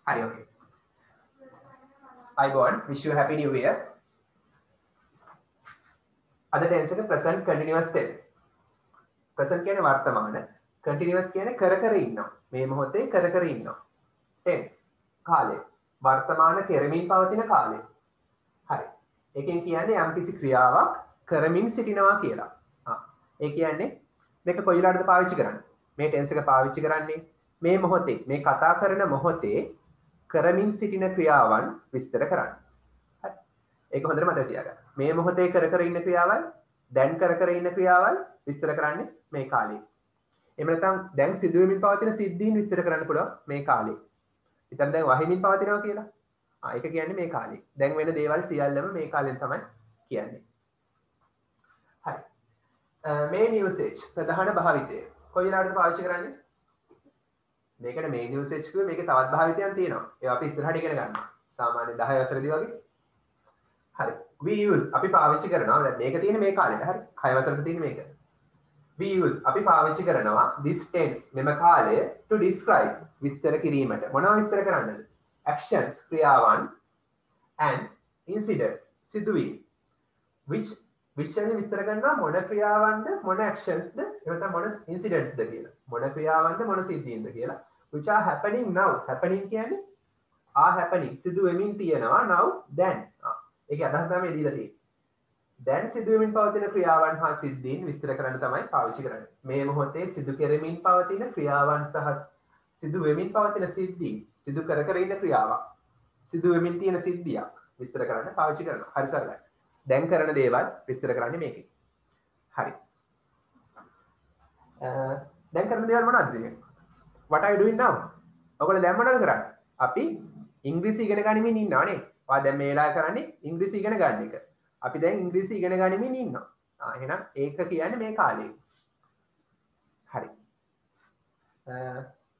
හරි okay. අයිබෝන් wish you happy new year. අද tense එක present continuous tense. present කියන්නේ වර්තමාන, continuous කියන්නේ කර කර ඉන්නවා. මේ මොහොතේ කර කර ඉන්නවා. tense කාලය. වර්තමාන කෙරමින් පවතින කාලය. හරි. ඒකෙන් කියන්නේ යම්කිසි ක්‍රියාවක් කරමින් සිටිනවා කියලා. ඒ කියන්නේ මේක කොයි වෙලාවටද පාවිච්චි කරන්නේ? මේ tense එක පාවිච්චි කරන්නේ මේ මොහොතේ, මේ කතා කරන මොහොතේ කරමින් සිටින ක්‍රියාවන් විස්තර කරන්න. හරි. ඒක හොඳට මතක තියාගන්න. මේ මොහොතේ කර කර ඉන්න ක්‍රියාවල්, දැන් කර කර ඉන්න ක්‍රියාවල් විස්තර කරන්නේ මේ කාලේ. එහෙම නැත්නම් දැන් සිදුවෙමින් පවතින සිද්ධීන් විස්තර කරන්න පුළුවන් මේ කාලේ. ඉතින් දැන් වහිමින් පවතිනවා කියලා. ඒක කියන්නේ මේ කාලේ. දැන් වෙන දේවල් සියල්ලම මේ කාලෙන් තමයි කියන්නේ. හරි. main usage ප්‍රධාන භාවිතය. කොයි වෙලාවටද පාවිච්චි කරන්නේ? මේකට main usage කිව්වේ මේකේ තවත් භාවිතයන් තියෙනවා. ඒවා අපි ඉස්සරහට ඉගෙන ගන්නවා. සාමාන්‍ය 10 වසරේදී වගේ. හරි. we use අපි පාවිච්චි කරනවා. දැන් මේක තියෙන්නේ මේ කාලෙට. හරි. 6 වසරට තියෙන්නේ මේක. we use අපි පාවිච්චි කරනවා this tense මෙම කාලය to describe විස්තර කිරීමට. මොනවා විස්තර කරන්නද? actions ක්‍රියාවන් and incidents සිදුවීම් which විශ්වයෙන් විස්තර කරනවා මොන ක්‍රියාවන්ද මොන actionsද එහෙම මොන incidentsද කියලා. මොන ක්‍රියාවන්ද මොන සිද්ධීන්ද කියලා. which are happening now. happening කියන්නේ are happening සිදු වෙමින් තියෙනවා now then. ඒකේ අදහස තමයි දීලා තියෙන්නේ. දැන් සිදු වෙමින් පවතින ක්‍රියාවන් හා සිද්ධීන් විස්තර කරන්න තමයි පාවිච්චි කරන්නේ. මේ මොහොතේ සිදු කෙරෙමින් පවතින ක්‍රියාවන් සහ සිදු වෙමින් පවතින සිද්ධීන් සිදු කර කර ඉන්න ක්‍රියාවක්. සිදු වෙමින් තියෙන සිද්ධියක් විස්තර කරන්න පාවිච්චි කරනවා. හරි සරලයි. දැන් කරන දේවල් විස්තර කරන්නේ මේකේ. හරි. දැන් කරන දේවල් මොනවද මේ? What are you doing now? ඔයගොල්ලෝ දැන් මොනවද කරන්නේ? අපි ඉංග්‍රීසි ඉගෙන ගනිමින් ඉන්නවා නේ. ඔයා දැන් මේ වෙලාවේ කරන්නේ ඉංග්‍රීසි ඉගෙන ගන්න එක. අපි දැන් ඉංග්‍රීසි ඉගෙන ගනිමින් ඉන්නවා. එහෙනම් ඒක කියන්නේ මේ කාලේ. හරි.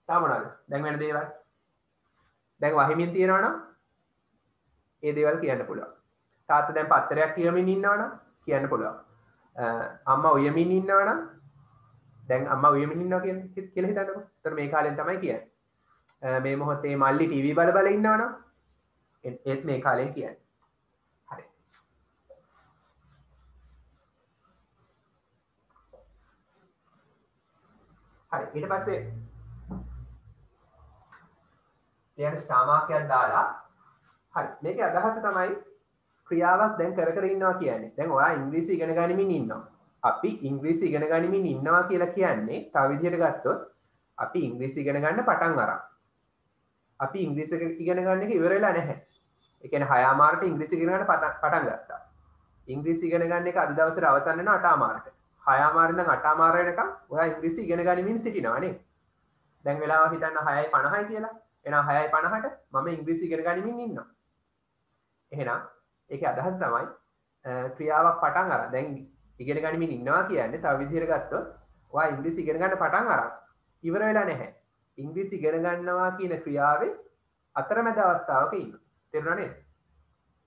තා මොනවද? දැන් වෙන දේවල්. දැන් වහිමින් තියනවා නම් ඒ දේවල් කියන්න පුළුවන්. තාත්තා දැන් පත්තරයක් කියවමින් ඉන්නවා නම් කියන්න පුළුවන්. අම්මා උයමින් ඉන්නවා නම් දැන් අම්මා උයමින් ඉන්නවා කියලා හිතන්නකෝ. ඒතර මේ කාලෙන් තමයි කියන්නේ. මේ මොහොතේ මල්ලි ටීවී බල බල ඉන්නවා නම් ඒත් මේ කාලෙන් කියන්නේ. හරි. හරි. ඊට පස්සේ දැන් ස්ථාමාකයක් දාලා හරි. මේකේ අදහස තමයි ක්‍රියාවක් දැන් කර කර ඉන්නවා කියන්නේ. දැන් ඔයා ඉංග්‍රීසි ඉගෙන ගනිමින් ඉන්නවා. අපි ඉංග්‍රීසි ඉගෙන ගනිමින් ඉන්නවා කියලා කියන්නේ තව විදිහට ගත්තොත් අපි ඉංග්‍රීසි ඉගෙන ගන්න පටන් අරන්. අපි ඉංග්‍රීසි ඉගෙන ගන්න එක ඉවර වෙලා නැහැ. ඒ කියන්නේ 6 මාර්ට ඉංග්‍රීසි ඉගෙන ගන්න පටන් ගත්තා. ඉංග්‍රීසි ඉගෙන ගන්න එක අද දවසේ අවසන් වෙනවා 8 මාර්ට. 6 මාරෙන් ඉඳන් 8 මාර වෙනකම් ඔයා ඉංග්‍රීසි ඉගෙන ගනිමින් සිටිනවා නේ. දැන් වෙලාව හිතන්න 6:50යි කියලා. එහෙනම් 6:50ට මම ඉංග්‍රීසි ඉගෙන ගනිමින් ඉන්නවා. එහෙනම් ඒකේ අදහස තමයි ක්‍රියාවක් පටන් අරන් දැන් ඉගෙන ගනිමින් ඉන්නවා කියන්නේ තව විදිහට ගත්තොත් ඔයා ඉංග්‍රීසි ඉගෙන ගන්න පටන් අරන් ඉවර වෙලා නැහැ. ඉංග්‍රීසි ඉගෙන ගන්නවා කියන ක්‍රියාවේ අතරමැද අවස්ථාවක ඉන්නවා. තේරුණා නේද?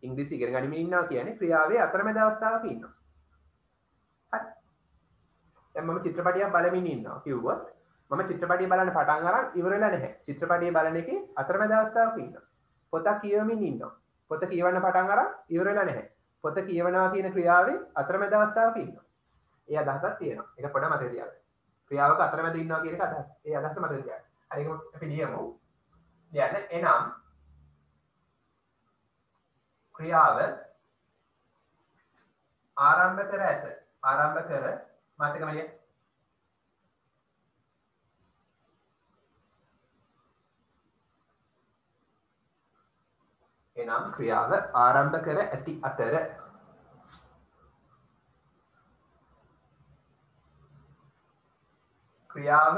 ඉංග්‍රීසි ඉගෙන ගනිමින් ඉන්නවා කියන්නේ ක්‍රියාවේ අතරමැද අවස්ථාවක ඉන්නවා. හරි. දැන් මම චිත්‍රපටියක් බලමින් ඉන්නවා කිව්වොත් මම චිත්‍රපටිය බලන්න පටන් අරන් ඉවර වෙලා නැහැ. චිත්‍රපටිය බලන එකේ අතරමැද අවස්ථාවක ඉන්නවා. පොතක් කියවමින් ඉන්නවා. පොත කියවන්න පටන් අරන් ඉවර වෙලා නැහැ. පොත කියවනවා කියන ක්‍රියාවේ අතරමැද අවස්ථාවක ඉන්නවා. ඒ අදහසක් තියෙනවා. ඒක පොඩ්ඩක් මතක තියාගන්න. ක්‍රියාවක අතරමැද ඉන්නවා කියන එක අදහස. ඒ අදහස මතක තියාගන්න. හරි ඒක අපි ලියමු. ලියන්න එනම් ක්‍රියාව ආරම්භ කර ඇත. ආරම්භ කර මතකම ලියන්න. එනම් ක්‍රියාව ආරම්භ කර ඇති අතර ක්‍රියාව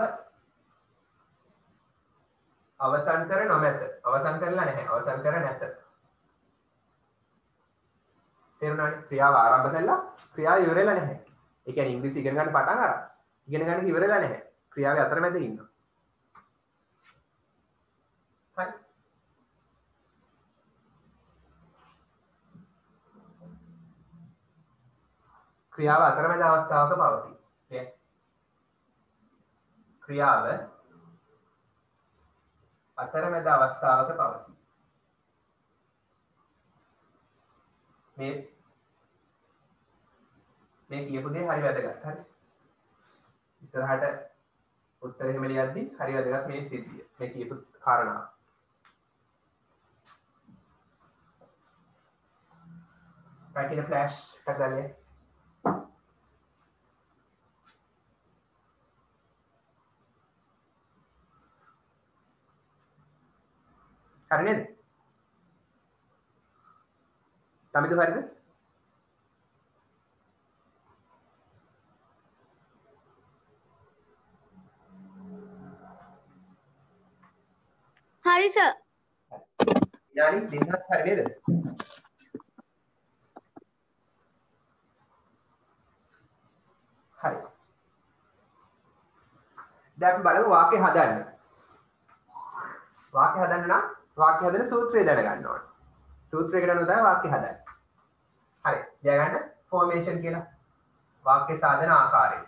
අවසන් කර නොමැත. අවසන් කරලා නැහැ. අවසන් කර නැත. තේරුණානේ? ක්‍රියාව ආරම්භ කළා ක්‍රියාව ඉවර වෙලා නැහැ. ඒ කියන්නේ ඉංග්‍රීසි ඉගෙන ගන්න පටන් අරන් ඉගෙන ගන්න එක ඉවර වෙලා නැහැ. ක්‍රියාවේ අතරමැද ඉන්නවා. හරි. ක්‍රියාව අතරමැද අවස්ථාවක පවතී. ක්‍රියාව අතරමැද අවස්ථාවක පවතී. මේ කියපු දේ හරි වැදගත්. හරි. ඉස්සරහට උත්තර එහෙම ලියද්දි හරි වැදගත් මේ සිද්ධිය. මේ කියපු කාරණා. පැකින ෆ්ලෑෂ් එකක් ගන්නනේ. හරි නේද? තමිදු හරිද? හරි සර්. යානි දෙන්නත් හරි නේද? හරි. දැන් අපි බලමු වාක්‍ය හදන්න. වාක්‍ය හදන්න නම් වාක්‍ය හදන සූත්‍රය දැනගන්න ඕනේ. සූත්‍රයකට අනුව තමයි වාක්‍ය හදන්නේ. හරි. ලියා ගන්න ෆෝමේෂන් කියලා. වාක්‍ය සාධන ආකාරය.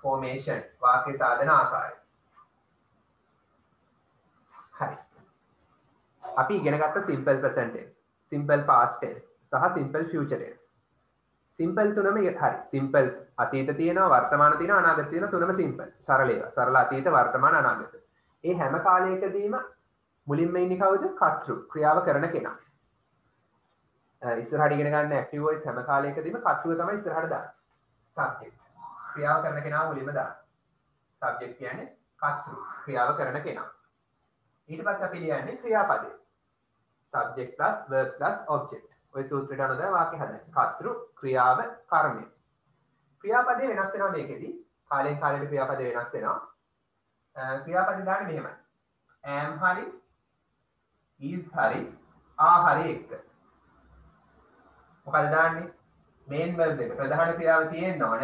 ෆෝමේෂන් වාක්‍ය සාධන ආකාරය. හරි. අපි ඉගෙන ගත්ත simple present tense, simple past tense සහ simple future tense. simple තුනම හරි. simple අතීත තියෙනවා, වර්තමාන තියෙනවා, අනාගත තියෙනවා. තුනම simple. සරල ඒවා. සරල අතීත, වර්තමාන, අනාගත. ඒ හැම කාලයකදීම මුලින්ම ඉන්නේ කවුද? කර්තෘ. ක්‍රියාව කරන කෙනා. ඉස්සරහට ඉගෙන ගන්න active voice හැම කාලයකදීම කර්තෘව තමයි ඉස්සරහට දාන්නේ. subject. ක්‍රියාව කරන කෙනා මුලින්ම දාන්නේ. subject කියන්නේ කර්තෘ. ක්‍රියාව කරන කෙනා. ඊට පස්සේ අපි ලියන්නේ ක්‍රියාපදය. subject plus verb plus object. ඔය සූත්‍රයට අනුව තමයි වාක්‍ය හදන්නේ. කර්තෘ, ක්‍රියාව, කර්මය. ක්‍රියාපදේ වෙනස් වෙනවා මේකෙදී. කාලෙන් කාලෙට ක්‍රියාපදේ වෙනස් වෙනවා. ක්‍රියාපදේ දාන්නේ මෙහෙමයි. am හරි, is හරි, are හරි එක්ක. මොකද දාන්නේ? main verb එක ප්‍රධාන ක්‍රියාව තියෙන්න ඕන.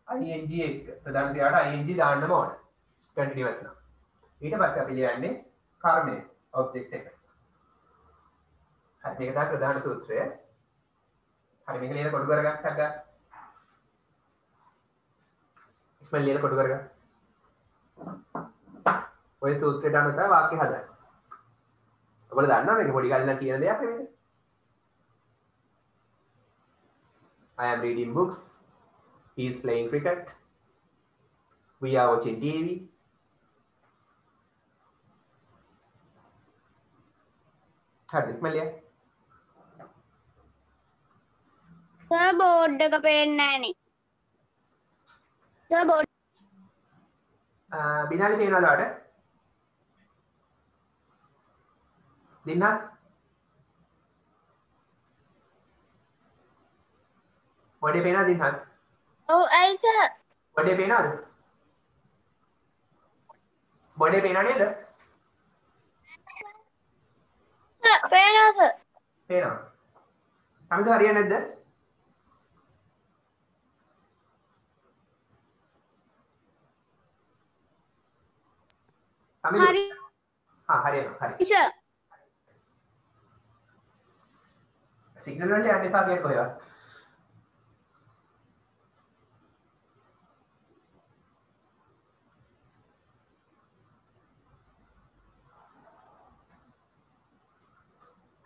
ing එක්ක. ප්‍රධාන ක්‍රියාවට ing දාන්නම ඕන. continuous නම්. ඊට පස්සේ අපි ලියන්නේ කර්මය object එක. හරි මේක තමයි ප්‍රධාන සූත්‍රය. හරි මේක ලියලා කොටු කරගන්න හැබැයි. ඉක්මන් ලියලා කොටු කරගන්න. ඔය සූත්‍රයට අනුව තමයි වාක්‍ය හදන්නේ. ඔයගොල්ලෝ දන්නවා මේක පොඩි කාලේ නම් කියන දෙයක් නෙමෙයි. I am reading books. He is playing cricket. We are watching TV. හරි ඉක්මන් ලියන්න. සර් බෝඩ් එක පේන්නේ නැහනේ. සර් බෝඩ් බිනාලි පේනවද ඔයාලට? දිනස් බොඩේ පේනවද දිනස්? ඔව් ඇයි සර්? බොඩේ පේනවද? බොඩේ පේනව නේද? සර් පේනවා සර්. පේනවා. සමිත හරියන්නේ නැද්ද? සමිත හරි හරියනවා. හරි. සර්. සිග්නල් වලට යන්න එපා කියක ඔයවා.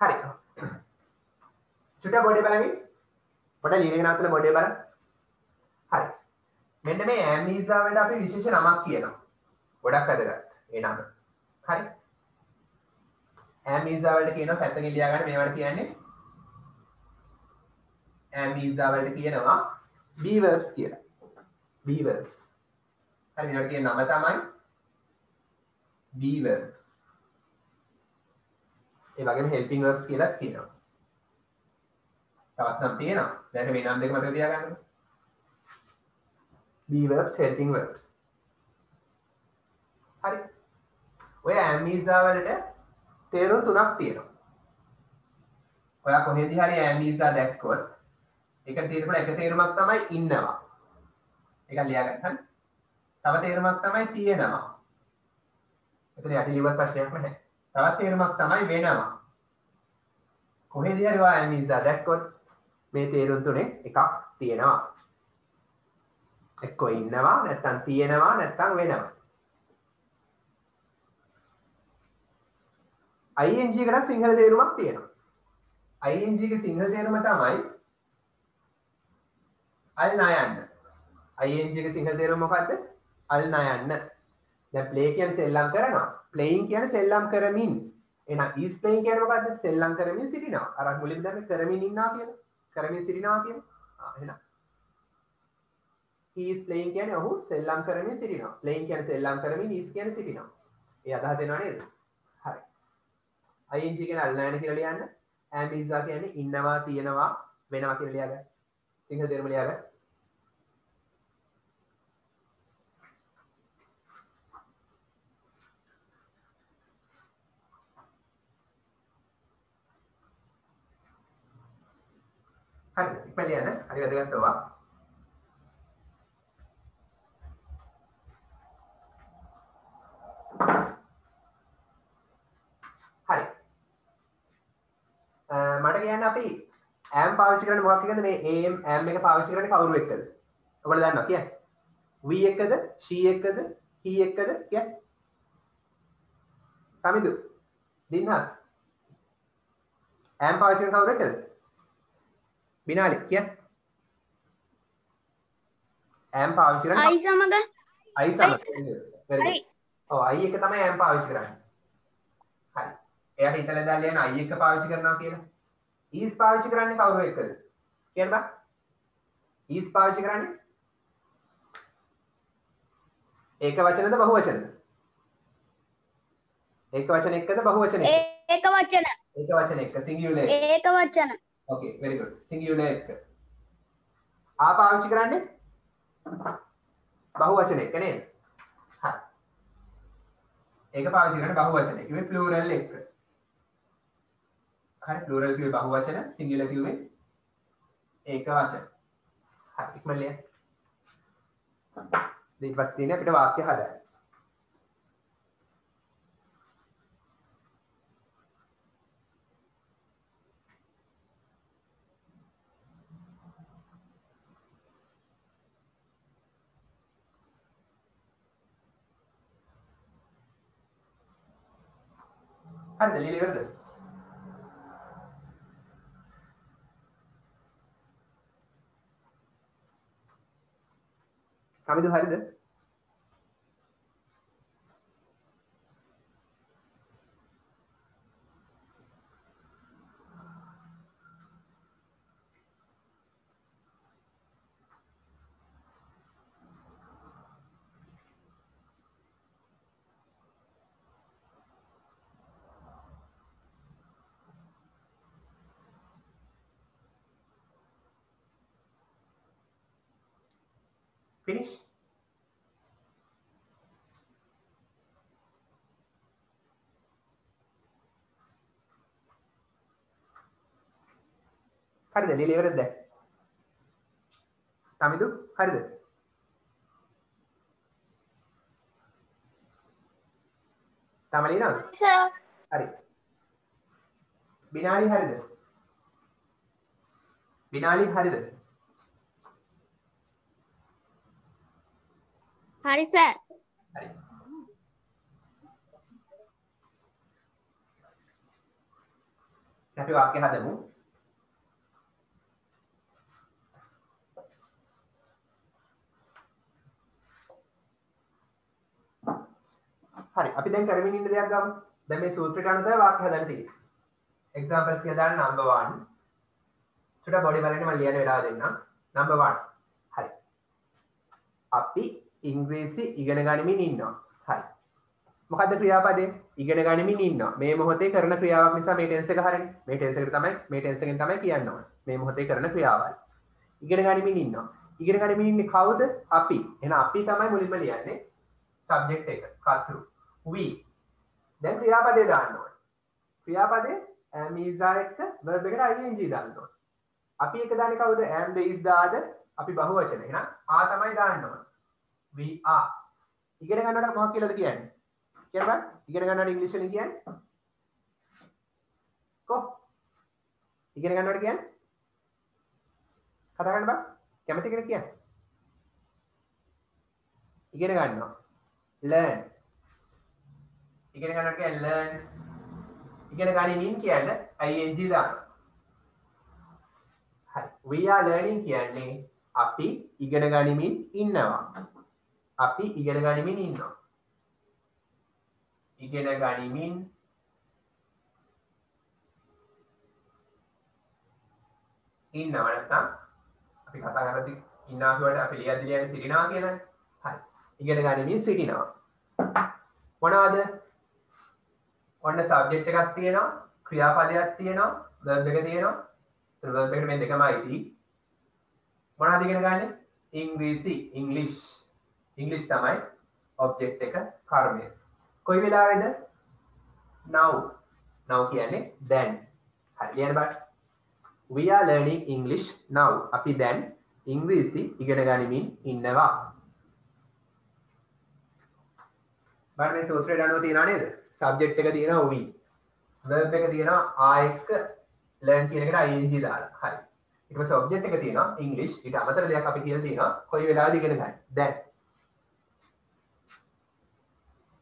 හරි. චුට්ටක් බොඩේ බලන්න. පොඩ ලියගෙන නවත්තලා බොඩේ බලන්න. හරි. මෙන්න මේ ඇම්නීසා වලට අපි විශේෂ නමක් කියනවා. ගොඩක් වැදගත්. ඒ නම. හරි. ඇම්නීසා වලට කියනවා පැත්තකින් ලියා ගන්න මේවට කියන්නේ ඇම්නීසා වලට කියනවා be verbs කියලා. be verbs. හරි මේවට කියන නම තමයි be verbs. ඒ වගේම helping verbs කියලා කියනවා. තවත් නම් තියෙනවා. දැන් මේ නම් දෙක මතක තියාගන්න. be verbs, helping verbs. හරි. ඔය ඇම්නීසා වලට තේරුම් තුනක් තියෙනවා. ඔයා කොහෙන්ද හරි ඇම්නීසා දැක්කොත් ඒක තේරුම එක තේරුමක් තමයි ඉන්නවා. ඒක ලියා ගන්න. තව තේරුමක් තමයි තියෙනවා. එතන යටි ලියවත් ප්‍රශ්නයක් නැහැ. තවත් තේරුමක් තමයි වෙනවා. කොහෙද හරි ඔයා ඇම්නීසා දැක්කොත් මේ තේරුම් තුනේ එකක් තියෙනවා. එක්කෝ ඉන්නවා නැත්තම් තියෙනවා නැත්තම් වෙනවා. ing එකට සිංහල තේරුමක් තියෙනවා. ing ගේ සිංහල තේරුම තමයි අල් නයන්න. ing ගේ සිංහල තේරුම මොකද්ද? අල් නයන්න. දැන් play කියන්නේ සෙල්ලම් කරනවා. playing කියන්නේ සෙල්ලම් කරමින්. එහෙනම් is playing කියන්නේ මොකද්ද? සෙල්ලම් කරමින් සිටිනවා. අර මුලින්ම දැන් කරමින් ඉන්නවා කියන. කරමින් සිටිනවා කියන. එහෙනම් he is playing කියන්නේ ඔහු සෙල්ලම් කරමින් සිටිනවා. playing කියන්නේ සෙල්ලම් කරමින්, is කියන්නේ සිටිනවා. ඒ අදහස එනවා නේද? හරි. ing කියන්නේ අල් නයන්න කියලා ලියන්න. am is කියන්නේ ඉන්නවා, තියෙනවා, වෙනවා කියලා ලියගන්න. සිංහල තේරුම ලියගන්න. හරි ඉක්මනට ලියන්න. හරි වැදගත් ඔවා. හරි. මට කියන්න අපි am පාවිච්චි කරන්නේ මොකක් එකද? මේ am එක පාවිච්චි කරන්නේ කවුරු එක්කද? ඔයගොල්ලෝ දන්නවා කියන්නේ? we එක්කද? she එක්කද? he එක්කද? කියන්නේ? සමිදු. දින්හස්. am පාවිච්චි කරන්නේ කවුරු එක්කද? බිනාලි කියන්නේ? am පාවිච්චි කරන්නේ I සමග I සමග. very good. ඔව් I එක තමයි am පාවිච්චි කරන්නේ. හරි. එයාට හිතලා දාලා ලියන I එක පාවිච්චි කරනවා කියලා. is පාවිච්චි කරන්නේ කවුරු එක්කද? කියන්න බෑ. is පාවිච්චි කරන්නේ ඒක වචනද බහු වචනද? ඒක වචන එක්කද බහු වචන එක්කද? ඒක වචන. ඒක වචන එක්ක singular. ඒක වචන. okay very good. singular එක්ක. ආ පාවිච්චි කරන්නේ බහු වචන එක්ක නේද? හරි. ඒක පාවිච්චි කරන්නේ බහු වචන එක්ක. මේ plural එක්ක. හරි plural කිව්වේ බහු වචන, singular කිව්වේ ඒක වචන. හරි ඉක්මනට ලියන්න. ඊට පස්සේ තියෙන අපිට වාක්‍ය හදන්න. හරිද ලියලා ඉවරද? කමිදු හරිද? finish. හරිද ලියලා ඉවරද දැන්? කමිදු හරිද? තාම ලියනවද? සර්. හරි. බිනාලි හරිද? බිනාලි හරිද? හරි සර්. හරි. අපි වාක්‍ය හදමු. හරි අපි දැන් කරමින් ඉන්න දෙයක් ගමු. දැන් මේ සූත්‍රයට අනුව තමයි වාක්‍ය හදන්න තියෙන්නේ. examples කියලා දාන්න number 1. චුට්ටක් බොඩි බලන්න මම ලියන්න වෙලාව දෙන්නම්. number 1. හරි. අපි ඉංග්‍රීසි ඉගෙන ගනිමින් ඉන්නවා. හරි. මොකද්ද ක්‍රියාපදේ? ඉගෙන ගනිමින් ඉන්නවා. මේ මොහොතේ කරන ක්‍රියාවක් නිසා මේ ටෙන්ස් එක හරිනේ. මේ ටෙන්ස් එකට තමයි මේ ටෙන්ස් එකෙන් තමයි කියන්න ඕනේ. මේ මොහොතේ කරන ක්‍රියාවයි. ඉගෙන ගනිමින් ඉන්නවා. ඉගෙන ගනිමින් ඉන්නේ කවුද? අපි. එහෙනම් අපි තමයි මුලින්ම ලියන්නේ. subject එක. කර්තෘ. we. දැන් ක්‍රියාපදේ දාන්න ඕනේ. ක්‍රියාපදේ am is එක්ක verb එකට ing දාන්න ඕනේ. අපි එක දාන්නේ කවුද? am the is දාද අපි බහු වචන. එහෙනම් ආ තමයි දාන්න ඕනේ. we are. ඉගෙන ගන්නකොට මොකක් කියලාද කියන්නේ? කියන්න බෑ. ඉගෙන ගන්නකොට ඉංග්‍රීසි වලින් කියන්නේ කො ඉගෙන ගන්නකොට කියන්නේ කතා කරන්න බෑ. කැමති කෙනෙක් කියන්නේ ඉගෙන ගන්නවා. learn. ඉගෙන ගන්නවා කියන්නේ learn. ඉගෙන ගනිමින් කියන්නේ ing දානවා. හරි. We are learning කියන්නේ අපි ඉගෙන ගනිමින් ඉන්නවා. අපි ඉගෙන ගනිමින් ඉන්නවා. ඉගෙන ගනිමින් ඉන්නවා නැත්නම් අපි කතා කරද්දී ඉන්නවා කියවට අපි ලියද්දී කියන්නේ සිටිනවා කියලානේ. හරි. ඉගෙන ගනිමින් සිටිනවා. මොනවද? ඔන්න සබ්ජෙක්ට් එකක් තියෙනවා, ක්‍රියාපදයක් තියෙනවා, verb එක තියෙනවා. ඒතර verb එකට මේ දෙකමයි තියෙන්නේ. මොනවද ඉගෙන ගන්නෙ? ඉංග්‍රීසි, ඉංග්ලිෂ්. ඉංග්ලිෂ් තමයි ඔබ්ජෙක්ට් එක කර්මය. කොයි වෙලාවේද? now. now කියන්නේ දැන්. හරි ලියන්න බලන්න. We are learning English now. අපි දැන් ඉංග්‍රීසි ඉගෙන ගනිමින් ඉන්නවා. බලන්න මේ සූත්‍රයට අනුව තියනවා නේද? සබ්ජෙක්ට් එක තියෙනවා we. verb එක තියෙනවා I එක්ක learn කියන එකට ing දාලා. හරි. ඊට පස්සේ ඔබ්ජෙක්ට් එක තියෙනවා English. ඊට අමතර දෙයක් අපි කියලා තියෙනවා කොයි වෙලාවද ඉගෙන ගන්න. දැන්.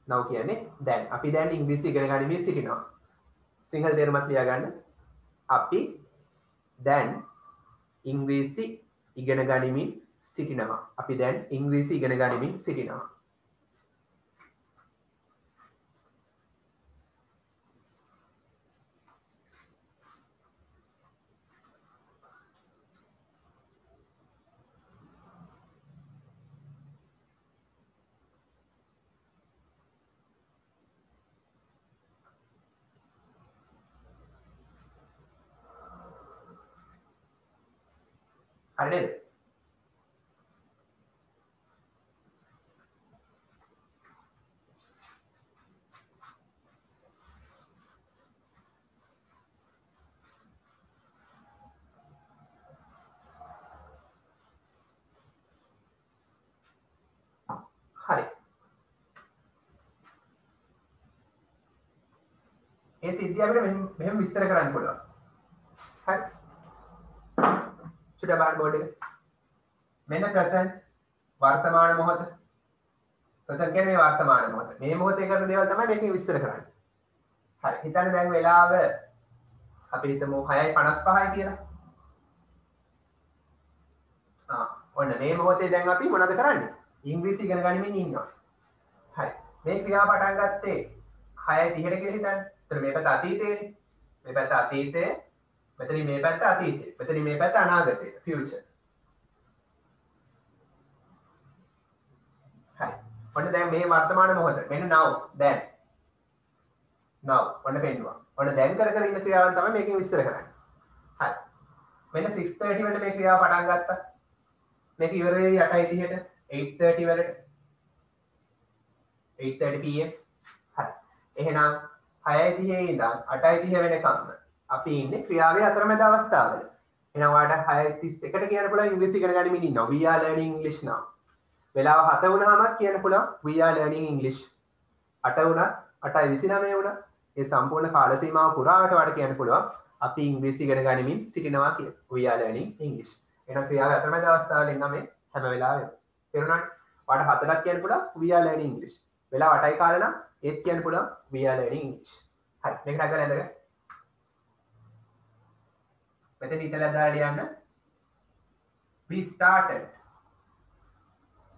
now කියන්නේ දැන්. අපි දැන් ඉංග්‍රීසි ඉගෙන ගනිමින් සිටිනවා. සිංහල තේරුමත් ලියා ගන්න. අපි දැන් ඉංග්‍රීසි ඉගෙන ගනිමින් සිටිනවා. අපි දැන් ඉංග්‍රීසි ඉගෙන ගනිමින් සිටිනවා. හරි නේද? හරි. ඒ සිද්ධිය අපිට මෙහෙම විස්තර කරන්න පුළුවන්. හරි. සුඩ බාර් බෝඩ් එක. මෙන්න present වර්තමාන මොහොත. present කියන්නේ මේ වර්තමාන මොහොත. මේ මොහොතේ කරන දේවල් තමයි මේකෙන් විස්තර කරන්නේ. හරි. හිතන්න දැන් වෙලාව අපි හිතමු 6:55 කියලා. ඔන්න මේ මොහොතේ දැන් අපි මොනවද කරන්නේ? ඉංග්‍රීසි ඉගෙන ගනිමින් ඉන්නවා. හරි. මේ ක්‍රියාව පටන් ගත්තේ 6:30ට කියලා හිතන්න. ඒතර මේ පැත්ත අතීතයේනේ. මේ පැත්ත අතීතයේ, මෙතනින් මේ පැත්ත අතීතයේ. මෙතනින් මේ පැත්ත අනාගතයේ, future. හරි. ඔන්න දැන් මේ වර්තමාන මොහොත. මෙන්න now, දැන්. now ඔන්න පෙන්නවා. ඔන්න දැන් කර කර ඉන්න ක්‍රියාවන් තමයි මේකෙන් විස්තර කරන්නේ. හරි. මෙන්න 6:30 වෙනි මේ ක්‍රියාව පටන් ගත්තා. මේක ඉවර වෙයි 8:30ට 8:30 වලට 8:30 pm. හරි. එහෙනම් 6:30 ඉඳන් 8:30 වෙනකම් අපි ඉන්නේ ක්‍රියාවේ අතරමැද අවස්ථාවල. එහෙනම් ඔයාලට 6:31ට කියන්න පුළුවන් ඉංග්‍රීසි ඉගෙන ගනිමින් ඉන්නවා. We are learning English now. වෙලාව 7 වුණාමත් කියන්න පුළුවන් we are learning English. 8 වුණා 8:29 වුණා. ඒ සම්පූර්ණ කාල සීමාව පුරාවට ඔයාලට කියන්න පුළුවන් අපි ඉංග්‍රීසි ඉගෙන ගනිමින් සිටිනවා කියලා. We are learning English. එහෙනම් ක්‍රියාවේ අතරමැද අවස්ථාවල ඉන්න මේ හැම වෙලාවෙම. තේරුණාද? ඔයාලට 4ක් කියන්න පුළුවන් we are learning English. වෙලාව 8යි කාලේ නම් ඒත් කියන්න පුළුවන් we are learning English. හරි. මේක නගලා ඉඳගෙන මෙතන ඉතලා දාලා යන්න we started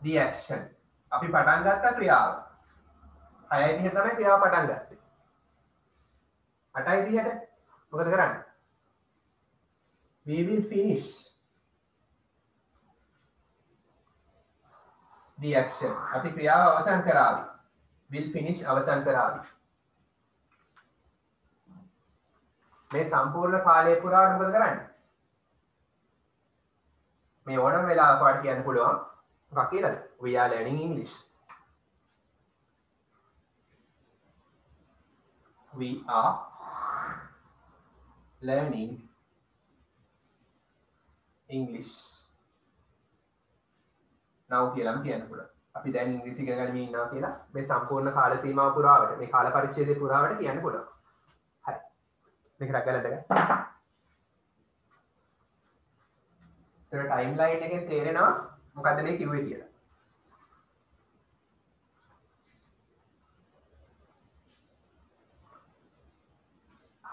the action. අපි පටන් ගත්ත ක්‍රියාව. 6:30 තමයි ක්‍රියාව පටන් ගත්තේ. 8:30ට මොකද කරන්නේ? We will finish the action. අපි ක්‍රියාව අවසන් කරાવી. will finish අවසන් කරાવી. මේ සම්පූර්ණ කාලය පුරාවට මොකද කරන්නේ? මේ ඕනම වෙලාවක වාට කියන්න පුළුවන් මොකක් කියලාද? We are learning English. We are learning English. now කියලාම කියන්න පුළුවන්. අපි දැන් ඉංග්‍රීසි ඉගෙන ගනිමින් ඉන්නවා කියලා මේ සම්පූර්ණ කාල සීමාව පුරාවට මේ කාල පරිච්ඡේදය පුරාවට කියන්න පුළුවන්. හරි. මේක රැකගලද? ඒතර ටයිම් ලයින් එකෙන් තේරෙනවා මොකද්ද මේ කිව්වේ කියලා.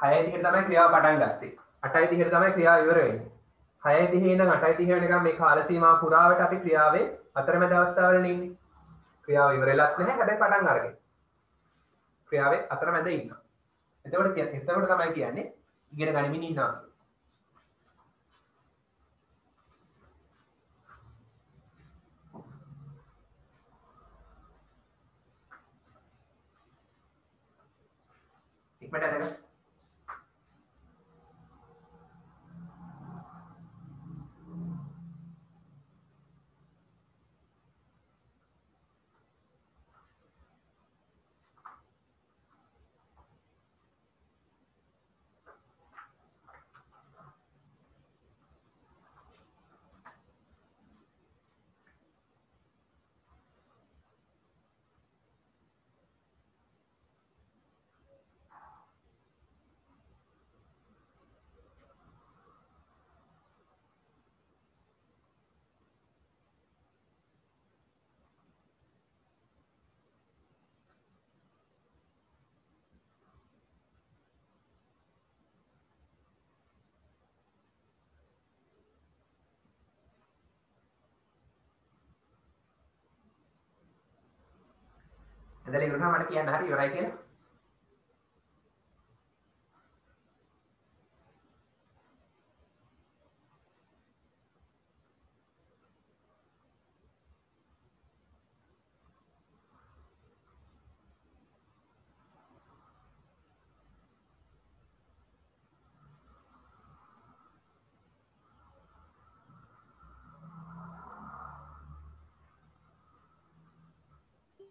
6:30ට තමයි ක්‍රියාව පටන් ගත්තේ. 8:30ට තමයි ක්‍රියාව ඉවර වෙන්නේ. 6:30 ඉඳන් 8:30 වෙනකම් මේ කාල සීමාව පුරාවට අපි ක්‍රියාවේ අතරමැද අවස්ථාවවල ඉන්නේ. ක්‍රියාව ඉවරෙලත් නැහැ හැබැයි පටන් අරගෙන. ක්‍රියාවේ අතරමැද ඉන්නවා. එතකොට තමයි කියන්නේ ඉගෙන ගනිමින් ඉන්නවා. ඉක්මනට අරගෙන ඇදලා ඉවරනවා මට කියන්න හරි ඉවරයි කියලා.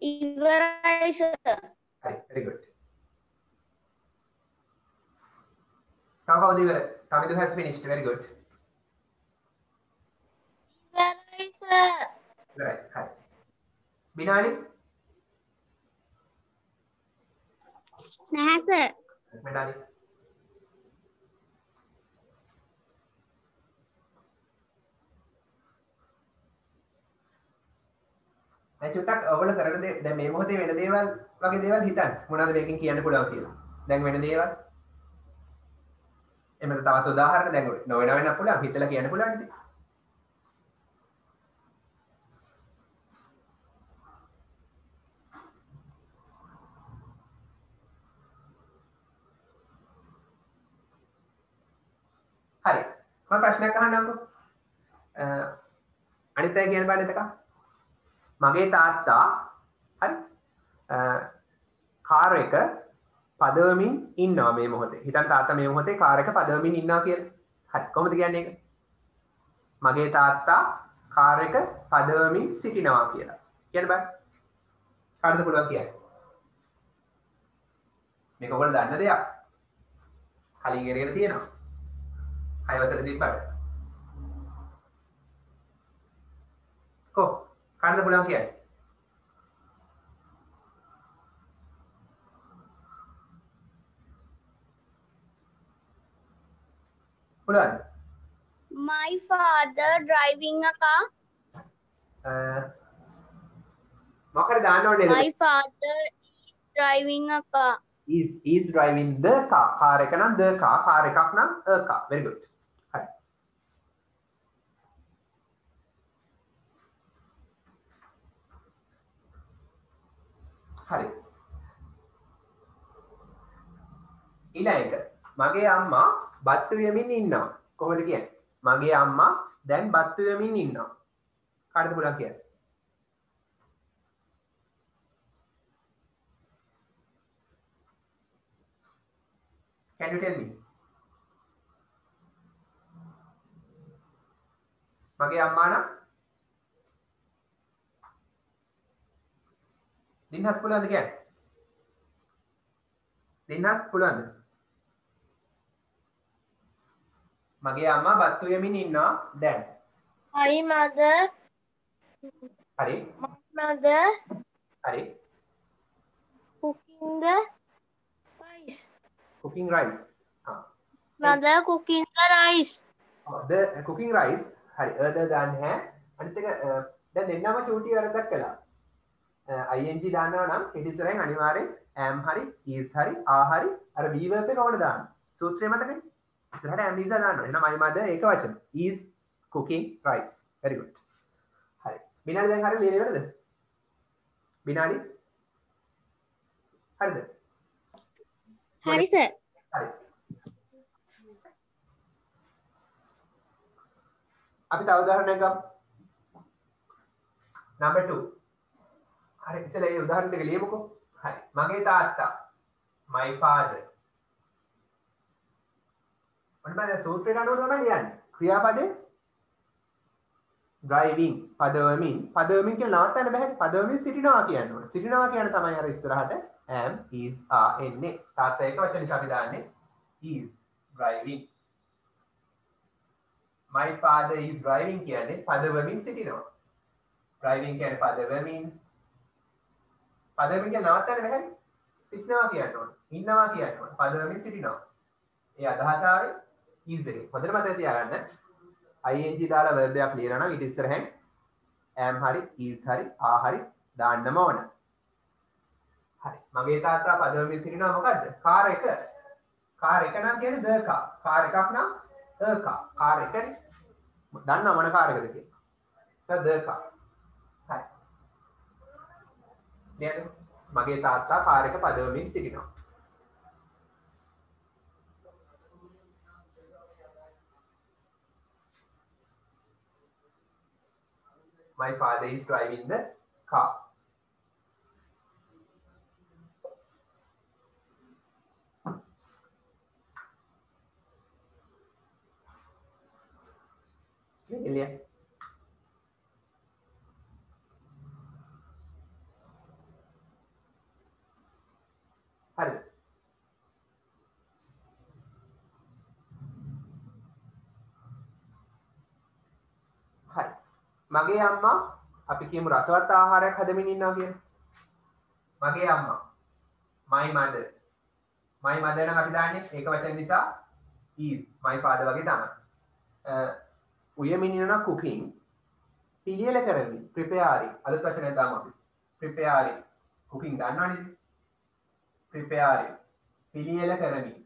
ඉවරයි සර්. හරි very good. කවුද ඉවර? Tamidu has finished. Very good. ඉවරයි සර්. ඉවරයි. හරි. බිනාලි? නැහැ සර්. මෙඩාලි? දැන් චුට්ටක් ඔයගොල්ලෝ කරන දේ දැන් මේ මොහොතේ වෙන දේවල් වගේ දේවල් හිතන්න. මොනවද මේකෙන් කියන්න පුළුවන් කියලා. දැන් වෙන දේවල්. එමෙන්න තවත් උදාහරණ දැන් නොවන වෙනක් පුළුවන්. හිතලා කියන්න පුළුවන් ඉතින්. හරි. මම ප්‍රශ්නයක් අහන්නම්කෝ. අනිත් අය කියන්න බෑ නේද? මගේ තාත්තා හරි කාර් එක පදවමින් ඉන්නවා මේ මොහොතේ. හිතන්න තාත්තා මේ මොහොතේ කාර් එක පදවමින් ඉන්නවා කියලා. හරි. කොහොමද කියන්නේ ඒක? මගේ තාත්තා කාර් එක පදවමින් සිටිනවා කියලා. කියන්න බෑ. කාටද පුළුවන් කියන්නේ? මේක ඔයගොල්ලෝ දන්න දෙයක්. කලින් ඉගෙන තියෙනවා. 6 වසරේ තිබ්බට. කාටද පුළුවන් කියන්නේ? පුළුවන්. My father driving a car. මොකද දාන්න ඕනේ? My father is driving a car. is driving the car. Car එක නම් the car, කාර් එකක් නම් a car. Very good. හරි. හරි. ඊළඟ එක. මගේ අම්මා බත් වියමින් ඉන්නවා. කොහොමද කියන්නේ? මගේ අම්මා දැන් බත් වියමින් ඉන්නවා. කාටද පුළුවන් කියන්නේ? Can you tell me? මගේ අම්මා නම් දිනහස් පුළුවන්ද කියන්නේ? දිනහස් පුළුවන්ද? මගේ අම්මා බත් උයමින් ඉන්නවා දැන්. My mother. හරි. My mother හරි. cooking the rice. cooking rice. Mother cooking the rice. the cooking rice. හරි. the දාන්න හැ. අනිත් එක දැන් දෙන්නම චූටි වරදක් කළා. ing දාන්නවා නම් ඊට ඉස්සරහින් අනිවාර්යෙන් am හරි is හරි are හරි අර be verb එක ඕන දාන්න. සූත්‍රය මතකනේ ඉස්සරහට am is දාන්න ඕනේ. එහෙනම් my mother ඒක වචන is cooking rice. very good. හරි. බිනාලි දැන් හරියට ලියන්නේ නේද? බිනාලි හරිද? හරි සර්. හරි. අපි තව උදාහරණයක් ගමු. number 2. හරි ඉතින් ඒ උදාහරණ දෙක ලියමුකෝ. හරි. මගේ තාත්තා my father. ඔන්න මම සූත්‍රයට අනුව තමයි ලියන්නේ. ක්‍රියාපදේ driving පදවමින් කියලා නවත්තන්න බෑ. පදවමින් සිටිනවා කියන්න ඕනේ. සිටිනවා කියන තමයි අර ඉස්සරහට am is are එන්නේ. තාත්තා එක වචන නිසා අපි දාන්නේ is driving. my father is driving කියන්නේ පදවමින් සිටිනවා. driving කියන්නේ පදවමින් කියන නවත්තන්න බෑ. සිටිනවා කියන්න ඕනේ. ඉන්නවා කියන්න ඕනේ. පදවමින් සිටිනවා. ඒ අදහස ආවේ is එකේ. හොඳට මතක තියාගන්න. ing දාලා verb එකක් ලියනවා නම් ඊට ඉස්සරහෙන් am හරි is හරි are හරි දාන්නම ඕන. හරි. මගේ තාත්තා පදවමින් සිටිනවා මොකද්ද? කාර් එක. කාර් එක නම් කියන්නේ the car. කාර් එකක් නම් the car. කාර් එකනේ. දන්නා මොන කාර් එකද කියලා. so the car. හරි. නේද? මගේ තාත්තා කාර් එක පදවමින් සිටිනවා. My father is driving the car. Elia. හරිද? හරි. මගේ අම්මා අපි කියමු රසවත් ආහාරයක් හදමින් ඉන්නවා කියලා. මගේ අම්මා my mother නම් අපි දාන්නේ ඒක වචන නිසා is my father වගේ තමයි. උයමින් ඉන්නවා cooking පිළියෙල කරමින් preparing අලුත් වචනයක් දාමු අපි. preparing cooking දන්නවනේ. preparing පිළියෙල කරමින්.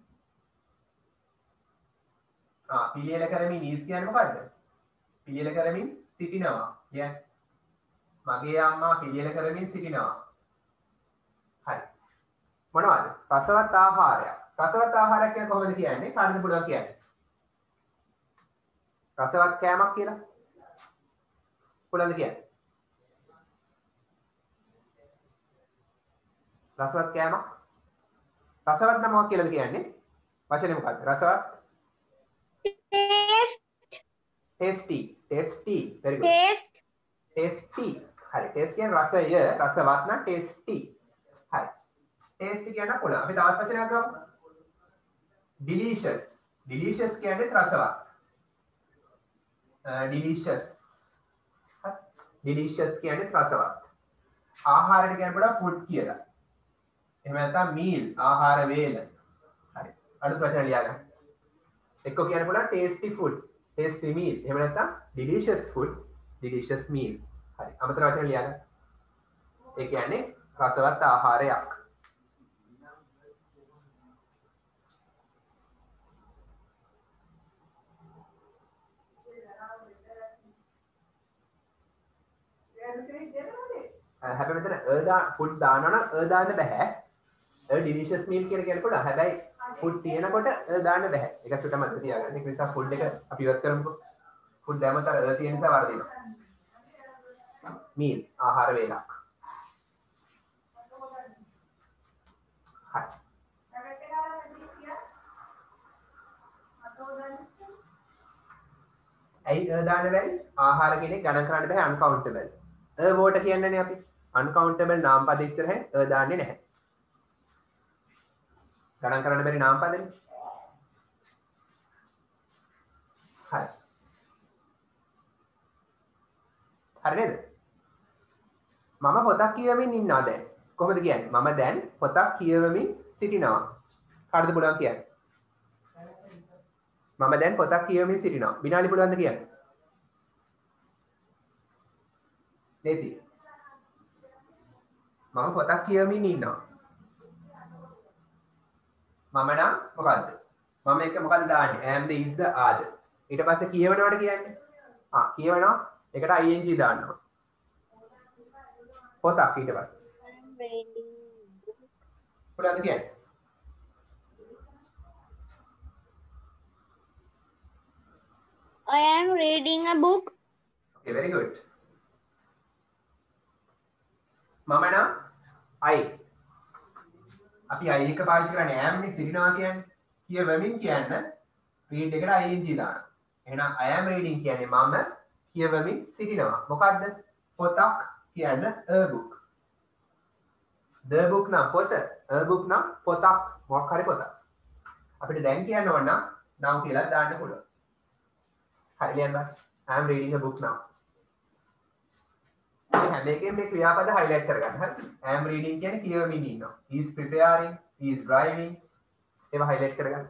පිළියෙල කරමින් is කියන්නේ මොකද්ද? පිළියෙල කරමින් සිටිනවා. මගේ අම්මා පිළියෙල කරමින් සිටිනවා. හරි. මොනවද? රසවත් ආහාරයක්. රසවත් ආහාරයක් කියන්නේ කොහොමද කියන්නේ? කාටද පුළුවන් කියන්නේ? රසවත් කෑමක් කියලා. පුළුවන්ද කියන්නේ? රසවත් කෑමක්. රසවත් නම් මොකක්ද කියලාද කියන්නේ? වචනේ මොකක්ද? රසවත් tasty. very good. tasty. හරි. taste කියන්නේ රසය, රසවත් නම් tasty. හරි. tasty කියන පුළුවන්. අපි තවත් වචනයක් ගමු. delicious. delicious කියන්නේ රසවත්. delicious කියන්නේ රසවත්. ආහාරයට කියන පුළුවන් food කියලා. එහෙම නැත්නම් meal ආහාර වේල. හරි. අලුත් වචන ලියා ගන්න. එක්ක කියන්න පුළුවන් tasty food. tasty meal. එහෙම නැත්නම් delicious food, delicious meal. හරි. අමතර වචන ලියා ගන්න. ඒ කියන්නේ රසවත් ආහාරයක්. හැබැයි මෙතන food දානවා නම් දාන්න බෑ. delicious meal කියලා කියන්න පුළුවන්. හැබැයි food තියෙනකොට දාන්න බෑ. ඒක සුට මතක තියාගන්න. ඒක නිසා food එක අපි ඉවත් කරමුකෝ. food දැම්මතර තියෙන නිසා වර්ධිනවා. meal ආහාර වේලක්. හරි. ඇයි දාන්න බැරි? ආහාර කෙනෙක් ගණන් කරන්න බෑ uncountable. වෝට කියන්නනේ අපි. uncountable නාම පද ඉස්සරහින් දාන්නේ නැහැ. ගණන් කරන්න බැරි නාම පදනේ. හරි. හරි නේද? මම පොතක් කියවමින් ඉන්නවා දැන්. කොහොමද කියන්නේ? මම දැන් පොතක් කියවමින් සිටිනවා. කාටද පුළුවන් කියන්නේ? මම දැන් පොතක් කියවමින් සිටිනවා. බිනාලි පුළුවන්ද කියන්නේ? දේසි. මම පොතක් කියවමින් ඉන්නවා. මම නම් මොකද්ද? මම එක මොකද දාන්නේ am the is the are the ඊට පස්සේ කියවනවට කියන්නේ කියවනවා එකට ing දාන්නවා පොතක් ඊට පස්සේ පුළුවන්ද කියන්නේ I am reading a book. okay very good මම නම් I අපි I එක පාවිච්චි කරන්නේ am නේ සිටිනවා කියන්නේ කියවමින් කියන්න read එකට ing දානවා එහෙනම් I am reading කියන්නේ මම කියවමින් සිටිනවා මොකද්ද පොතක් කියන්න a book the book නම් පොත a book නම් පොතක් මොකක් හරි පොතක් අපිට දැන් කියන්න ඕන නම් නම් කියලා දාන්න පුළුවන් හරි ලියන්න බෑ I am reading a book now හැම එකෙම මේ ක්‍රියාපද highlight කරගන්න හරි I am reading කියන්නේ කියවමින් ඉන්නවා he is preparing he is driving ඒවා highlight කරගන්න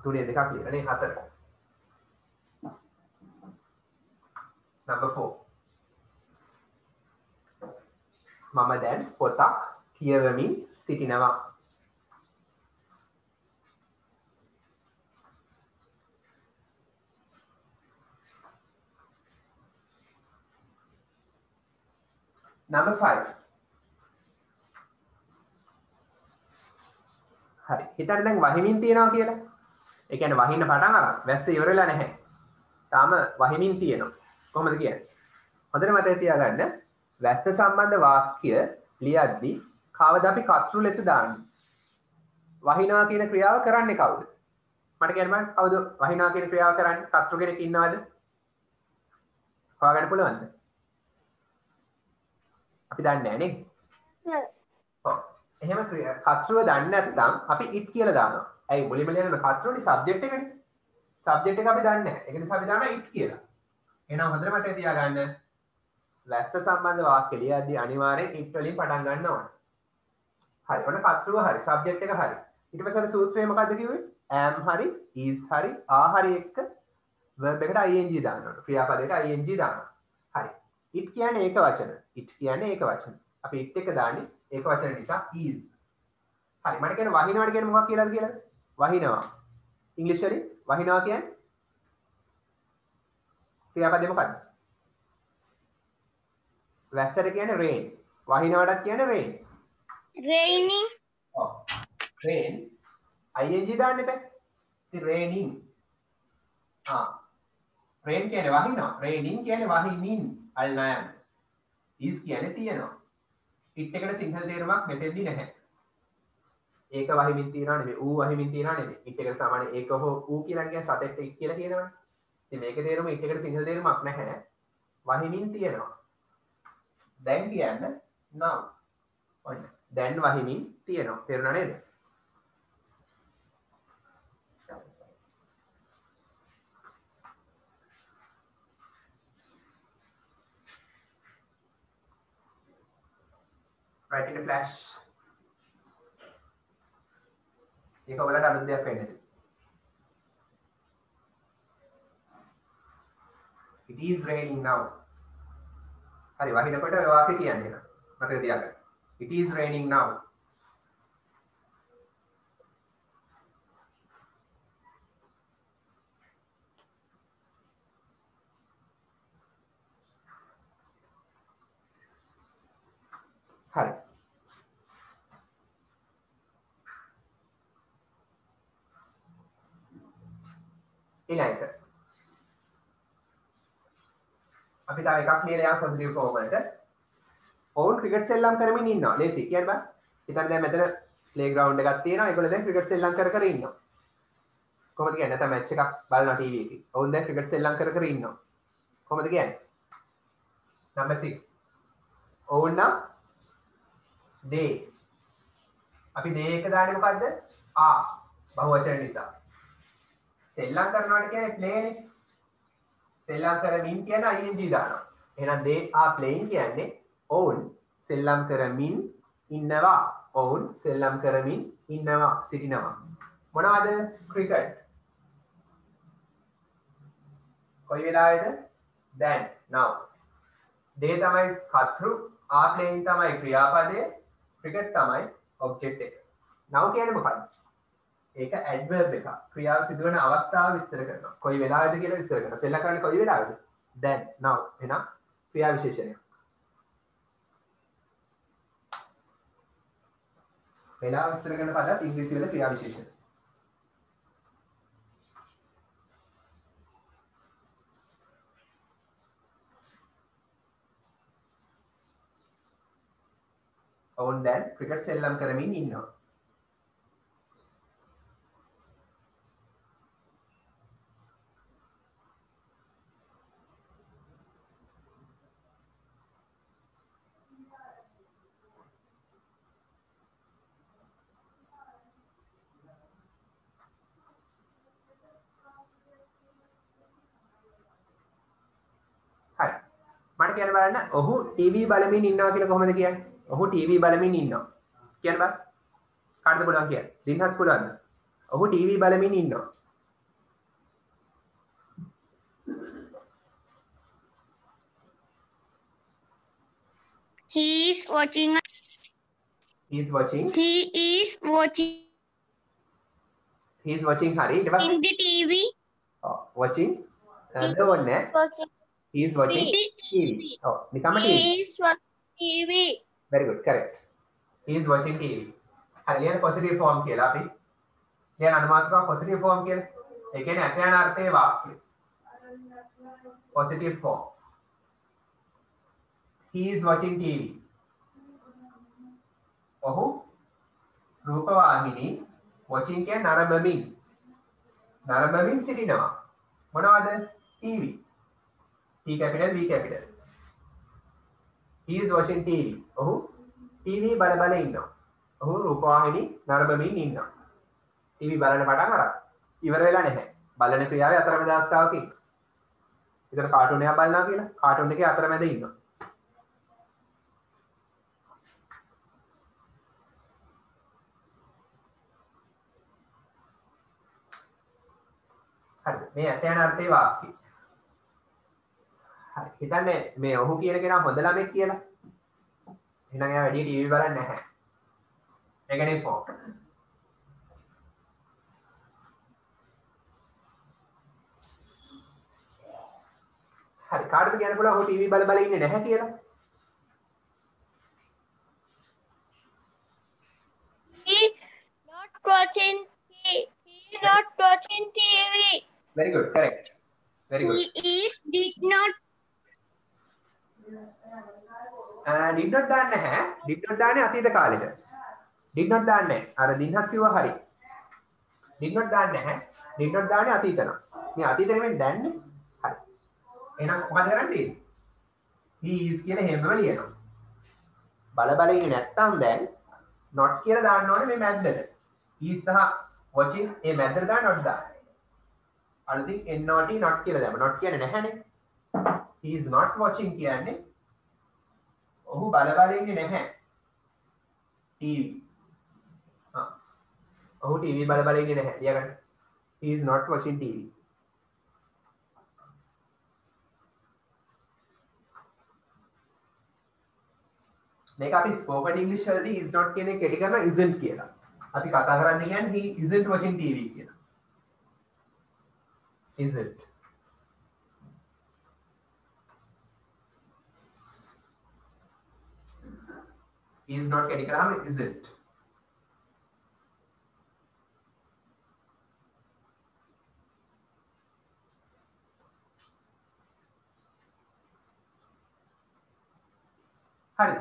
තුනේ දෙකක් ලියලා නේ හතර number 4 මම දැන් පොතක් කියවමින් සිටිනවා number 5 හරි හිතන්න දැන් වහිමින් තියනවා කියලා ඒ කියන්නේ වහින්න පටන් අරන් වැස්ස ඉවරලා නැහැ තාම වහිමින් තියෙනවා කොහොමද කියන්නේ හොඳට මතක තියාගන්න වැස්ස සම්බන්ධ වාක්‍ය ලියද්දී කවද අපි කර්තෘ ලෙස දාන්නේ වහිනවා කියන ක්‍රියාව කරන්නේ කවුද මට කියන්න බෑ කවුද වහිනවා කියන ක්‍රියාව කරන්නේ කර්තෘ කෙනෙක් ඉන්නවද හොයාගන්න පුළුවන්ද අපි දන්නේ නැහැ නේ ඔව් එහෙම කර්තෘව දන්නේ නැත්නම් අපි it කියලා දානවා ඇයි මුලින්ම ලියන කර්තෘනේ සබ්ජෙක්ට් එකනේ සබ්ජෙක්ට් එක අපි දන්නේ නැහැ ඒක නිසා අපි දානවා it කියලා එහෙනම් හොඳට මතක තියාගන්න වැස්ස සම්බන්ධ වාක්‍ය ලියද්දී අනිවාර්යෙන් it වලින් පටන් ගන්න ඕනේ හරි ඔන්න කර්තෘව හරි සබ්ජෙක්ට් එක හරි ඊට පස්සේ සූත්‍රය මොකද්ද කිව්වේ am හරි is හරි are හරි එක්ක verb එකට ing දාන්න ඕනේ ක්‍රියාපදයට ing දානවා හරි it කියන්නේ ඒක වචන it කියන්නේ ඒක වචන අපි it එක දාන්නේ ඒක වචන නිසා is හරි මට කියන වහිනවට කියන්නේ මොකක්ද කියලාද වහිනවා ඉංග්‍රීසි වලින් වහිනවා කියන්නේ ක්‍රියාපදේ මොකද්ද වැස්සට කියන්නේ rain වහිනවටත් කියන්නේ rain Raining. ඔව් rain ing දාන්න එපා ඉතින් raining rain කියන්නේ වහිනවා raining කියන්නේ වහිමින් අල්නයන් is කියන්නේ තියෙනවා it එකට සිංහල තේරුමක් මෙතෙන්දී නැහැ ඒක වහිමින් තියනවා නෙමෙයි ඌ වහිමින් තියනවා නෙමෙයි it එකට සාමාන්‍ය ඒක හෝ ඌ කියලා කියන සතෙක්ට it කියලා කියනවනේ ඉතින් මේකේ තේරුම it එකට සිංහල තේරුමක් නැහැ වහිමින් තියනවා දැන් කියන්න now ඔන්න දැන් වහිමින් තියනවා තේරුණා නේද write in a flash ඒක ඔයාලට අලුත් දෙයක් වෙන්නේ it is raining now හරි වහිනකොට ඔය වාක්‍ය කියන්නේ මතක තියාගන්න it is raining now හරි ඊළඟට අපි තව එකක් ලියලා යන්න පොසිටිව් ෆෝම් වලට ඔවුන් ක්‍රිකට් සෙල්ලම් කරමින් ඉන්නවා ලේසි කියන්න බෑ හිතන්න දැන් මෙතන ප්ලේ ග්‍රවුන්ඩ් එකක් තියෙනවා ඒගොල්ලෝ දැන් ක්‍රිකට් සෙල්ලම් කර ඉන්නවා කොහොමද කියන්නේ නැත්නම් මැච් එකක් බලනවා ටීවී එකේ ඔවුන් දැන් ක්‍රිකට් සෙල්ලම් කර ඉන්නවා කොහොමද කියන්නේ number 6 ඔවුන් නම් they අපි they එක දාන්නේ මොකද්ද බහුවචන නිසා සෙල්ලම් කරනවාට කියන්නේ play නේ සෙල්ලම් කරමින් කියන ing දානවා එහෙනම් they are playing කියන්නේ ඔවුන් සෙල්ලම් කරමින් ඉන්නවා ඔවුන් සෙල්ලම් කරමින් ඉන්නවා සිටිනවා මොනවද ක්‍රිකට් කොයි වෙලාවේද then now they තමයි කර්තෘ are playing තමයි ක්‍රියාපදය ක්‍රිකට් තමයි object එක. now කියන්නේ මොකක්ද? ඒක adverb එක. ක්‍රියාව සිදු වෙන අවස්ථාව විස්තර කරනවා. කොයි වෙලාවෙද කියලා විස්තර කරනවා. සෙල්ලම් කරන්නේ කොයි වෙලාවෙද? then now එහෙනම් ක්‍රියා විශේෂණය. වෙලාව විස්තර කරන පදත් ඉංග්‍රීසි වල ක්‍රියා විශේෂණ. ඔවුන් දැන් ක්‍රිකට් සෙල්ලම් කරමින් ඉන්නවා. හරි. මට කියන්න බලන්න ඔහු ටීවී බලමින් ඉන්නවා කියලා කොහොමද කියන්නේ? ඔහු ටීවී බලමින් ඉන්නවා. කියන්න බෑ. කාටද පුළුවන් කියන්නේ? දින්හස් පුළුවන්ද? ඔහු ටීවී බලමින් ඉන්නවා. He is watching. he is watching He is watching he is watching හරි ඊට පස්සේ in the TV. watching ද ඕනේ Watching he is watching TV ඔව් නිකම්ම He TV is watching TV. very good correct he is watching TV හරි ලියන positive form කියලා අපි ලියන අනුමානික positive form කියලා ඒ කියන්නේ අත්‍යන අර්ථයේ වාක්‍ය positive form he is watching TV ඔහු රූපවාහිනී watching කියන්නේ නරඹමින් සිටිනවා මොනවද TV T capital V capital he is watching TV ඔහු TV බල ඉන්නවා ඔහු රූපවාහිනී නරඹමින් ඉන්නවා TV බලන පටන් අරන් ඉවර වෙලා නැහැ බලන ක්‍රියාවේ අතරමැද අවස්ථාවක ඉන්නවා විතර කාටුන් එකක් බලනවා කියලා කාටුන් එකේ අතරමැද ඉන්නවා හරි මේ ඇතයන අර්ථයේ වාක්‍යය හරි හිතන්නේ මේ ඔහු කියන කෙනා හොඳ ළමෙක් කියලා එහෙනම් එයා වැඩි ටීවී බලන්නේ නැහැ negative form හරි කාටද කියන්න පුළුවන් ඔහු ටීවී බල ඉන්නේ නැහැ කියලා He not watching TV. very good correct very good Did not. did not දාන්නේ නැහැ did not දාන්නේ අතීත කාලෙට did not දාන්නේ අර දින්හස් කිව්වා හරි did not දාන්නේ නැහැ did not දාන්නේ අතීත නම් මේ අතීත නෙමෙයි දාන්නේ හරි එහෙනම් මොකද කරන්නේ he is කියලා හැමම ලියනවා බල ඉන්නේ නැත්තම් දැන් not කියලා දාන්න ඕනේ මේ මැද්දට he සහ watching මේ මැද්දට දාන්න not දාන්න අනිත් not not කියලා දාන්න not කියන්නේ නැහැනේ he is not watching කියන්නේ ඔහු බල ඉන්නේ නැහැ TV ඔහු TV බල ඉන්නේ නැහැ ලියගන්න he is not watching TV මේක අපි spoken english වලදී is not කියන එක කෙටි කරලා isn't කියලා අපි කතා කරන්නේ කියන්නේ he isn't watching TV කියලා isn't is not කෙටි කරාම isn't හරිද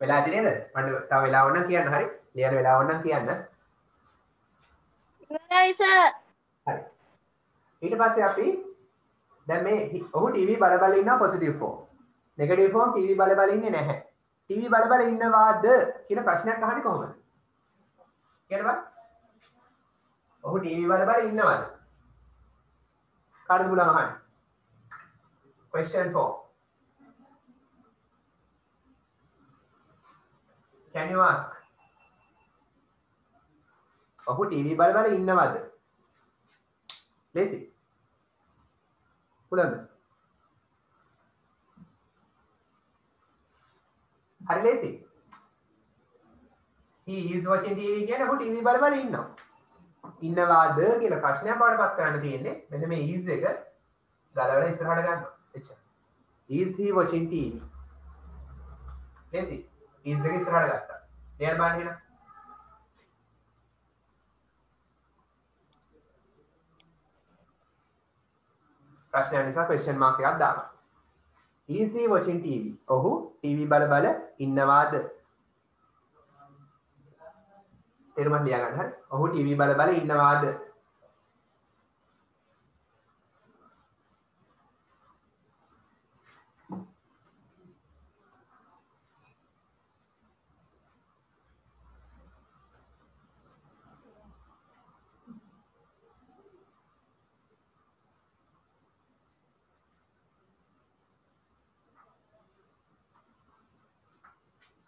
වෙලා ඇති නේද මට තව වෙලාවක් නම් කියන්න හරි ලියන වෙලාවක් නම් කියන්න ඉවරයි සර්. හරි ඊට පස්සේ අපි දැන් මේ ඔහු ටීවී බල ඉන්නවා positive form negative form TV බල ඉන්නේ නැහැ ටීවී බල ඉන්නවාද කියන ප්‍රශ්නයක් අහන්නේ කොහොමද කියනවා ඔහු ටීවී බල ඉන්නවද කාටද පුළුවන් අහන්න question 4 can you ask ඔහු ටීවී බල ඉන්නවද ලේසි පුළුවන්ද හරි ලේසි he is watching TV කියන්නේ ඔහු TV බල බල ඉන්නවා. ඉන්නවාද කියලා ප්‍රශ්නයක් බවට පත් කරන්න තියෙන්නේ. මෙන්න මේ is එක ගලවලා ඉස්සරහට ගන්නවා. එච්චර. Is he watching TV? එසි. is එක ඉස්සරහට ගත්තා. දැන් බලන්න එහෙනම්. ප්‍රශ්නය නිසා question mark එකක් දානවා. Is he watching TV? ඔහු TV බල බල ඉන්නවාද? තේරුම ලියා ගන්න හරි. ඔහු TV බල බල ඉන්නවාද?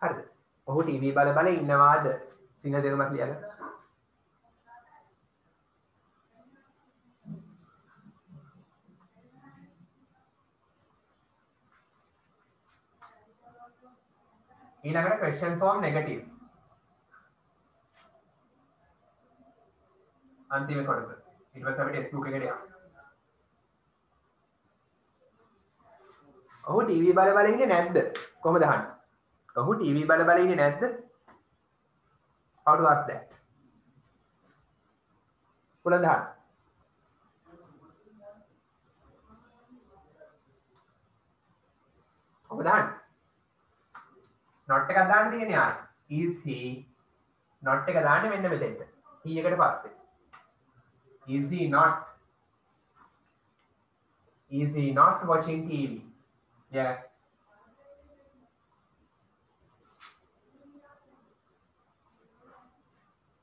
හරිද? ඔහු TV බල බල ඉන්නවාද? සිංහල තේරුමක් ලියලා. ඊළඟට question form negative. අන්තිම කොටස. ඊට පස්සේ අපි ටෙක්ස්ට් බුක් එකට යමු. ඔහු TV බල බල ඉන්නේ නැද්ද? කොහොමද අහන්නේ? ඔහු TV බල බල ඉන්නේ නැද්ද? How to ask that? පුළුවන් දහන්න. ඔබ දහන්න. not එකක් දාන්න තියෙන්නේ ආයි. Is he not එක දාන්නේ මෙන්න මෙතෙන්ට. he එකට පස්සේ. Is he not watching TV? Yeah.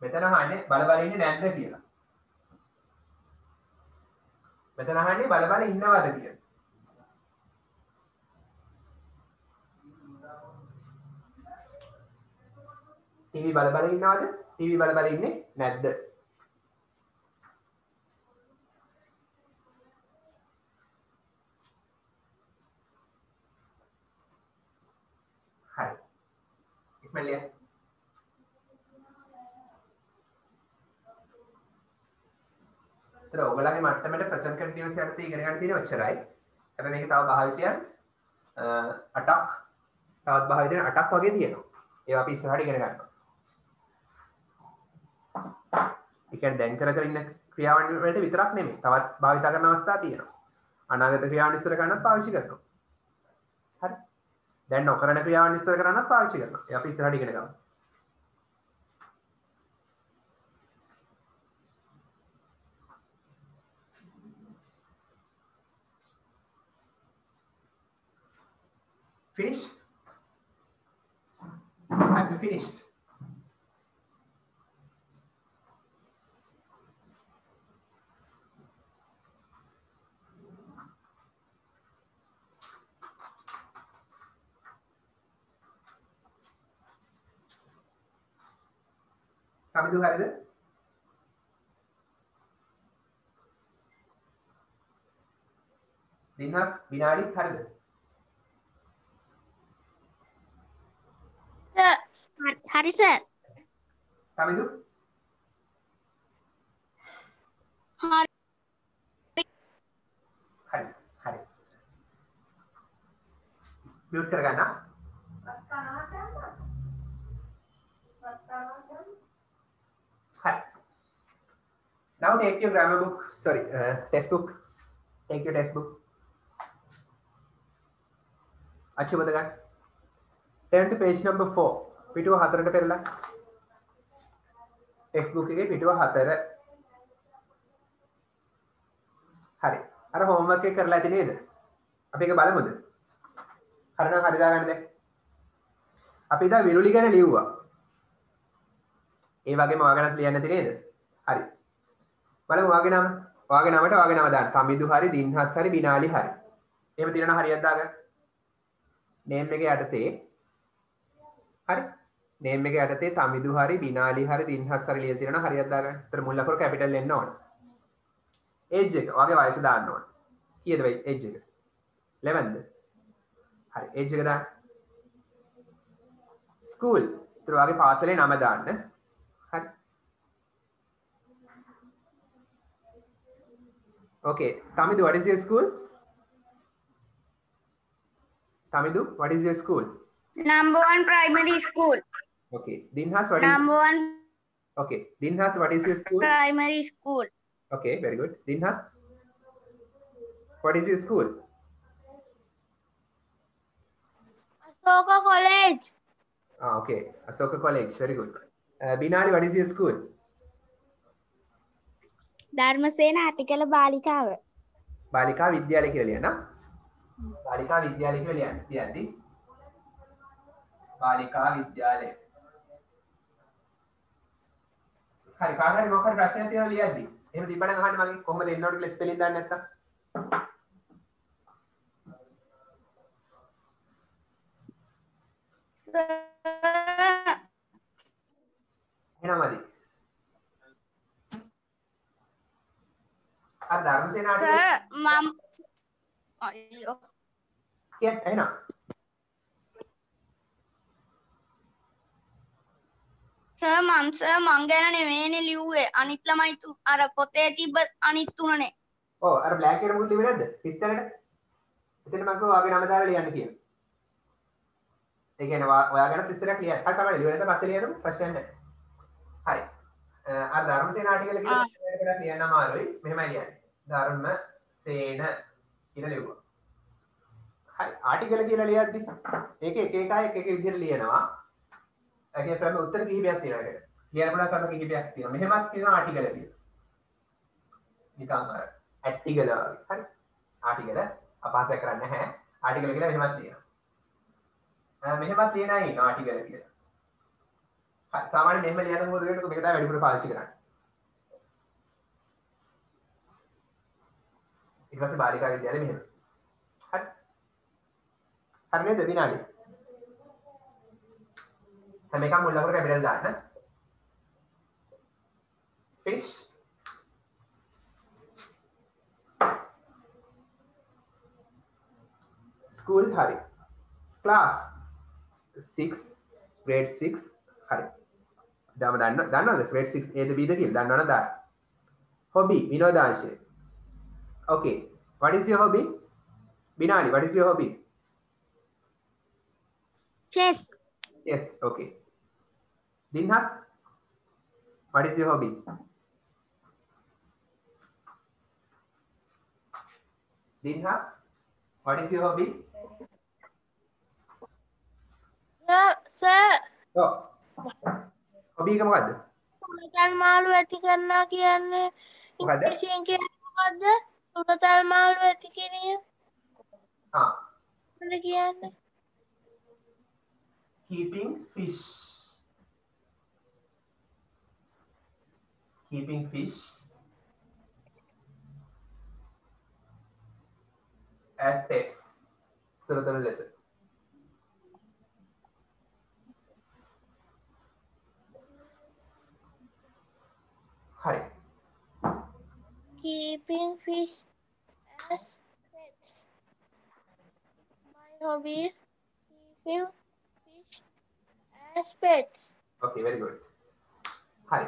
මෙතන අහන්නේ බල බල ඉන්නේ නැද්ද කියලා. මෙතන අහන්නේ බල බල ඉන්නවද කියලා. TV බල බල ඉන්නවද? TV බල බල ඉන්නේ නැද්ද? හරි. ඉක්මනට ඔයගලගේ මට්ටමට ප්‍රසන්ට් කන්ටිනියස් අර්ථය ඉගෙන ගන්න තියෙන ඔච්චරයි. හැබැයි මේක තව භාවිතයන් 8ක් තවත් භාවිතයන් 8ක් වගේ තියෙනවා. ඒවා අපි ඉස්සරහට ඉගෙන ගන්නවා. ඒ කියන්නේ දැන් කර ඉන්න ක්‍රියාවන් වලට විතරක් නෙමෙයි. තවත් භාවිත කරන අවස්ථා තියෙනවා. අනාගත ක්‍රියාවන් ඉස්සර කරන්නත් පාවිච්චි කරනවා. හරි. දැන් නොකරන ක්‍රියාවන් ඉස්සර කරන්නත් පාවිච්චි කරනවා. ඒ අපි ඉස්සරහට ඉගෙන ගමු. Finished? Have you finished? Kamidu harida? Dinas binari harida? හරි සර්. Kamidu? හරි. hari. Mute කරගන්න. Hi. Now take your grammar book. Sorry, textbook. Take your textbook. अच्छी बता गया. Turn to page number 4. පිටුව 4ට පෙරලා. textbook එකේ පිටුව 4. හරි. අර homework එක කරලා ඇති නේද? අපි ඒක බලමුද? හරිනම් හරි දාගන්න දැන්. අපි ඉතින් විරුලි ගැන ලිව්වා. ඒ වගේම ඔයාගෙනත් ලියන්න ඇති නේද? හරි. බලමු ඔයාගේ නම. ඔයාගේ නමට ඔයාගේ නම දාන්න. කමිදු හරි, දින්හස් හරි, බිනාලි හරි. එහෙම තියෙනවා හරියක් දාගන්න. name එකේ යටතේ හරි. name එකේ යටතේ තමිදු හරි, බිනාලි හරි, දින්හස් හරි ලියලා තියෙනවා හරියක් දාගන්න. ඒතර මුල් අකුර කැපිටල් එන්න ඕන. age එක ඔයාගේ වයස දාන්න ඕන. කීයද වෙයි age එක? 11ද? හරි age එක දාන්න. school ඒතර ඔයාගේ පාසලේ නම දාන්න. හරි. Okay. Tamidu, what is your school? Tamidu, what is your school? Number 1 primary school. Okay. Dinhas, what is? Number 1 Okay. Dinhas, what is your school? primary school. Okay, very good. Dinhas, what is your school? Asoka College. Ah, okay. Asoka College, very good. Binali, what is your school? Dharmasena අතිකල බාලිකාව. Balika Vidyalaya කියලා ලියන්න. Balika Vidyalaya කියලා ලියන්න. ලියද්දි Balika Vidyalaya. හරි කාටරි මොකක් හරි ප්‍රශ්නයක් තියෙනවා ලියද්දි. එහෙම තිබ්බනම් අහන්න මගෙන් කොහොමද එන්න ඕන කියලා ස්පෙලින් දාන්න නැත්තම්. එහෙනම්මදි. අර ධර්මසේන ආටිකල් මම අයියෝ කියන්න එහෙනම්. මං ගැන නෙමෙයිනේ ලිව්වේ අනිත් ළමයි අර පොතේ තිබ්බ අනිත් තුනනේ. ඔව් අර බ්ලැක් එකට මුකුත් ලිව්වේ නැද්ද? ඉස්සරහට. එතන මම කිව්වා ඔයාගේ නම දාලා ලියන්න කියලා. ඒ කියන්නේ ඔයා ගැන ඉස්සරහට ලියන්න. හරි තමයි ලියුවා නැත්නම් පස්සේ ලියන්නකො ප්‍රශ්නයක් නැහැ. හරි. අර ධර්මසේන ආටිකල් කියලා ගොඩක් ලියන්න අමාරුයි. මෙහෙමයි ලියන්නේ. ධර්මසේන කියලා ලියුවා. හරි. ආටිකල් කියලා ලියද්දි ඒක එක එක විදිහට ලියනවා. ඒකේ ප්‍රම උත්තර කිහිපයක් තියෙනවා ඒකට. ලියන්න පුළුවන් ක්‍රම කිහිපයක් තියෙනවා. මෙහෙමත් තියෙනවා ආටිකල් කියලා. නිකන් අර ඇටිකල වගේ. හරි. ආටිකල අපහාසය කරන්නේ නැහැ. ආටිකල කියලා මෙහෙමත් තියෙනවා. මෙහෙමත් තියෙනවා නේ ආටිකල කියලා. හරි. සාමාන්‍යයෙන් මෙහෙම ලියනකොට මොකද වෙන්නේ? මේක තමයි වැඩිපුර පාවිච්චි කරන්නේ. ඊට පස්සේ බාලිකා විද්‍යාලය මෙහෙම. හරි. හරි නේද විනාඩි? හැම එකම මුල් ලකුණු කැපිටල් දාන්න. fish school hari class 6 grade 6 hari දන්නවද grade 6 A ද B ද කියලා දන්නවද දාන්න hobby විනෝදාංශය okay what is your hobby Binali what is your hobby chess yes okay Dinhas what is your hobby Dinhas what is your hobby sir oh hobby එක මොකද්ද සුරතල් මාළු ඇති කරනවා කියන්නේ මොකද්ද ඉංග්‍රීසියෙන් කියන්නේ මොකද්ද සුරතල් මාළු ඇති කිරීම මොකද කියන්නේ keeping fish as pets සුරතල් ලෙස හරි keeping fish as pets my hobby is keeping fish as pets okay very good හරි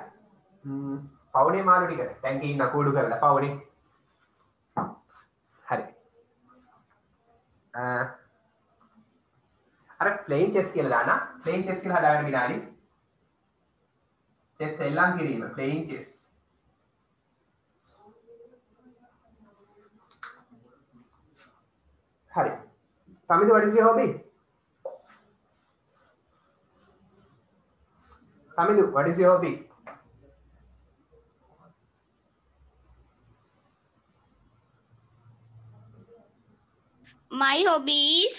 පවුනේ මාළු ටික ටැංකියේ ඉන්න කූඩු කරලා පවුනේ හරි අර ප්ලේන් චෙස් කියලා දාන්න ප්ලේන් චෙස් කියලා හදාගන්න විනාඩි chess එල්ලම් කිරීම playing chess hari Tamidu what is your hobby Tamidu what is your hobby my hobby is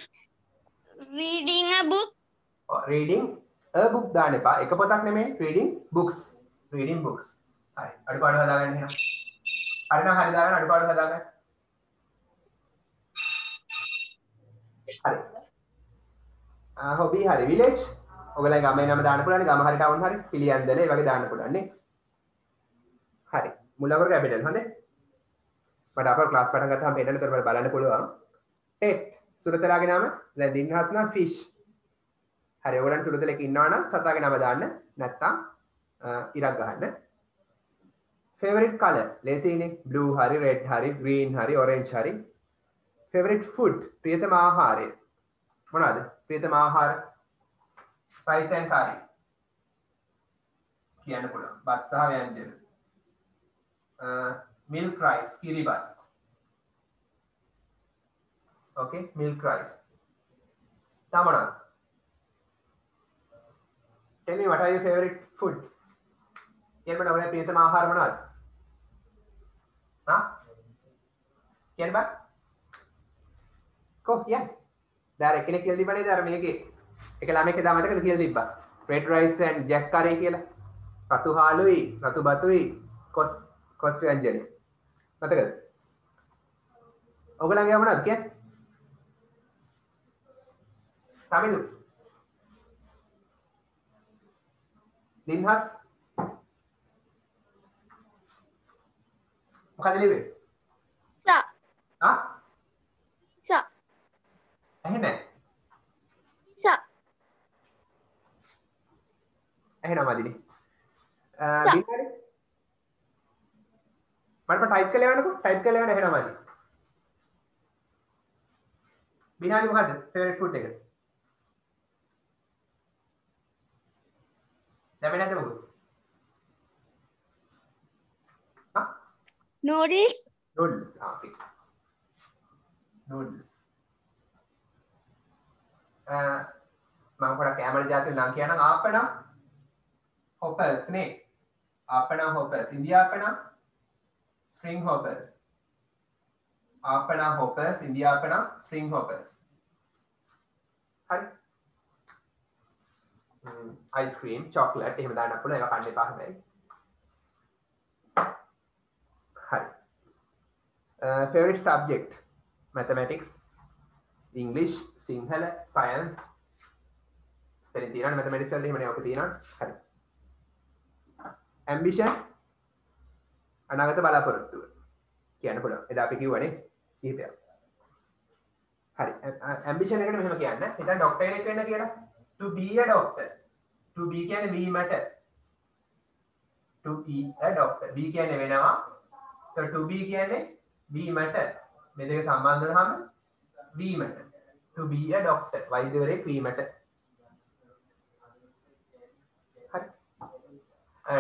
reading a book reading a book දාන්න එපා එක පොතක් නෙමෙයි reading books හරි අඩුපාඩු හදාගන්න එහෙනම් හරි නම් හරි දාගන්න අඩුපාඩු හදාගන්න හරි hobby හරි village ඔයගලගේ ගමේ නම දාන්න පුළුවන් ගම හරි ටවුන් හරි පිළියන්දල ඒ වගේ දාන්න පුළුවන් නේ හරි මුල් ලකුණු කැපිටල් හොඳේ මට අපේ ක්ලාස් පටන් ගත්තාම එන්නතර මට බලන්න පුළුවන් pet සුරතලාගේ නම දැන් දින්හස් නම් fish හරි ඔයගලන් සුළුතලක ඉන්නවා නම් සතාගේ නම දාන්න නැත්තම් ඉරක් ගහන්න. favorite color ලේසියිනේ blue හරි red හරි green හරි orange හරි. favorite food ප්‍රියතම ආහාරය මොනවාද? ප්‍රියතම ආහාර rice and curry කියන්න පුළුවන්. බත් සහ ව්‍යංජන. milk rice kiribath. okay milk rice. තමනක්. tell me what are your favorite food? කියන්න බෑ ඔයාලගේ ප්‍රියතම ආහාර මොනවද? හා? කියන්න බෑ? කොහොමද කියන්නේ? දැන් එක්කෙනෙක් කියලා දීපනේ දැන් මේකේ එක ළමෙක් එදා මතකද කියලා දීප්පා. red rice and jack curry කියලා. රතු හාලුයි, රතු බතුයි, කොස් ව්‍යංජනේ. මතකද? ඔයගලගේ මොනවද කියන්නේ? සමිඳු. ලින්හස් මොකද ලිව්වේ? සා හා? සා ඇහෙන්නේ? සා ඇහෙනවා මදිනේ. බින්නාරි මට ටයිප් කරලා එවන්නකෝ ටයිප් කරලා එවන්න ඇහෙනවා මදි. බින්නාරි මොකද්ද ෆේවරිට් ෆුඩ් එක? දැන් නැද්ද මොකද? හා? noodles noodles okay noodles මම පොඩක් කැමරේ ජාතිය නම් කියනනම් ආප්පනම් hoppers නේ ආප්පනම් hoppers ඉන්දියාප්පනම් string hoppers ආප්පනම් hoppers ඉන්දියාප්පනම් string hoppers හරි ice cream chocolate එහෙම දාන්න පුළුවන් ඒක කන්න එපා හැබැයි හරි favorite subject mathematics English Sinhala science spelling තියෙනවා mathematics වලදී එහෙමනේ ඔක තියෙනවා හරි ambition අනාගත බලාපොරොත්තුව කියන්න පුළුවන් එදා අපි කිව්වනේ කීපයක් හරි ambition එකට මෙහෙම කියන්න හිතන්න ડોක්ටර් කෙනෙක් වෙන්න කියලා to be a doctor to be කියන්නේ වීමට to be a doctor be කියන්නේ වෙනවා so to be කියන්නේ වීමට මේ දෙක සම්බන්ධ වුනහම වීමට to be a doctor වෛද්‍යවරයෙක් වීමට හරි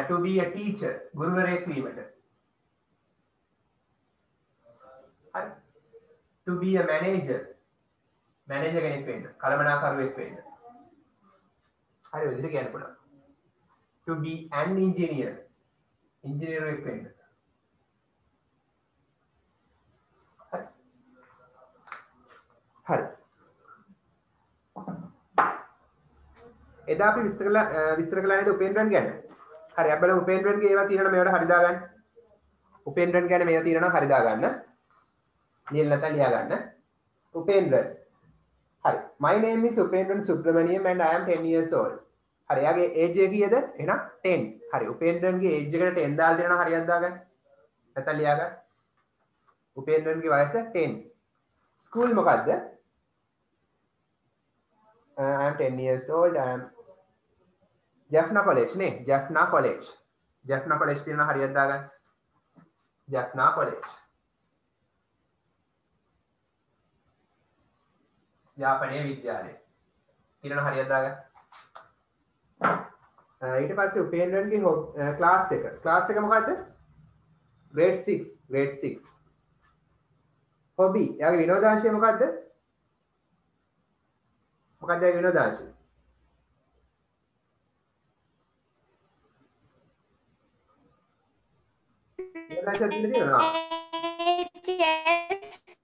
to be a teacher ගුරුවරයෙක් වීමට හරි to be a manager කෙනෙක් වෙන්න කළමනාකරුවෙක් වෙන්න හරි ඔය විදිහට කියන්න පුළුවන් to be an engineer ඉංජිනේරුවෙක් වෙන්න හරි එදා අපි විස්තර කළා නේද උපේන්ද්‍රන් ගැන හරි අපි බලමු උපේන්ද්‍රන්ගේ ඒවා තියෙනවා මේවට හරි දාගන්න උපේන්ද්‍රන් ගැන මේවා තියෙනවා හරි දාගන්න නිල් නැත්නම් ලියා ගන්න උපේන්ද්‍රන් හරි my name is Upendran Subramaniam and I am 10 years old හරි යාගේ age එක කීයද එහෙනම් 10 හරි උපේන්ද්‍රන්ගේ age එකට 10 දාලා දෙනවා හරියට දාගන්න නැත්නම් ලියා ගන්න උපේන්ද්‍රන්ගේ වයස 10 ස්කූල් මොකද්ද I am 10 years old. I am Jaffna College. Ne, Jaffna College. Jaffna College තියෙනවා හරියට දාගන්න. Jaffna College. යාපනයේ විද්‍යාලය. තියෙනවා හරියට දාගන්න. ඊට පස්සේ උපේන්ද්‍රන්ගේ ක්ලාස් එක. ක්ලාස් එක මොකද්ද? grade 6. grade 6. hobby. යාගේ විනෝදාංශය මොකද්ද? මොකක්ද විනෝදාංශය? විනෝදාංශය තියෙනවා.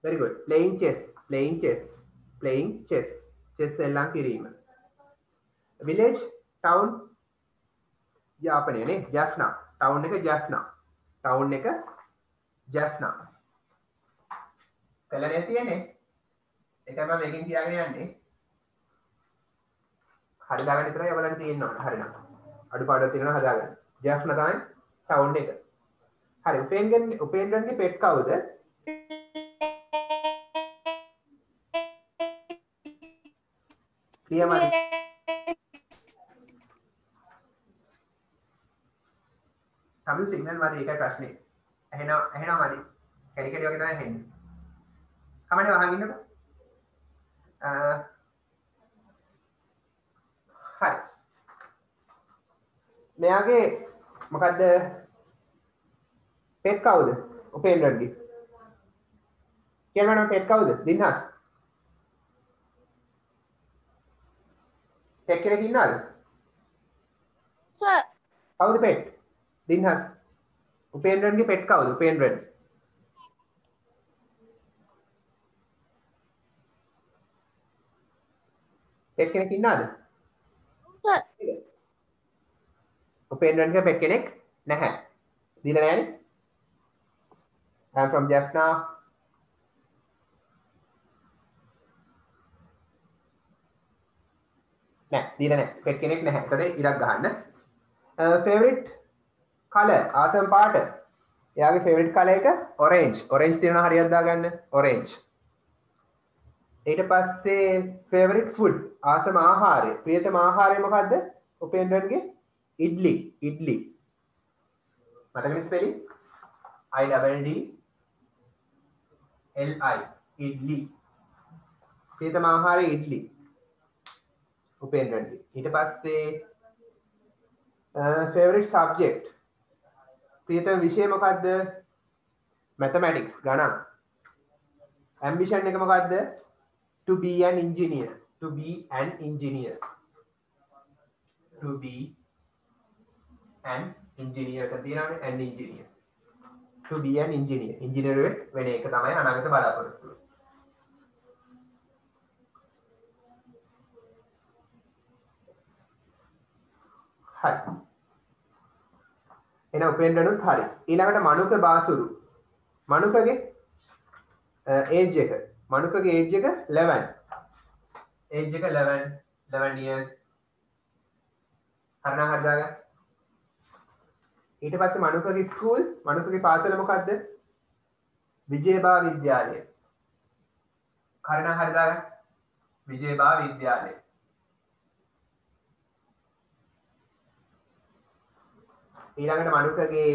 Very good. Playing chess. Chess එල්ලම් කිරීම. Village, town, යාපනයේ නේ Jaffna. Town එක Jaffna. කලනේ තියෙන්නේ. ඒකම මේකෙන් කියාගෙන යන්නේ. හරි දාගන්න විතරයි ඔයගලන්ට තියෙන්න ඕන. හරිනම්. අඩුපාඩුවක් තියෙනවා හදාගන්න. ජැෆ්නා තමයි ටවුන් එක. හරි උපේන්ද්‍රන්ගේ පෙට් කවුද? ප්‍රියමන් තමිල් සිග්නල් මදි ඒකයි ප්‍රශ්නේ. ඇහෙනවා මදි. කැඩි කැඩි වගේ තමයි ඇහෙන්නේ. කමන්නේ වහන් ඉන්නකෝ. හරි. මෙයාගේ මොකද්ද පෙට් කවුද? උපේන්ද්‍රන්ගේ. කියන්න පෙට් කවුද? දින්හස්. පෙට් කෙනෙක් ඉන්නවද? සර් කවුද පෙට්? දින්හස්. උපේන්ද්‍රන්ගේ පෙට් කවුද? උපේන්ද්‍රන්. පෙට් කෙනෙක් ඉන්නවද? සර් උපේන්ද්‍රන්ගේ පෙට් කෙනෙක් නැහැ. දීලා නැහැනේ. I'm from Jaffna. නෑ දීලා නෑ. පෙට් කෙනෙක් නැහැ. ඒකට ඉරක් ගහන්න. favorite color ආසම් පාට. එයාගේ favorite color එක orange. orange තියෙනවා හරියට දාගන්න. orange. ඊට පස්සේ favorite food ආසම ආහාරය. ප්‍රියතම ආහාරය මොකද්ද? උපේන්ද්‍රන්ගේ ඉඩ්ලි. ඉඩ්ලි. මතකනේ spelling? I double D L I idli. ප්‍රියතම ආහාරය ඉඩ්ලි. උපේන්ද්‍රන්ගේ. ඊට පස්සේ favorite subject ප්‍රියතම විෂය මොකද්ද? mathematics ගණන්. ambition එක මොකද්ද? to be an engineer. to be an engineer. to be an engineer එක තියෙනවානේ an engineer. to be an engineer. engineer වෙන එක තමයි අනාගත බලාපොරොත්තුව. හරි. එන උපේන්ද්‍රනුත් හරි. ඊළඟට මනුක බාසුරු. මනුකගේ age එක. මනුකගේ age එක 11. age එක 11 years. හරිනම් හරිදාගන්න. ඊට පස්සේ මනුකගේ ස්කූල් මනුකගේ පාසල මොකද්ද? විජේබා විද්‍යාලය. හරිනම් හරිදාගන්න. විජේබා විද්‍යාලය. ඊළඟට මනුකගේ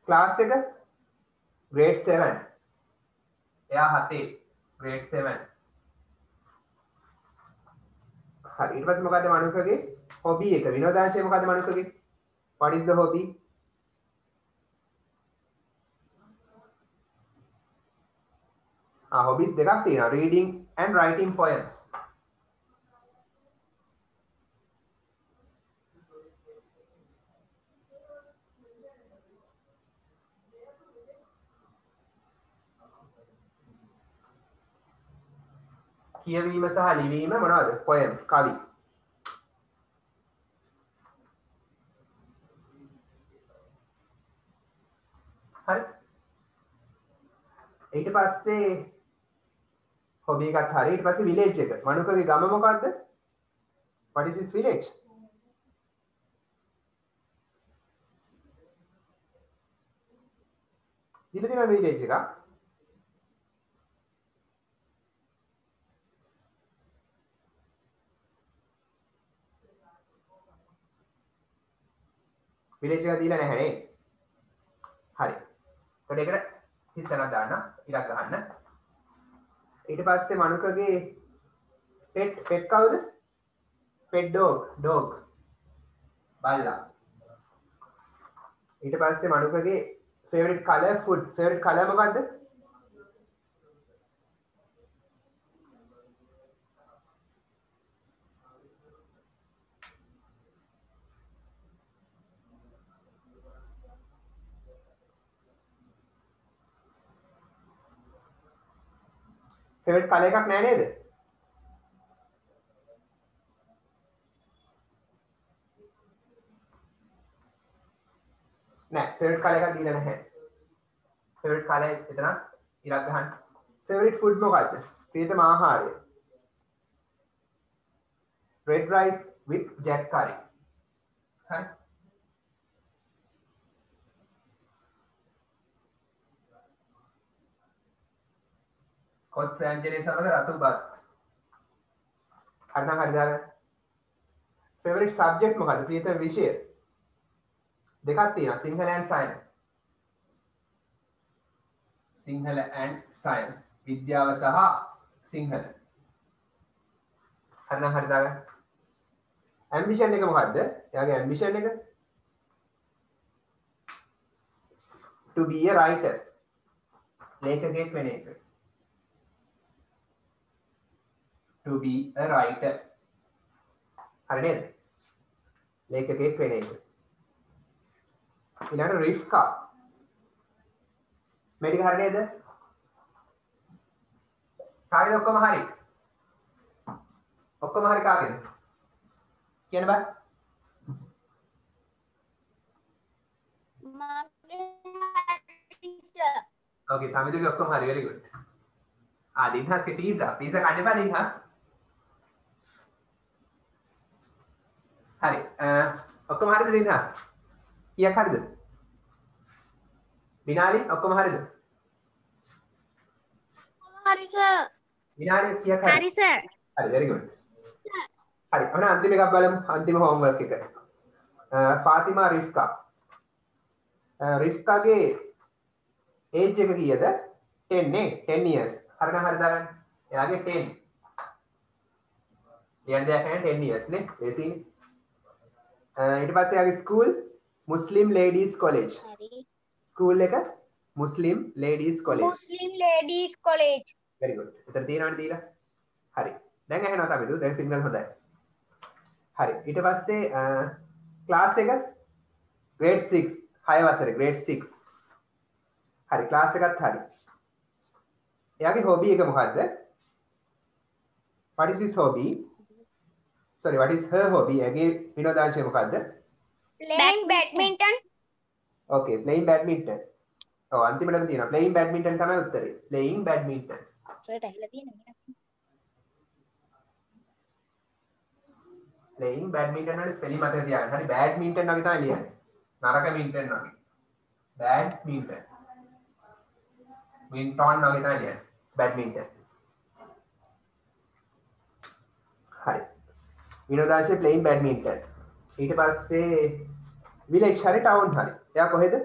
ක්ලාස් එක grade 7. එයා 7 grade 7. හරි ඊට පස්සේ මොකද්ද මනුකගේ hobby එක විනෝදාංශය මොකද්ද මනුකගේ? what is the hobby? hobbies දෙකක් තියෙනවා reading and writing poems. කියවීම සහ ලිවීම මොනවද? poems කවි. හරි. ඊට පස්සේ hobby එකත් හරි. ඊට පස්සේ village එක. මනුකගේ ගම මොකද්ද? what is his village? දීලා තියෙන village එක. village එක දීලා නැහැ නේ. හරි. ඒකට ඒකට හිතලා දාන්න ඉරක් ගහන්න. ඊට පස්සේ මනුකගේ pet කවුද? pet dog බල්ලා. ඊට පස්සේ මනුකගේ favorite color food favorite color මොකද්ද? favorite color එකක් නෑ නේද? නෑ favorite color එකක් දීලා නැහැ. favorite color එතන ඉරක් ගහන්න. favorite food මොකද්ද? ප්‍රියතම ආහාරය. red rice with jack curry. හරි. කොස් ව්‍යංජනයේ සමග රතු බත්. හරිනම් හරිදාගන්න. favorite subject මොකද්ද? ප්‍රියතම විෂය. දෙකක් තියෙනවා Sinhala and science. Sinhala and science. විද්‍යාව සහ සිංහල. හරිනම් හරි දාගන්න. ambition එක මොකද්ද? එයාගේ ambition එක to be a writer. ලේඛකයෙක් වෙන එක. to be a writer. හරි නේද? ලේඛකයෙක් වෙන එක. ඊළඟට රිස්කා. මේ ටික හරි නේද? කාගෙද ඔක්කොම හරි? ඔක්කොම හරි කාගෙද? කියන්න බෑ. මගේ ටීචර්. Okay, සමිතුගේ ඔක්කොම හරි. very good. දින්හස්ගේ පීසා කන්න එපා දින්හස්. හරි. ඔක්කොම හරිද දින්හස්? කීයක් හරිද? විනාඩි ඔක්කොම හරිද? හරි සර්. විනාඩි කීයක් හරිද? හරි සර්. හරි very good. හරි. ඔන්න අන්තිම එකක් බලමු. අන්තිම homework එක. ෆාතිමා රිස්කා. රිස්කාගේ age එක කීයද? 10 නේ 10 years. හරිනම් හරි දාගන්න. එයාගේ 10. කියන්න දෙයක් නැහැ 10 years නේ. ඒසීනේ. ඊට පස්සේ එයාගේ school Muslim Ladies College. හරි. school එක Muslim Ladies College. මුස්ලිම් ලේඩීස් කොලේජ්. very good. එතන තියෙනවනේ දීලා. හරි. දැන් ඇහෙනවා තමයි දු. දැන් සිග්නල් හොඳයි. හරි. ඊට පස්සේ class එක grade 6 6 වසරේ grade 6. හරි class එකත් හරි. එයාගේ hobby එක මොකද්ද? what is his hobby? sorry, what is her hobby? එයාගේ විනෝදාංශය මොකද්ද? playing badminton. okay, playing badminton. ඔව් අන්තිමටම තියෙනවා playing badminton තමයි උත්තරේ. playing badminton. සර්ට ඇහිලා තියෙනවා. playing badminton වල ස්පෙලිං මතක තියාගන්න. හරි badminton වගේ තමයි ලියන්නේ. නරක මින්ටන් වගේ. badminton. මින්ටන් වගේ තමයි ලියන්නේ. badminton. හරි. විනෝදාංශයේ playing badminton. ඊට පස්සේ village හරි town හරි. එයා කොහෙද?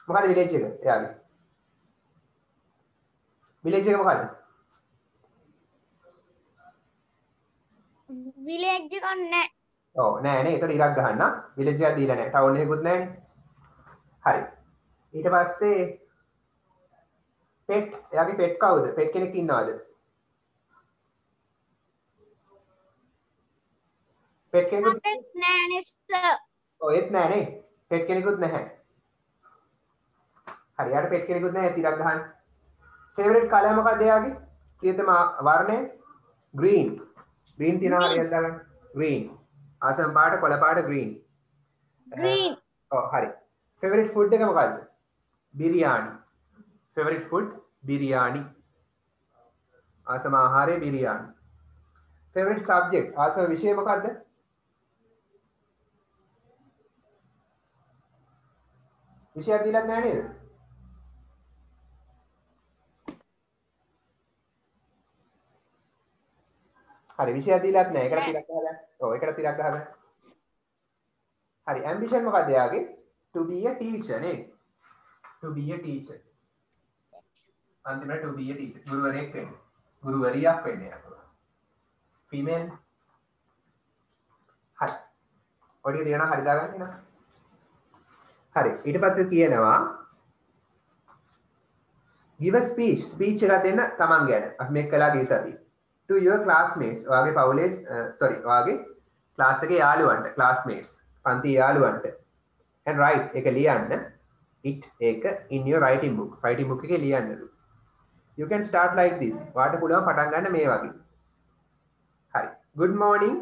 මොකද village එක? එයාගේ. village එක මොකද? විලේජ් එකක් නැහැ. ඔව් නෑ නේ. ඒකට ඉරක් ගහන්න. village එකක් දීලා නෑ. town එකකුත් නෑනේ. හරි. ඊට පස්සේ pet. එයාගේ pet කවුද? pet කෙනෙක් ඉන්නවද? pet කෙනෙකුත් නෑනේ සර්. ඔය ඒත් නෑනේ. pet කෙනෙකුත් නැහැ. හරි. යාට pet කෙනෙකුත් නැහැ. ඉරක් ගහන්න. favorite color මොකක්ද එයාගේ? ප්‍රියතම වර්ණය? green. green තියනවා හරියට දාගන්න. green. ආසම පාට කොළ පාට green. green. ඔව් හරි. favorite food එක මොකක්ද? biryani. favorite food biryani. ආසම ආහාරය biryani. favorite subject ආසම විෂය මොකක්ද? විෂයක් දීලත් නැහැ නේද? හරි විෂයක් දීලත් නැහැ. ඒකට තිරක් ගහගන්න. ඔව් ඒකට තිරක් ගහගන්න. හරි ambition මොකක්ද එයාගේ? to be a teacher නේ. to be a teacher. අන්තිමට to be a teacher. ගුරුවරයෙක් වෙන්න. ගුරුවරියක් වෙන්න යාළුවා. female. හරි. ඔය ටික දිනන හරි දාගන්න එනවා. හරි. ඊට පස්සේ කියනවා give a speech. speech එකක් දෙන්න තමන් ගැන. අපි මේක කළා ගිය සතියේ. to your classmates. ඔයාගේ පවුලේ ඔයාගේ ක්ලාස් එකේ යාළුවන්ට classmates. පන්ති යාළුවන්ට. and write එක ලියන්න. it එක in your writing book. writing book එකේ ලියන්නලු. you can start like this. වාට පුළුවන් පටන් ගන්න මේ වගේ. හරි. good morning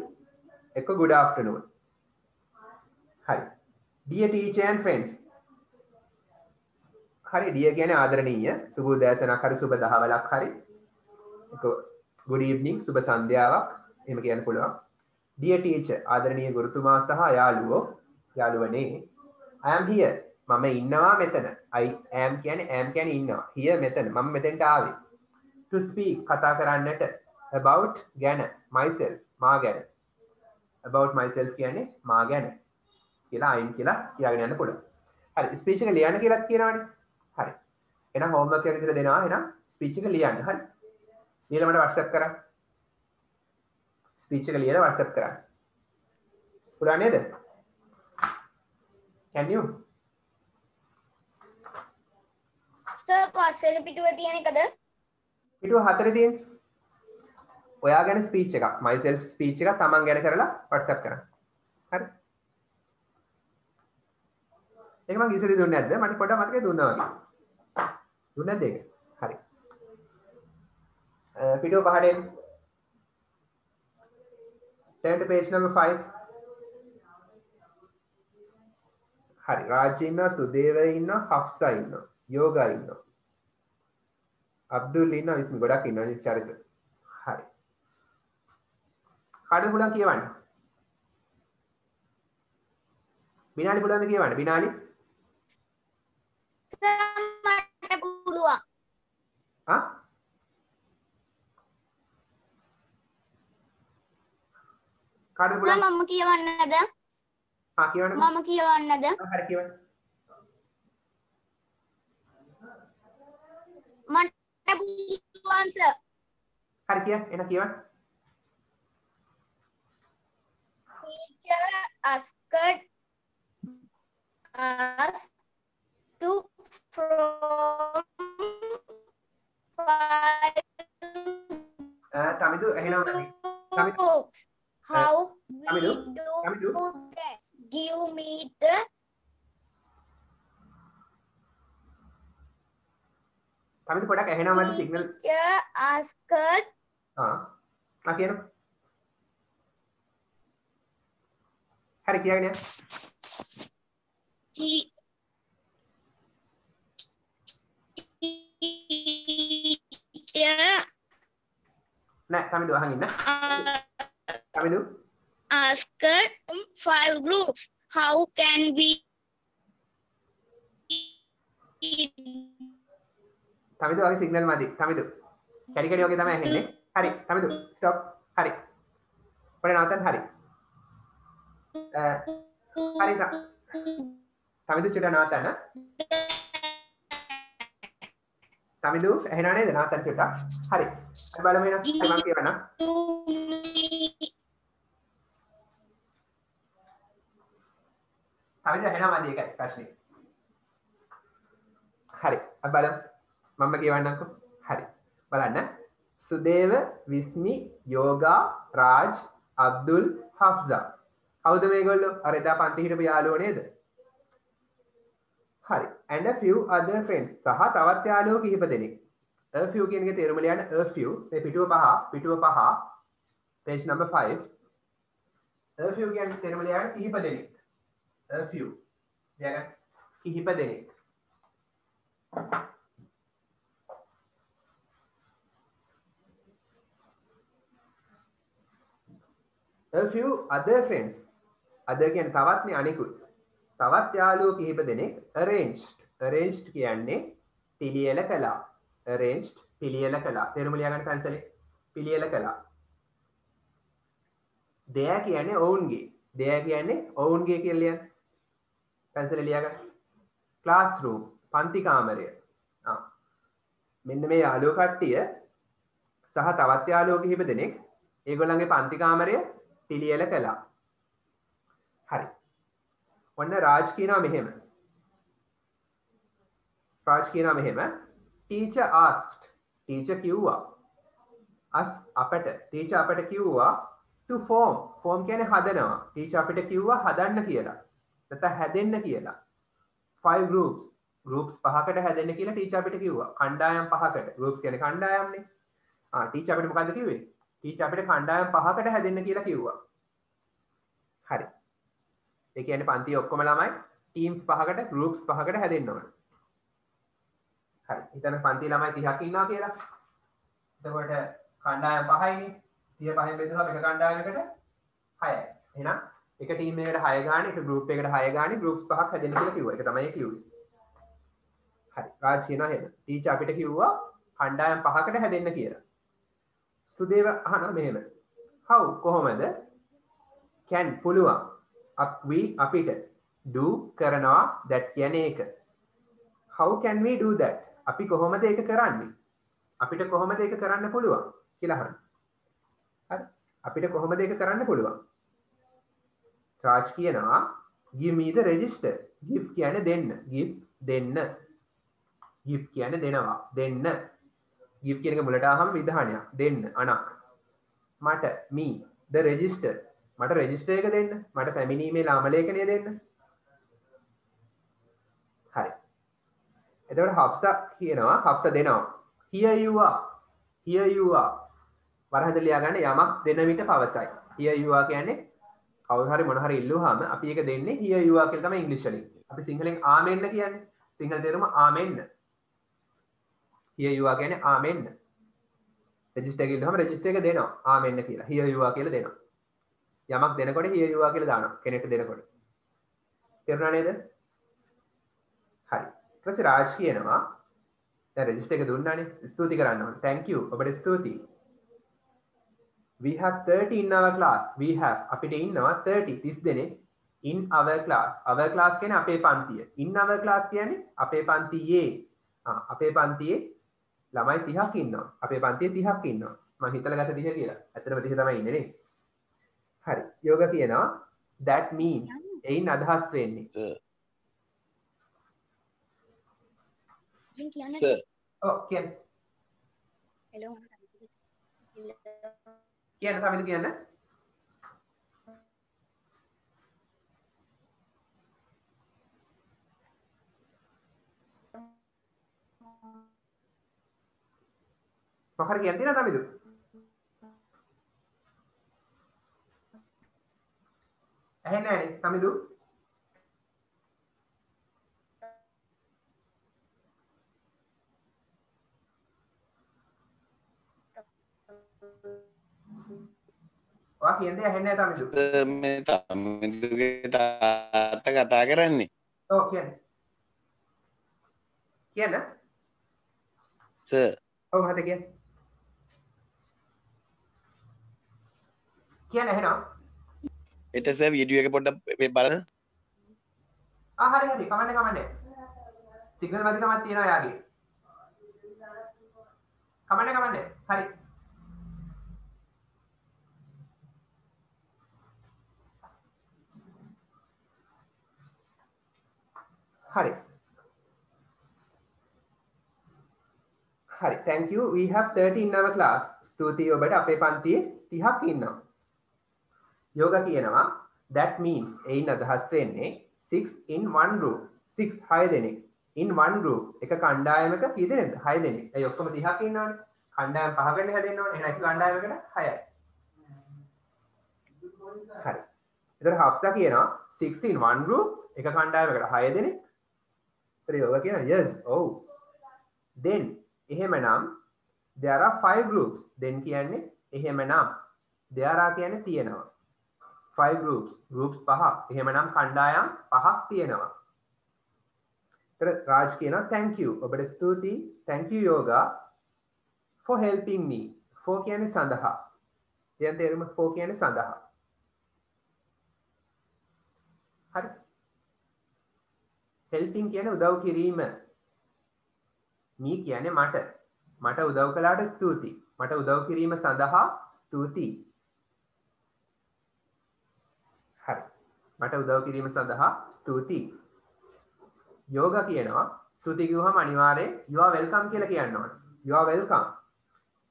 එක good afternoon. හරි. dear teacher and friends. හරි dear කියන්නේ ආදරණීය සුබ උදෑසනක් හරි සුබ දහවලක් හරි. එක good evening සුබ සන්ධ්‍යාවක් එහෙම කියන්න පුළුවන්. dear teacher ආදරණීය ගුරුතුමා සහ යාළුවෝ යාළුවනේ I am here මම ඉන්නවා මෙතන. I am කියන්නේ ඉන්නවා. here මෙතන මම මෙතෙන්ට ආවේ. to speak කතා කරන්නට about ගැන myself මා ගැන. about myself කියන්නේ මා ගැන. කියලා අයින් කියලා කියාගෙන යන්න පුළුවන්. හරි ස්පීච් එක ලියන්න කියලාත් කියනවනේ. හරි. එහෙනම් හෝම්වර්ක් එක විතර දෙනවා. එහෙනම් ස්පීච් එක ලියන්න. හරි. ලියලා මට WhatsApp කරන්න. ස්පීච් එක ලියලා WhatsApp කරන්න. පුළුවන් නේද? Can you? සර් පස්වෙනි පිටුවේ තියෙන එකද? පිටුව 4 තියෙන්නේ. ඔයා ගැන ස්පීච් එකක් myself ස්පීච් එකක් තමන් ගැන කරලා WhatsApp කරන්න. හරි. ඒක මම ඉස්සෙල්ලා දුන්නේ නැද්ද? මට පොඩ්ඩක් මතකයි දුන්නා වගේ. දුන්නේ නැද්ද ඒක? හරි. පිටුව 5ට එන්න. turn to page number 5. හරි. රාජ් ඉන්නවා, සුදේව ඉන්නවා, හෆ්සා ඉන්නවා, යෝගා ඉන්නවා. අබ්දුල් ඉන්නවා, විස්මි ගොඩක් ඉන්නවා මේ චරිත. හරි. කාටද පුළුවන් කියවන්න? බිනාලි පුළුවන්ද කියවන්න? බිනාලි? මට පුළුවන්. හා? කාටද පුළුවන්? මම කියවන්නද? හා කියවන්න. මම කියවන්නද? හරි කියවන්න. මට පුළුවන් සර්. හරි කියන්න. එන කියවන්න. Teacher asked us to from 5 තමිදු එහෙනම් groups. How we Tamidu, do Tamidu. that? Give me the තමිදු පොඩක් ඇහෙනවා මට සිග්නල්. teacher asked කියන්න. හරි කියගෙන යන්න. teacher නෑ තමිදු අහන් ඉන්න. තමිදු asked 5 groups. How can we තමිදු වගේ සිග්නල් මදි. තමිදු කැඩි කැඩි වගේ තමයි ඇහෙන්නේ. හරි තමිදු ස්ටොප්. හරි. පොඩ නවත්තන්න. හරි. හරි තමිදු චුට්ටක් නවත්තන්න. තමිදු ඇහෙනව නේද? නවත්තන්න චුට්ටක්. හරි. අපි බලමු එහෙනම්. හරි මම කියවන්නම්. තමිදු ඇහෙනවද ඒකයි ප්‍රශ්නේ. හරි. අපි බලමු. මම කියවන්නම්කෝ. හරි. බලන්න. සුදේව, විස්මි, යෝගා, රාජ්, අබ්දුල්, හෆ්සා. කවුද මේගොල්ලෝ? අර එදා පන්ති හිටපු යාළුවෝ නේද? හරි. and a few other friends. සහ තවත් යාළුවෝ කිහිප දෙනෙක්. a few කියන එකේ තේරුම ලියන්න. a few. මේ පිටුව 5 page number 5. a few කියන්නේ තේරුම ලියන්න කිහිප දෙනෙක්. a few. ලියන්න කිහිප දෙනෙක්. a few other friends. other කියන්නේ තවත් නේ අනිකුත්. තවත් යාළුවෝ කිහිප දෙනෙක් arranged කියන්නේ පිළියෙල කළා. arranged පිළියෙල කළා. තේරුම ලියා ගන්න පැන්සලේ. පිළියෙල කළා. they කියන්නේ ඔවුන්ගේ. they කියන්නේ ඔවුන්ගේ කියලා ලියන්න. පැන්සලේ ලියා ගන්න. classroom පන්ති කාමරය. මෙන්න මේ යාළුවෝ කට්ටිය සහ තවත් යාළුවෝ කිහිප දෙනෙක් ඒගොල්ලන්ගේ පන්ති කාමරය පිළියෙල කළා. හරි. ඔන්න රාජ් කියනවා මෙහෙම. teacher asked. teacher කිව්වා. අපට teacher අපට කිව්වා to form කියන්නේ හදනවා. teacher අපිට කිව්වා හදන්න කියලා. නැත්නම් හැදෙන්න කියලා. 5 groups 5කට හැදෙන්න කියලා teacher අපිට කිව්වා. කණ්ඩායම් 5කට. groups කියන්නේ කණ්ඩායම්නේ. teacher අපිට මොකද්ද කිව්වේ? teacher අපිට කණ්ඩායම් 5කට හැදෙන්න කියලා කිව්වා. හරි. ඒ කියන්නේ පන්ති ඔක්කොම ළමයි teams 5කට groups 5කට හැදෙන්න ඕන. හරි. හිතන්න පන්ති ළමයි 30ක් ඉන්නවා කියලා. එතකොට කණ්ඩායම් 5යිනේ. 35න් බෙදුවා එක කණ්ඩායමකට 6යි. එහෙනම් එක ටීම් එකකට 6 ගානේ, එක group එකකට 6 ගානේ groups 5ක් හැදෙන්න කියලා කිව්වා. ඒක තමයි කිව්වේ. හරි. රාජ් කියනවා එහෙම. teacher අපිට කිව්වා කණ්ඩායම් 5කට හැදෙන්න කියලා. සුදේව අහනවා මෙහෙම. how කොහොමද can පුළුවන් we අපිට do කරනවා that කියන්නේ ඒක. How can we do that? අපි කොහොමද ඒක කරන්නේ? අපිට කොහොමද ඒක කරන්න පුළුවන් කියලා අහන්න. හරි. අපිට කොහොමද ඒක කරන්න පුළුවන්? රාජ් කියනවා give me the register. give කියන්නේ දෙන්න. give දෙන්න. give කියන්නේ දෙනවා. දෙන්න. give කියන එක මුලට ආවම විධානයක්. දෙන්න අනක්. මට me the register. මට register එක දෙන්න. මට පැමිණීමේ නාම ලේඛනය දෙන්න. හරි. එතකොට හෆ්සා කියනවා හෆ්සා දෙනවා. here you are. here you are. වරහද ලියා ගන්න යමක් දෙන විට පවසයි. here you are කියන්නේ කවුරු හරි මොන හරි ඉල්ලුවාම අපි ඒක දෙන්නේ here you are කියලා තමයි ඉංග්‍රීසි වලින්. අපි සිංහලෙන් ආමෙන්න කියන්නේ. සිංහල තේරුම ආමෙන්න. here you are කියන්නේ ආමෙන්න. රෙජිස්ටර් එක ඉල්ලුවාම රෙජිස්ටර් එක දෙනවා ආමෙන්න කියලා. here you are කියලා දෙනවා. යමක් දෙනකොට here you are කියලා දානවා කෙනෙක්ට දෙනකොට. තේරුණා නේද? හරි. ඊට පස්සේ රාජ් කියනවා දැන් රෙජිස්ටර් එක දුන්නානේ. ස්තුති කරන්න ඕනේ. thank you. ඔබට ස්තුතියි. We have 30 in our class. We have අපිට ඉන්නවා 30 දෙනෙක් in our class. our class කියන්නේ අපේ පන්තිය. in our class කියන්නේ අපේ පන්තියේ. අපේ පන්තියේ ළමයි 30ක් ඉන්නවා. අපේ පන්තියේ 30ක් ඉන්නවා. මම හිතලා ගත්ත 30 කියලා. ඇත්තටම 30 තමයි ඉන්නේ නේ. හරි. යෝග කියනවා that means එයින් අදහස් වෙන්නේ. කියන්නේ ඔව් කියන්නේ. hello කියන්න සමිඳු කියන්න. මොකක්ද කියන්නේ නේද සමිඳු? ඇහෙන්නේ නැහැ නේ සමිඳු? ඔයා කියන්නේ ඇහෙන්නේ නැහැ සමිඳු. මේ තමිදුගේ තාත්තා කතා කරන්නේ. ඔව් කියන්න. කියන්න. සර්. ඔව් මහත්තයා කියන්න. කියන්න ඇහෙනවා. ඊට සර් වීඩියෝ එක පොඩ්ඩක් බලන්න. හරි හරි කමන්නේ. සිග්නල් වදිකමක් තියෙනවා යාගේ. කමන්නේ. හරි. Hari. Thank you. We have 30 in our class. ස්තුතියි ඔබට අපේ පන්තියේ 30ක් ඉන්නවා. යෝගා කියනවා that means එයින් අදහස් වෙන්නේ 6 in one group. 6 දෙනෙක්. in one group. එක කණ්ඩායමක කී දෙනෙක්ද? 6 දෙනෙක්. ඒ ඔක්කොම 30ක් ඉන්නවනේ. කණ්ඩායම් 5කට හැදෙන්න ඕනේ. එහෙනම් එක කණ්ඩායමකට 6යි. හරි. එතකොට හෆ්සා කියනවා 6 in one group. එක කණ්ඩායමකට 6 දෙනෙක්. යෝග කියනවා yes oh then එහෙමනම් there are 5 groups then කියන්නේ එහෙමනම් there are කියන්නේ තියෙනවා 5 groups පහක් එහෙමනම් කණ්ඩායම් පහක් තියෙනවා. ඊට රාජ් කියනවා thank you ඔබට ස්තුතියි thank you yoga for helping me for කියන්නේ සඳහා දැන් තේරුම for කියන්නේ සඳහා. හරි. helping කියන්නේ උදව් කිරීම. me කියන්නේ මට උදව් කළාට ස්තුතියි. මට උදව් කිරීම සඳහා ස්තුතියි. හරි. මට උදව් කිරීම සඳහා ස්තුතියි. යෝගා කියනවා ස්තුතියි කිව්වම අනිවාර්යෙන් you are welcome කියලා කියන්න ඕනේ. you are welcome.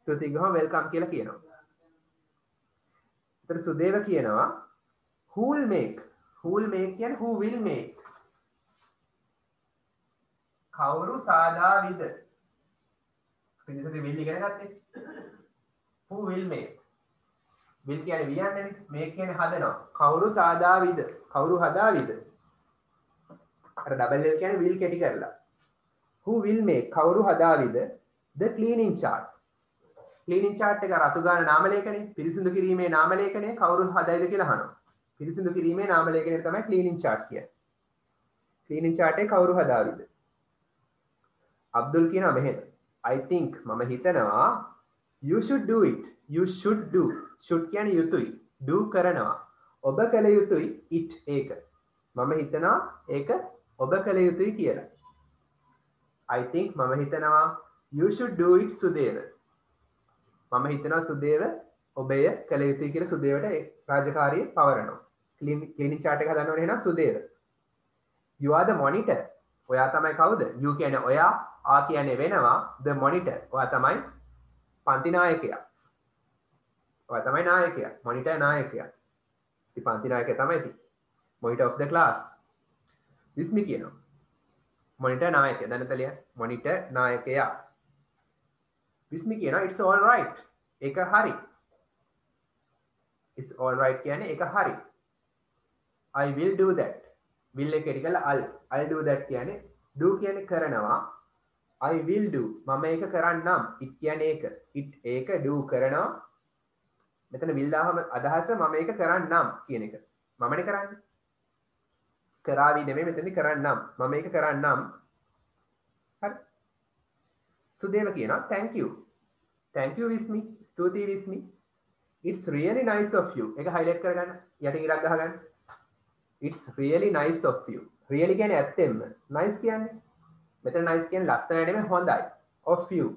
ස්තුතියි කිව්වම welcome කියලා කියනවා. ඊට සුදේව කියනවා who will make කියන්නේ who will make කවුරු සාදාවිද? පිළිසෙදි will ඉගෙන ගත්තේ. who will make? will කියන්නේ වියන්නේ make කියන්නේ හදනවා. කවුරු සාදාවිද? කවුරු හදාවිද? අර double L කියන්නේ will කෙටි කරලා. who will make? කවුරු හදාවිද? the cleaning chart. cleaning chart එක රතු ගාන නාම ලේඛනේ. පිරිසිදු කිරීමේ නාම ලේඛනේ කවුරු හදයිද කියලා අහනවා. පිරිසිදු කිරීමේ නාම ලේඛනේ තමයි cleaning chart කියන්නේ. cleaning chart එක කවුරු හදාවිද? අබ්දුල් කියනවා මෙහෙම I think මම හිතනවා you should do it. should කියන්නේ යුතුයි. do කරනවා. ඔබ කළ යුතුයි it ඒක. මම හිතනවා ඒක ඔබ කළ යුතුයි කියලා. I think මම හිතනවා you should do it සුදේව. මම හිතනවා සුදේව ඔබය කළ යුතුයි කියලා සුදේවට රාජකාරිය පවරනවා. ක්ලිනික් චාට් එක හදන්න ඕනේ එහෙනම් සුදේව. You are the monitor. ඔයා තමයි කවුද? You කියන්නේ ඔයා, ආ කියන්නේ වෙනවා, the monitor. ඔයා තමයි පන්ති නායකයා. ඔයා තමයි නායකයා. monitor නායකයා. ඉතින් පන්ති නායකයා තමයි ඉතින්. monitor of the class. විස්මි කියනවා. monitor නායකයා. දැනතලිය monitor නායකයා. විස්මි කියනවා it's all right. ඒක හරි. it's all right කියන්නේ ඒක හරි. I will do that. will එක එඩි කරලා I'll do that කියන්නේ do කියන්නේ කරනවා. I will do මම ඒක කරන්නම්. it කියන්නේ ඒක. it ඒක do කරනවා. මෙතන will දාහම අදහස මම ඒක කරන්නම් කියන එක. මමනේ කරන්නේ. කරાવી නෙමෙයි මෙතනදී කරන්නම්. මම ඒක කරන්නම්. හරි. සුදේව කියනවා thank you. thank you විස්මි. ස්තුතියි විස්මි. it's really nice of you. ඒක highlight කරගන්න. යටින් ඉරක් ගහගන්න. it's really nice of you. really කියන්නේ ඇත්තෙන්ම. nice කියන්නේ මෙතන nice කියන්නේ ලස්සන නෙමෙයි හොඳයි. of you.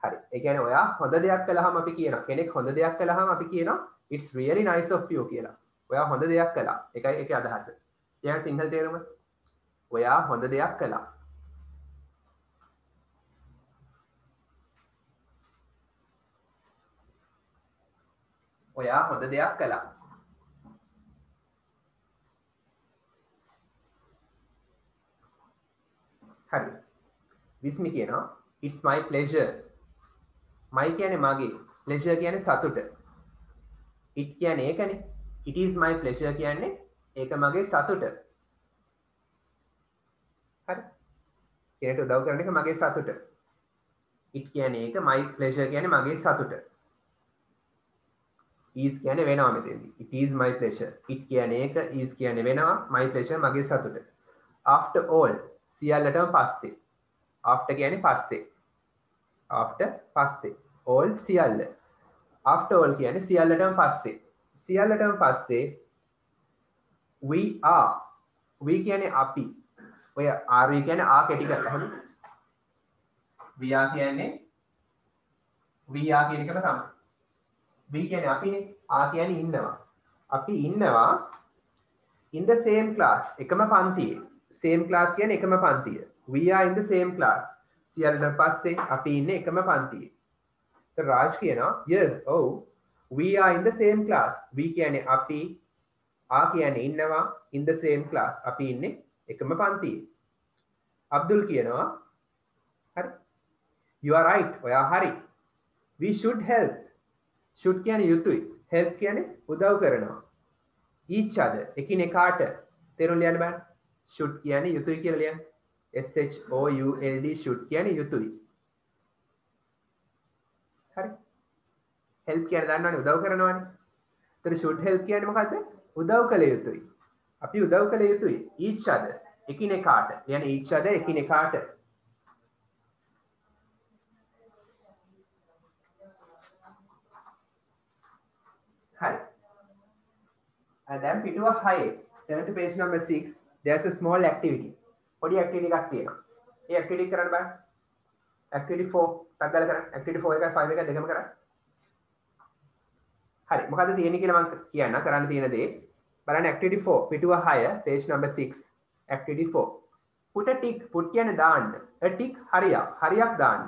හරි. ඒ කියන්නේ ඔයා හොඳ දෙයක් කළාම අපි කියනවා. කෙනෙක් හොඳ දෙයක් කළාම අපි කියනවා it's really nice of you කියලා. ඔයා හොඳ දෙයක් කළා. ඒකයි ඒකේ අදහස. කියන්නේ සිංහල තේරුම. ඔයා හොඳ දෙයක් කළා. ඔයා හොඳ දෙයක් කළා. හරි. විස්මි කියනවා it's my pleasure. my කියන්නේ මගේ. pleasure කියන්නේ සතුට. it කියන්නේ ඒකනේ. it is my pleasure කියන්නේ ඒක මගේ සතුට. හරි. කෙනෙක්ට උදව් කරන එක මගේ සතුට. it කියන්නේ ඒක my pleasure කියන්නේ මගේ සතුට. is කියන්නේ වෙනවා මෙතෙන්දී. it is my pleasure. it කියන්නේ ඒක is කියන්නේ වෙනවා my pleasure මගේ සතුට. after all සියල්ලටම පස්සේ. after කියන්නේ පස්සේ. after පස්සේ. all සියල්ල. after all කියන්නේ සියල්ලටම පස්සේ. සියල්ලටම පස්සේ we are. we කියන්නේ අපි. ඔය are we කියන්නේ ආ කැටි කරලා හරි. we are කියන්නේ we are කියන එකම තමයි. we කියන්නේ අපිනේ. ආ කියන්නේ ඉන්නවා. අපි ඉන්නවා in the same class. එකම පන්තියේ. same class කියන්නේ එකම පන්තිය. we are in the same class. සියල්ලට පස්සේ අපි ඉන්නේ එකම පන්තියේ. તો රාජ් කියනවා yes oh we are in the same class. we කියන්නේ අපි, ආ කියන්නේ ඉන්නවා in the same class. අපි ඉන්නේ එකම පන්තියේ. අබ්දුල් කියනවා හරි. you are right. ඔයා හරි. we should help. should කියන්නේ යුතුයි. help කියන්නේ උදව් කරනවා. each other එකිනෙකාට. තේරුම් ලියන්න බෑ. should කියන්නේ යුතුයි කියලා ලියන්න. should should කියන්නේ යුතුයි. හරි. help කියන්නේ දන්නවනේ උදව් කරනවානේ. ඒතර should help කියන්නේ මොකද්ද? උදව් කළ යුතුයි. අපි උදව් කළ යුතුයි. each other එකිනෙකාට. කියන්නේ each other එකිනෙකාට. හරි. දැන් පිටුව 6. turn to page number 6. there's a small activity. පොඩි activity එකක් තියෙනවා. ඒ activity කරන්න බෑ. activity 4 ටක් ගාලා කරන්න. activity 4 එකයි 5 එකයි දෙකම කරන්න. හරි. මොකද්ද තියෙන්නේ කියලා මම කියන්න කරන්න තියෙන දේ. බලන්න activity 4 පිටුව 6 page number 6 activity 4. put a tick. put කියන්නේ දාන්න. a tick හරියක් දාන්න.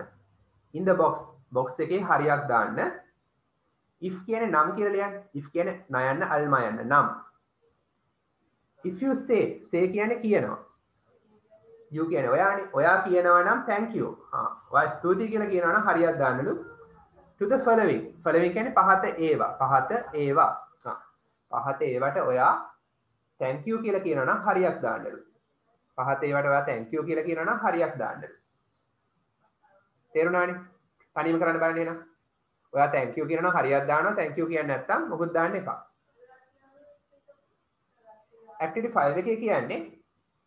in the box. box එකේ හරියක් දාන්න. if කියන්නේ නම් කියලා ලියන්න. if කියන්නේ නයන්න අල්මා යන්න නම්. if you say කියන්නේ කියනවා. you කියන්නේ ඔයානේ. ඔයා කියනවා නම් thank you. ඔයා ස්තුතියි කියලා කියනවා නම් හරියක් දාන්නලු. to the following. following කියන්නේ පහත ඒවා. පහත ඒවට ඔයා thank you කියලා කියනවා නම් හරියක් දාන්නලු. පහත ඒවට ඔයා thank you කියලා කියනවා නම් හරියක් දාන්නලු. තේරුණානේ? තනියම කරන්න බලන්න එහෙනම්. ඔයා thank you කියනවා නම් හරියක් දානවා. thank you කියන්නේ නැත්නම් මොකද දාන්න එපා. activity 5 එකේ කියන්නේ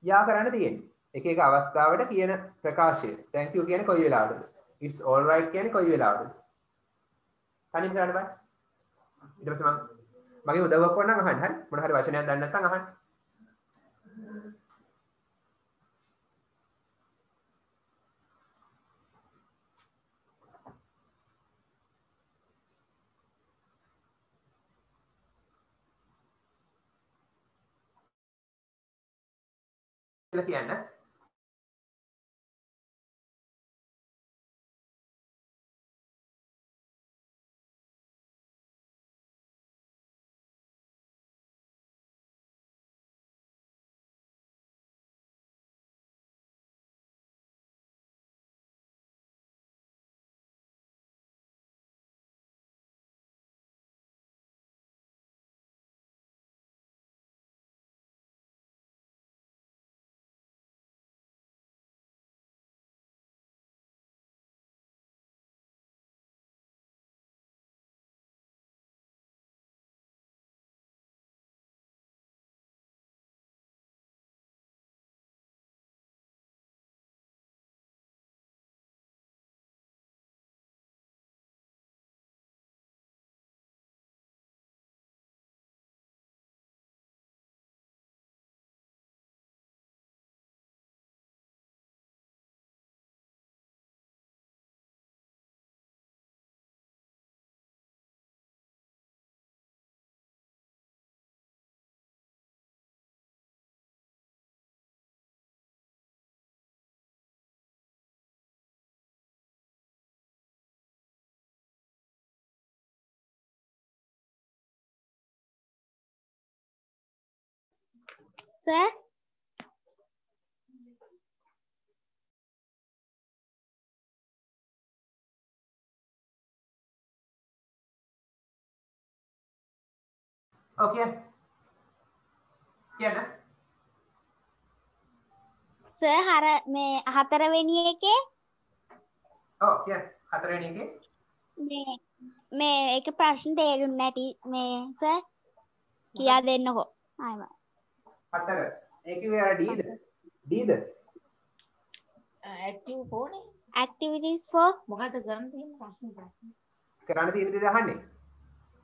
යා කරන්න තියෙන්නේ. එක එක අවස්ථාවට කියන ප්‍රකාශය. thank you කියන්නේ කොයි වෙලාවටද? it's all right කියන්නේ කොයි වෙලාවටද? තනියම කරන්න බෑ. ඊට පස්සේ මගේ උදව්වක් ඕන නම් අහන්න. හරි. මොන හරි වචනයක් දන්නේ නැත්නම් අහන්න. කියලා කියන්න. Sir, Okay. කියන්න. sir හර මේ හතරවෙනි එකේ ඔව් කියන්න. හතරවෙනි එකේ මේ එක ප්‍රශ්න තේරුම් නැති මේ sir කියා දෙන්නකෝ. ආයෙම. හතර. ඒකේ ඔයාලා Dද? Dද? ඇක්ටිව් ෆෝනේ Activities for මොකද්ද කරන්න තියෙන ප්‍රශ්න කරන්න තියෙන දේ අහන්නේ.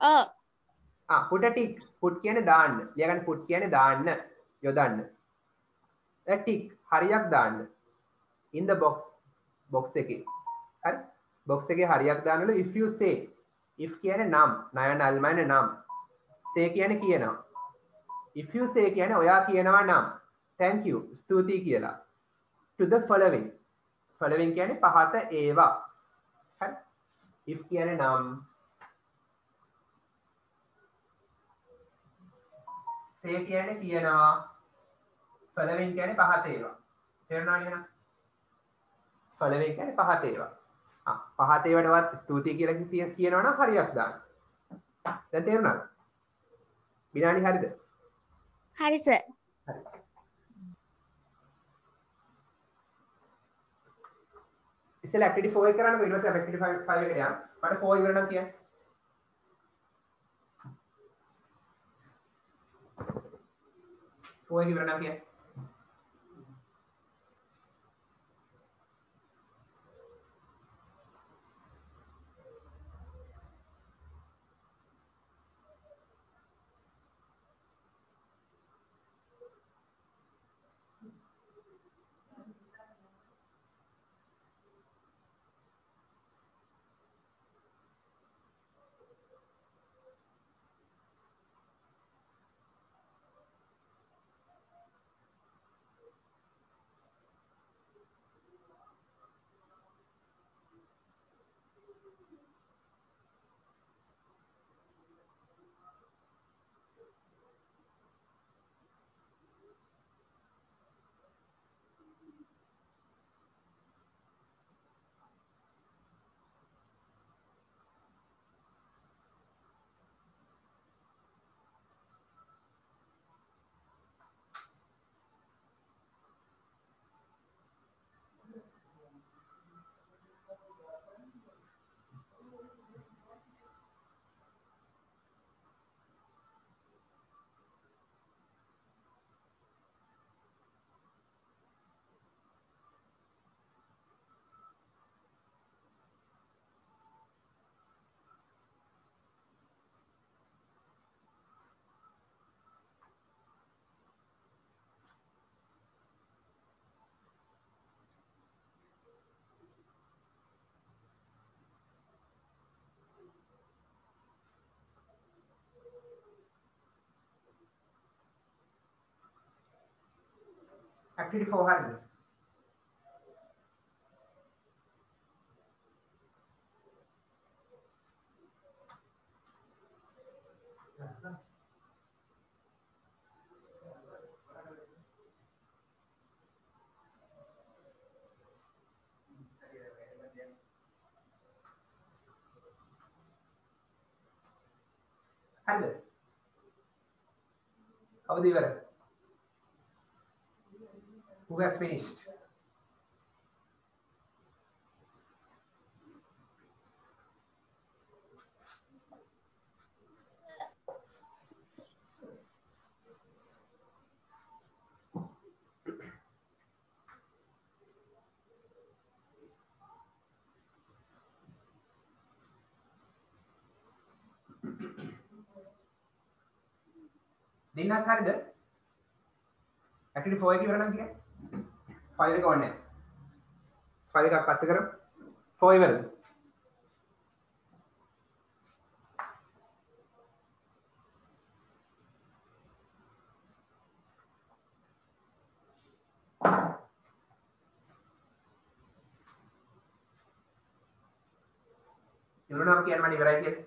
oh put a tick. put කියන්නේ දාන්න. ලියගන්න put කියන්නේ දාන්න, යොදන්න. a tick හරියක් දාන්න. in the box. box එකේ. හරි? box එකේ හරියක් දාන්නලු if you say. if කියන්නේ නම්, නයන අල්මන නම්. say කියන්නේ කියනවා. if you say කියන්නේ ඔයා කියනවා නම්. thank you ස්තුතියි කියලා. to the following. following කියන්නේ පහත ඒවා. හරි? if කියන්නේ නම්, say කියන්නේ කියනවා, following කියන්නේ පහත ඒවා. තේරුණාද එහෙනම්? following කියන්නේ පහත ඒවා. පහත ඒවාටවත් ස්තුතියි කියලා කියනවා නම් හරියක් දාන්න. දැන් තේරුණාද? බිනාලි හරිද? හරි sir. හරි. ඉතින් activity 4 එක කරන්නකෝ ඊට පස්සේ activity 5 එකට යන්න. මට 4 ඉවර නම් කියන්න. 4 එක ඉවර නම් කියන්න. activity 4 හරිද? හරිද? කවුද ඉවර? Who has finished? දිනස් හරිද? activity 4 එක ඉවර නම් කියන්නේ 5 එක ඕනේ. 5 එකක් පස්සේ කරමු. 4 ඉවරද? ඉවරනම් කියන්නේ මම ඉවරයි කියලා.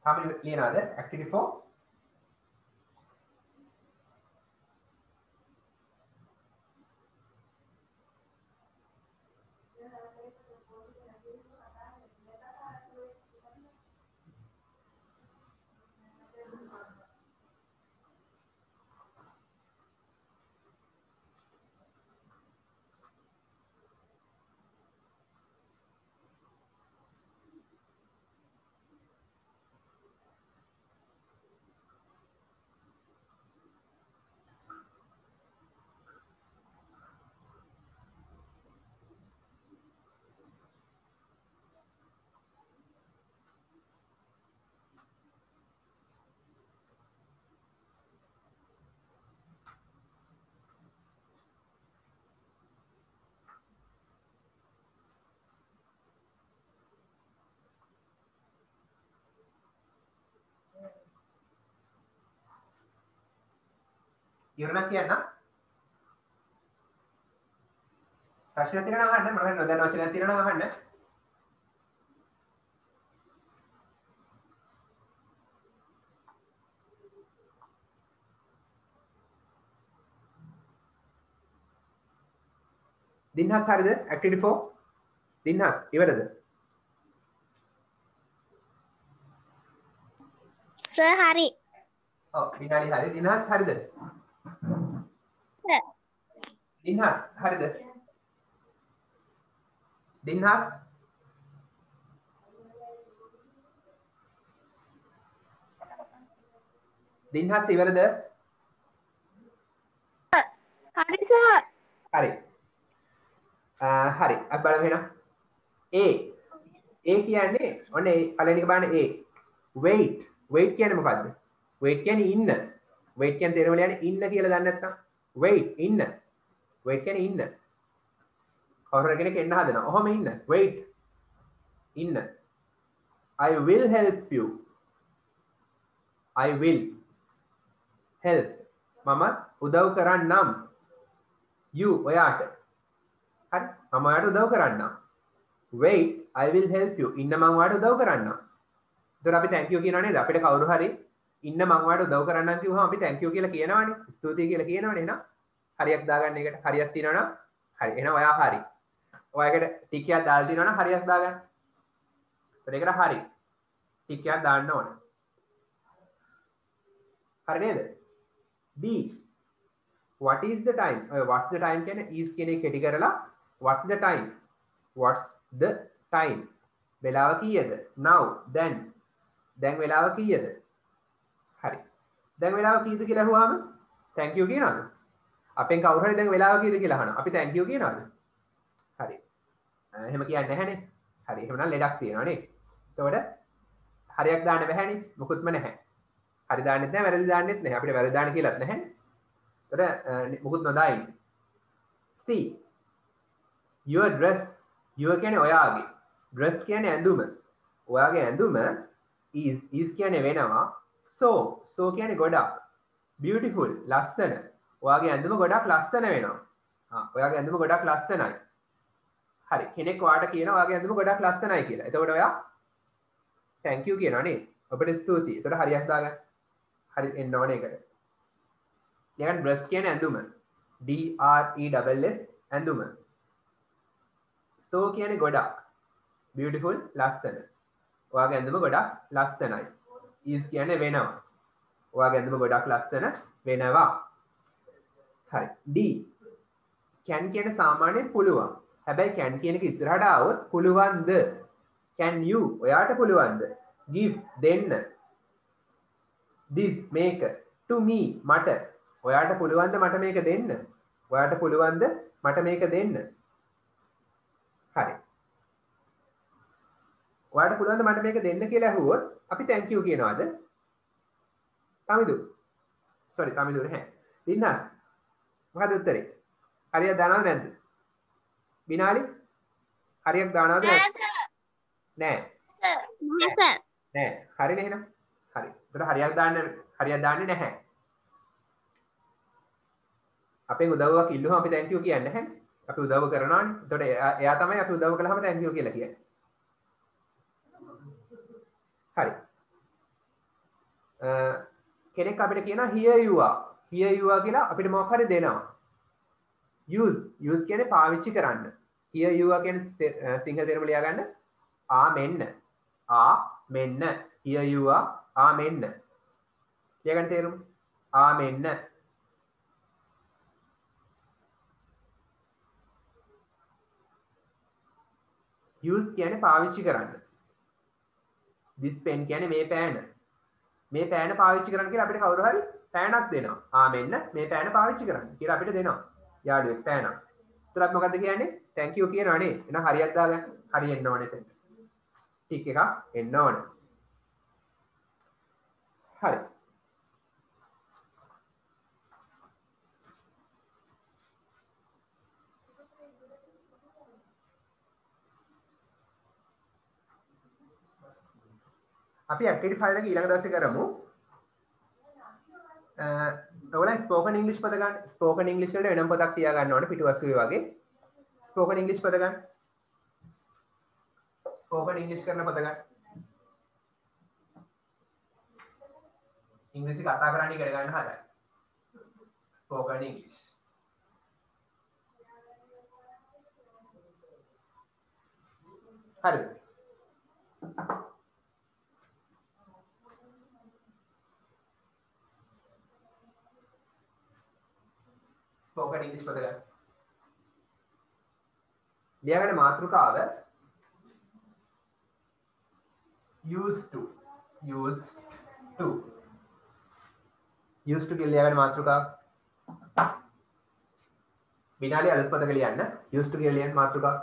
තාම ලියනවාද activity 4? ඉවරක් කියන්න. ප්‍රශ්න තියෙනවා අහන්න. මම නොදන්න වචනයක් තියෙනවා අහන්න. දිනහස් හරිද? activity 4 දිනහස් ඉවරද? සර් හරි. ඔව් විනාඩි හරි. දිනහස් හරිද? දිනහස් හරිද? දිනහස් දිනහස් ඉවරද? හරි සර්. හරි. හරි. අපි බලමු එහෙනම්. A කියන්නේ ඔන්න පළවෙනි එක බලන්න A. Wait. Wait කියන්නේ මොකද්ද? Wait කියන්නේ ඉන්න. Wait කියන්නේ තේරුම වල යන්නේ ඉන්න කියලා දන්නේ නැත්නම් wait ඉන්න. Wait කියන්නේ ඉන්න. කවුරු කෙනෙක් එන්න හදනවා. ඔහොම ඉන්න. Wait. ඉන්න. I will help you. I will help. මම උදව් කරන්නම්. You ඔයාට. හරි මම ඔයාලට උදව් කරන්නම් wait I will help you ඉන්න මම ඔයාලට උදව් කරන්නම් එතකොට අපි thank you කියනවා නේද අපිට කවුරු හරි ඉන්න මම ඔයාලට උදව් කරන්නම් කිව්වම අපි thank you කියලා කියනවනේ ස්තුතියි කියලා කියනවනේ එහෙනම් හරියක් දාගන්න එකට හරියක් තියෙනවා නම් හරි එහෙනම් ඔයා හරි ඔයාලට ටික් එකක් දාලා තියෙනවා නම් හරියක් දාගන්න ඒකට හරි ටික් එකක් දාන්න ඕන හරි නේද B what is the time what's the time කියන්නේ is කියන එක කෙටි කරලා what's the time වෙලාව කීයද now then දැන් වෙලාව කීයද හරි දැන් වෙලාව කීයද කියලා අහුවාම thank you කියනවද අපෙන් කවුරු හරි දැන් වෙලාව කීයද කියලා අහනවා අපි thank you කියනවද හරි එහෙම කියන්නේ නැහැනේ හරි එහෙනම් ලෙඩක් තියෙනවා නේ එතකොට හරියක් දාන්න බැහැනේ මොකුත්ම නැහැ හරි දාන්නෙත් නැහැ වැරදි දාන්නෙත් නැහැ අපිට වැරදි දාන්න කියලාත් නැහැ එතකොට මොකුත් නොදායි C your dress your කියන්නේ ඔයාගේ dress කියන්නේ ඇඳුම ඔයාගේ ඇඳුම is කියන්නේ වෙනවා so කියන්නේ ගොඩක් beautiful ලස්සන ඔයාගේ ඇඳුම ගොඩක් ලස්සන වෙනවා ඔයාගේ ඇඳුම ගොඩක් ලස්සනයි හරි කෙනෙක් ඔයාට කියනවා ඔයාගේ ඇඳුම ගොඩක් ලස්සනයි කියලා එතකොට ඔයා thank you කියනවා නේ ඔබට ස්තුතියි එතකොට හරියක් දාගන්න හරි එන්න ඕනේ ඒකට ඊළඟ dress කියන්නේ ඇඳුම DRESS ඇඳුම so කියන්නේ ගොඩක් beautiful ලස්සන ඔයාගේ ඇඳුම ගොඩක් ලස්සනයි is කියන්නේ වෙනවා ඔයාගේ ඇඳුම ගොඩක් ලස්සන වෙනවා හරි D can කියන සාමාන්‍යයෙන් පුළුවන් හැබැයි can කියන එක ඉස්සරහට ආවොත් පුළුවන්ද can you ඔයාට පුළුවන්ද give දෙන්න this මේක to me මට ඔයාට පුළුවන්ද මට මේක දෙන්න ඔයාට පුළුවන්ද මට මේක දෙන්න හරි ඔයාට පුළුවන්ද මට මේක දෙන්න කියලා අහුවොත් අපි thank you කියනවාද තමිදු නැහැ දින්නස් මොකද උත්තරේ හරියට දානවද නැද්ද බිනාලි හරියක් දානවද නෑ හරිනේ එහෙනම් හරි ඒතර හරියක් දාන්නේ නැහැ අපේ උදව්වක් ඉල්ලුවම අපි thank you කියන්නේ නැහැ අපි උදව් කරනවානේ එතකොට එයා තමයි අපි උදව් කළාම thank you කියලා කියන්නේ හරි කෙනෙක් අපිට කියනවා here you are කියලා අපිට මොකක් හරි දෙනවා use කියන්නේ පාවිච්චි කරන්න here you are කියන්නේ සිංහල තේරුම ලියා ගන්න මෙන්න here you are මෙන්න ලියා ගන්න තේරුම මෙන්න use කියන්නේ පාවිච්චි කරන්න this pen කියන්නේ මේ පෑන පාවිච්චි කරන්න කියලා අපිට කවුරු හරි පෑනක් දෙනවා මෙන්න මේ පෑන පාවිච්චි කරන්න කියලා අපිට දෙනවා යාළුවෙක් පෑනක් ඒතර අපි මොකද්ද කියන්නේ thank you කියනවා නේ එහෙනම් හරියක් දාගන්න හරි එන්න ඕනේ එතන ටික් එකක් එන්න ඕනේ හරි අපි ඇක්ටිවිටි 5 එක ඊළඟ දවසේ කරමු. ඔයාලා ස්පෝකන් ඉංග්‍රීසි පද ගන්න. ස්පෝකන් ඉංග්‍රීසි වලට වෙනම පදක් තියා ගන්න ඕනේ පිටුවස්තුවේ වගේ. ස්පෝකන් ඉංග්‍රීසි පද ගන්න. ස්පෝකන් ඉංග්‍රීසි කරන පද ගන්න. ඉංග්‍රීසි කතා කරන්න ඉගෙන ගන්න හදන්න. ස්පෝකන් ඉංග්‍රීසි. හරිද? spoken English පද ගන්න. ලියාගන්න මාතෘකාව used to කියලා ලියාගන්න මාතෘකාව. විනාඩි අලුත් පදක ලියන්න used to කියලා ලියන්න මාතෘකාව.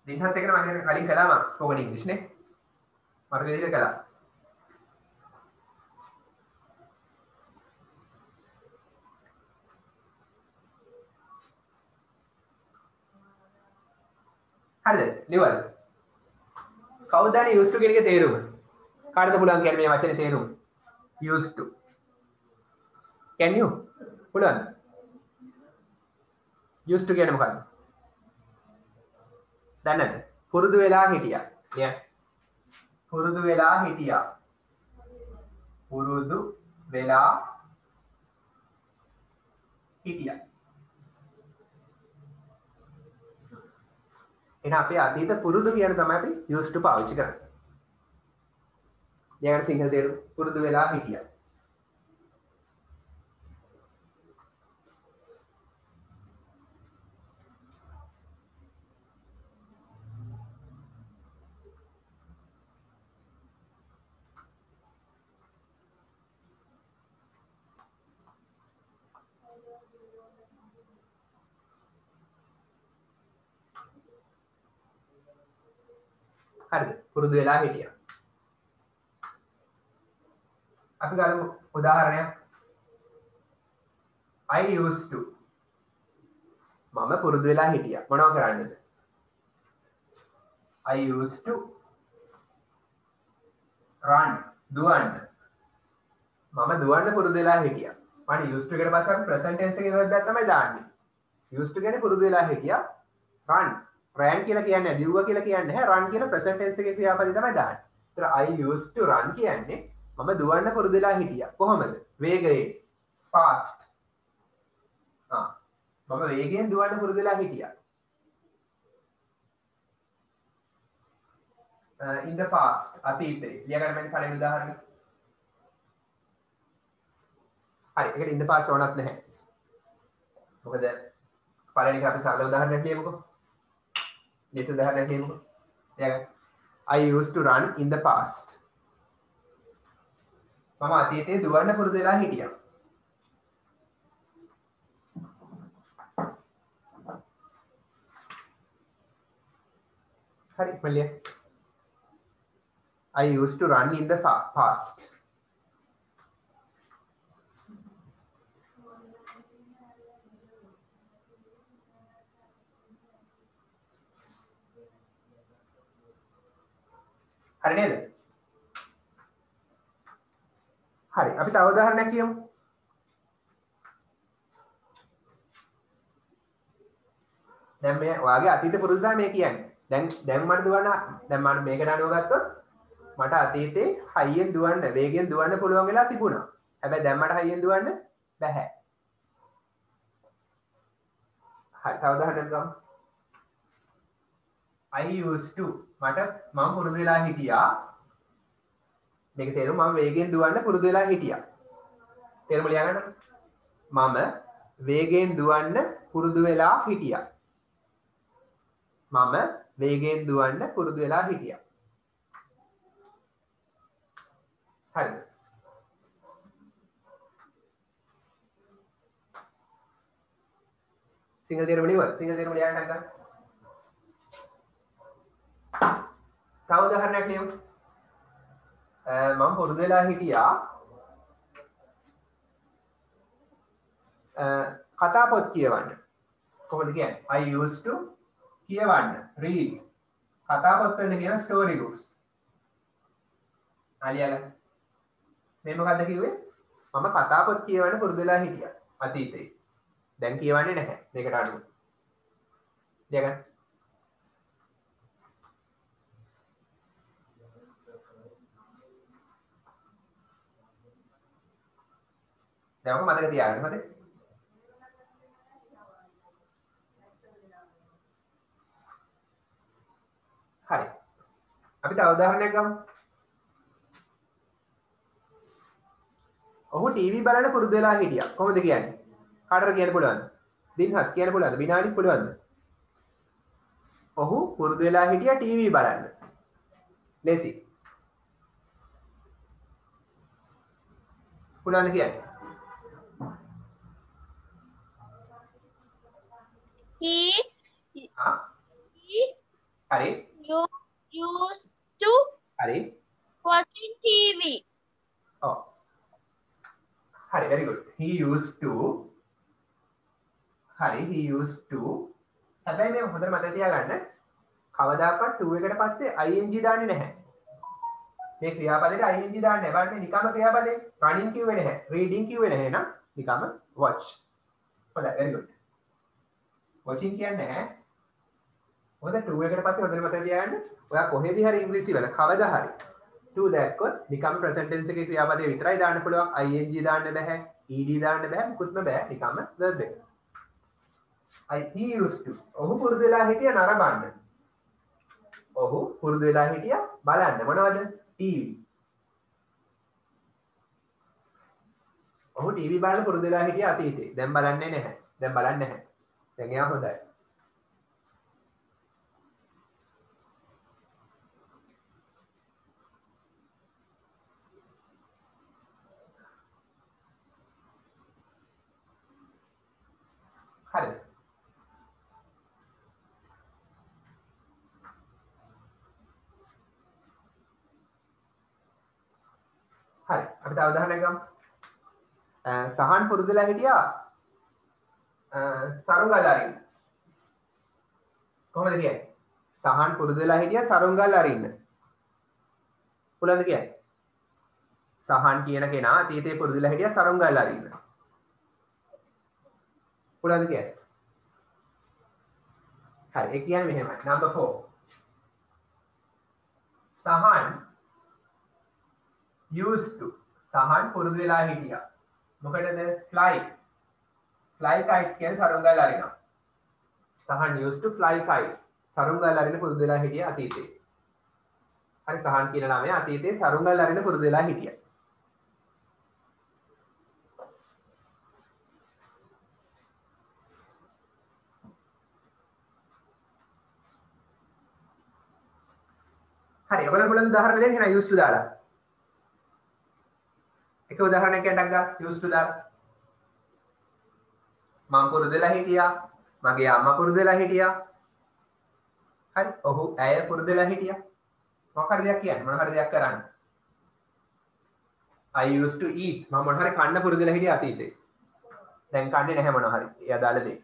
දිනහත් එකන මම කලින් කළාම spoken English නේ. මට දෙවිද කළා. හරිද? ලියවල. කවුද දන්නේ used to කියන එකේ තේරුම? කාටද පුළුවන් කියන්නේ මේ වචනේ තේරුම? used to. can you පුළුවන් used to කියන්නේ මොකක්ද දන්නේ නැද්ද පුරුදු වෙලා හිටියා yeah පුරුදු වෙලා හිටියා පුරුදු වෙලා හිටියා එහෙනම් අපේ අතීත පුරුදු කියන තමයි අපි used to පාවිච්චි කරන්නේ ඊයකට සිංහල තේරුම පුරුදු වෙලා හිටියා හරිද පුරුදු වෙලා හිටියා අපි ගමු උදාහරණයක් I used to මම පුරුදු වෙලා හිටියා මොනව කරන්නේද I used to run දුවන්න මම දුවන්න පුරුදු වෙලා හිටියා මම used to එකට පස්සේ අපි present tense එකේ verb එකක් තමයි දාන්නේ used to කියන්නේ පුරුදු වෙලා හිටියා run ran කියලා කියන්නේ දිව්වා කියලා කියන්නේ නැහැ run කියන present tense එකේ ක්‍රියාපදේ තමයි දාන්නේ. ඒතර I used to run කියන්නේ මම දුවන්න පුරුදු වෙලා හිටියා. කොහොමද? වේගයෙන් fast. මම වේගයෙන් දුවන්න පුරුදු වෙලා හිටියා. in the past අතීතේ. ලියගන්න මම පළවෙනි උදාහරණය. හරි ඒකට in the past ඕනත් නැහැ. මොකද පළවෙනි එක අපි සරල උදාහරණයක් ලියමුකෝ. This is the name. Yeah. I used to run in the past. මම අතීතයේ දුවන්න පුරුදු වෙලා හිටියා. හරි මල්ලිය. I used to run in the past. හරි නේද? හරි අපි තව උදාහරණයක් කියමු. දැන් මේ ඔයාගේ අතීත පුරුදු තමයි මේ කියන්නේ. දැන් මට දුවන්න දැන් මම මේක නඩුව ගත්තොත් මට අතීතේ හයියෙන් දුවන්න වේගෙන් දුවන්න පුළුවන් වෙලා තිබුණා. හැබැයි දැන් මට හයියෙන් දුවන්න බැහැ. හරි තව උදාහරණයක් ගමු. I used to මට මම පුරුදු වෙලා හිටියා මේක තේරුම මම වේගෙන් දුවන්න පුරුදු වෙලා හිටියා තේරුම ලියා ගන්න මම වේගෙන් දුවන්න පුරුදු වෙලා හිටියා මම වේගෙන් දුවන්න පුරුදු වෙලා හිටියා හරිද සිංහල තේරුම ලියුවා සිංහල තේරුම ලියා ගන්න තව උදාහරණයක් ලියමු. මම පුරුදු වෙලා හිටියා කතා පොත් කියවන්න. කොහොමද කියන්නේ? I used to කියවන්න read. කතා පොත් වලට කියන story books. ආලියලා. මේ මොකද්ද කිව්වේ? මම කතා පොත් කියවන්න පුරුදු වෙලා හිටියා අතීතේ. දැන් කියවන්නේ නැහැ. මේකට අනුව. ලියගන්න. දැන් ඔක මතක තියාගන්න හොඳේ. හරි. අපි තව උදාහරණයක් ගමු. ඔහු ටීවී බලන්න පුරුදු වෙලා හිටියා. කොහොමද කියන්නේ? කාටද කියන්න පුළුවන්ද? දින්හස් කියන්න පුළුවන්ද? බිනාලි පුළුවන්ද? ඔහු පුරුදු වෙලා හිටියා ටීවී බලන්න. ලේසි. පුළුවන්ද කියන්නේ? He හරි. used to හරි. watching TV. Oh. Hari, very good. He used to. Hari, he used to. හැබැයි මේ හොඳට මතක තියාගන්න. කවදාකවත් to එකට පස්සේ ing දාන්නේ නැහැ. මේ ක්‍රියාපදයට ing දාන්නේ නැහැ. බලන්න නිකම්ම ක්‍රියාපදේ running කිව්වේ නැහැ. reading කිව්වේ නැහැ නේද? become watch. හොඳයි very good. watching කියන්නේ හොඳ 2 එකට පස්සේ හොඳට මතක තියාගන්න. ඔයා කොහෙදී හරි ඉංග්‍රීසි වල කවදා හරි to දැක්කොත් become present tense එකේ ක්‍රියාපදේ විතරයි දාන්න පුළුවන්. ing දාන්න බෑ. ed දාන්න බෑ. මුකුත්ම බෑ. become verb එක. he used to. ඔහු පුරුදු වෙලා හිටිය නරඹන්න. ඔහු පුරුදු වෙලා හිටිය බලන්න. මොනවද? TV. ඔහු TV බලන්න පුරුදු වෙලා හිටිය අතීතේ. දැන් බලන්නේ නැහැ. දැන් බලන්නේ නැහැ. දැන් එයා හොඳයි. හරිද? හරි. අපි තව උදාහරණයක් ගමු. සහන් පුරුදුලා හිටියා සරුංගල් අරින්න. කොහොමද කියන්නේ? සහන් පුරුදුලා හිටියා සරුංගල් අරින්න. පුළුවන්ද කියන්නේ? සහන් කියන කෙනා අතීතේ පුරුදුලා හිටියා සරුංගල් අරින්න. පුළුවන්ද කියන්නේ? හරි. ඒ කියන්නේ මෙහෙමයි. number 4. Sahan used to. සහන් පුරුදු වෙලා හිටියා. මොකටද? fly kites කියන්නේ සරුංගල් අරිනවා. සහන් used to fly kites. සරුංගල් අරින පුරුදු වෙලා හිටියා අතීතේ. හරි සහන් කියන නාමය අතීතේ සරුංගල් අරින පුරුදු වෙලා හිටියා. හරි ඔයගොල්ලෝ බලන්න උදාහරණ දෙන්න එහෙනම් used to දාලා. එක උදාහරණයක් ගන්න used to දාලා. මම පුරුදු වෙලා හිටියා. මගේ අම්මා පුරුදු වෙලා හිටියා. හරි ඔහු ඇය පුරුදු වෙලා හිටියා. මොකක් හරි දෙයක් කියන්නේ මොන හරි දෙයක් කරන්න. I used to eat. මම මොන හරි කන්න පුරුදු වෙලා හිටියා අතීතේ. දැන් කන්නේ නැහැ මොන හරි. ඒ අදාළ දේ.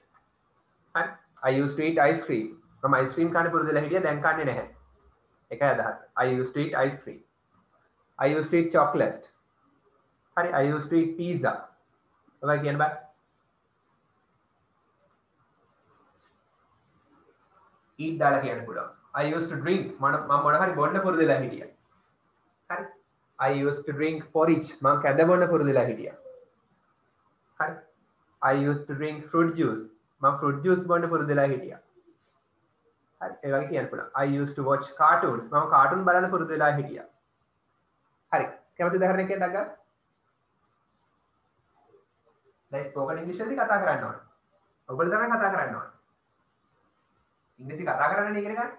හරි I used to eat ice cream. මම ice cream කන්න පුරුදු වෙලා හිටියා දැන් කන්නේ නැහැ. එකයි අදහස. I used to eat ice cream. I used to eat chocolate. හරි I used to eat pizza. ඔබ කියන්න බෑ. eat දාලා කියන්න පුළුවන්. I used to drink. මම මොන හරි බොන්න පුරුදු වෙලා හිටියා. හරි I used to drink porridge. මම කැඳ බොන්න පුරුදු වෙලා හිටියා. හරි I used to drink fruit juice. මම fruit juice බොන්න පුරුදු වෙලා හිටියා. හරි ඒ වගේ කියන්න පුළුවන්. I used to watch cartoons. මම කාටුන් බලන්න පුරුදු වෙලා හිටියා. හරි කැමති උදාහරණයක් කියන්න ගන්න. දැන් ස්පෝකන් ඉංග්‍රීසි වලදී කතා කරන්න ඕන. ඔයගොල්ලෝ තමයි කතා කරන්න ඕන. ඉංග්‍රීසි කතා කරන්න ඉගෙන ගන්න.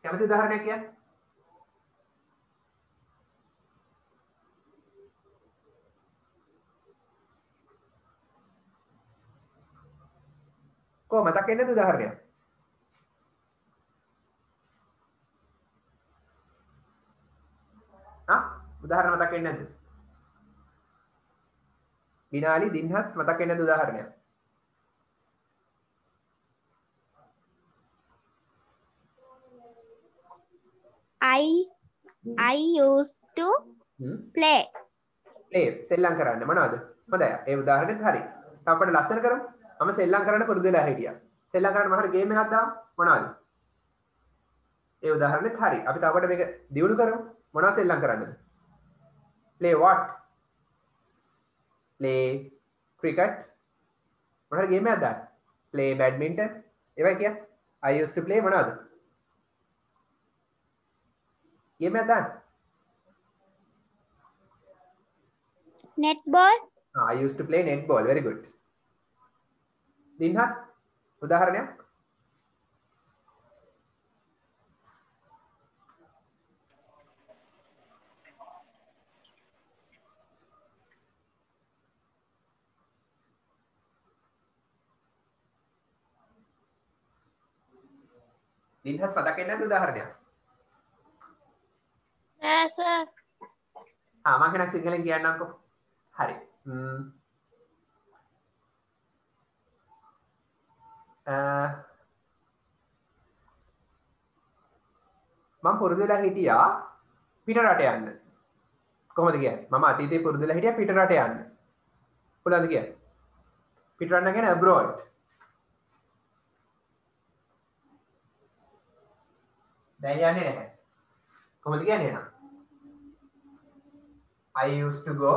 කැමති උදාහරණයක් කියන්න. කොහොම මතක් වෙන්නේ උදාහරණයක්. උදාහරණ මතක් වෙන්නේ නැද්ද? බිනාලි දින්හස් මතක් වෙන්නේ නැද්ද උදාහරණයක්? I used to play. සෙල්ලම් කරන්න මොනවද? හොඳයි. ඒ උදාහරණෙත් හරි. තව අපිට ලස්සන කරමු. මම සෙල්ලම් කරන්න පුරුදු වෙලා හිටියා. සෙල්ලම් කරන්න මම හරි ගේම් එකක් දාමු. මොනවද? ඒ උදාහරණෙත් හරි. අපි තව අපිට මේක දියුණු කරමු. මොනවද සෙල්ලම් කරන්නද? Play what? Play cricket. මොන හරි ගේම් එකක් දාන්න. Play badminton. ඒවයි කිය. I used to play මොනවද? ගේම් එකක් දාන්න. Netball. I used to play netball. Very good. දින්හස් උදාහරණයක්. දින්හස් මතක් වෙන්නේ නැද්ද උදාහරණයක්? නෑ සර්. මම කෙනෙක් සිංහලෙන් කියන්නම්කෝ. හරි. මම පුරුදු වෙලා හිටියා පිට රට යන්න. කොහොමද කියන්නේ? මම අතීතේ පුරුදු වෙලා හිටියා පිට රට යන්න. පුළුවන්ද කියන්නේ? පිට රට කියන්නේ abroad. දැන් යන්නේ නැහැ. කොහොමද කියන්නේ එහෙනම්? I used to go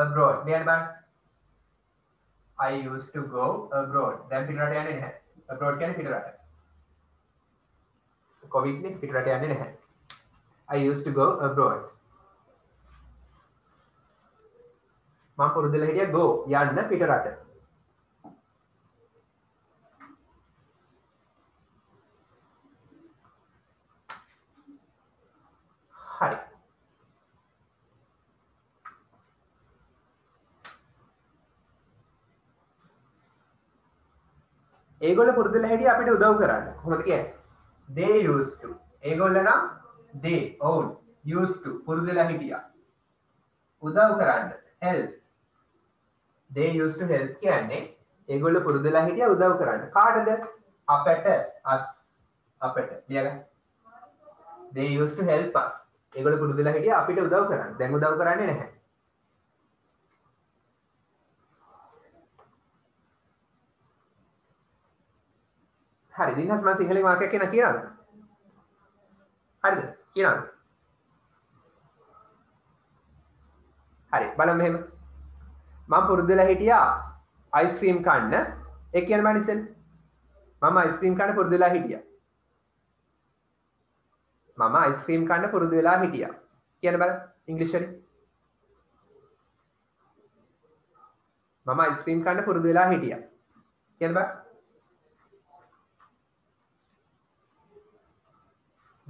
abroad. දැන් බලන්න. I used to go abroad. දැන් පිට රට යන්නේ නැහැ. abroad කියන්නේ පිට රට. COVID නේ පිට රට යන්නේ නැහැ. I used to go abroad. මම පුරුදු වෙලා හිටියා go යන්න පිට රට. හරි. ඒගොල්ලෝ පුරුදු වෙලා හිටියා අපිට උදව් කරන්න. කොහොමද කියන්නේ? They used to. ඒගොල්ලෝ නම් they own used to පුරුදු වෙලා හිටියා. උදව් කරන්න help. They used to help කියන්නේ ඒගොල්ලෝ පුරුදු වෙලා හිටියා උදව් කරන්න. කාටද? අපට us. අපට. ලියගන්න. They used to help us. ඒගොල්ලෝ පුරුදු වෙලා හිටියා අපිට උදව් කරන්න. දැන් උදව් කරන්නේ නැහැ. හරි දිනස් මම සිංහලෙන් වාක්‍යයක් කියන කියනවාද? හරිද? කියනවාද? හරි බලමු මෙහෙම. මම පුරුදු වෙලා හිටියා අයිස්ක්‍රීම් කන්න. ඒ කියන්නේ මම ඉතින් මම අයිස්ක්‍රීම් කන්න පුරුදු වෙලා හිටියා. මම අයිස්ක්‍රීම් කන්න පුරුදු වෙලා හිටියා. කියන්න බලන්න ඉංග්‍රීසි වලින්. මම අයිස්ක්‍රීම් කන්න පුරුදු වෙලා හිටියා. කියන්න බලන්න.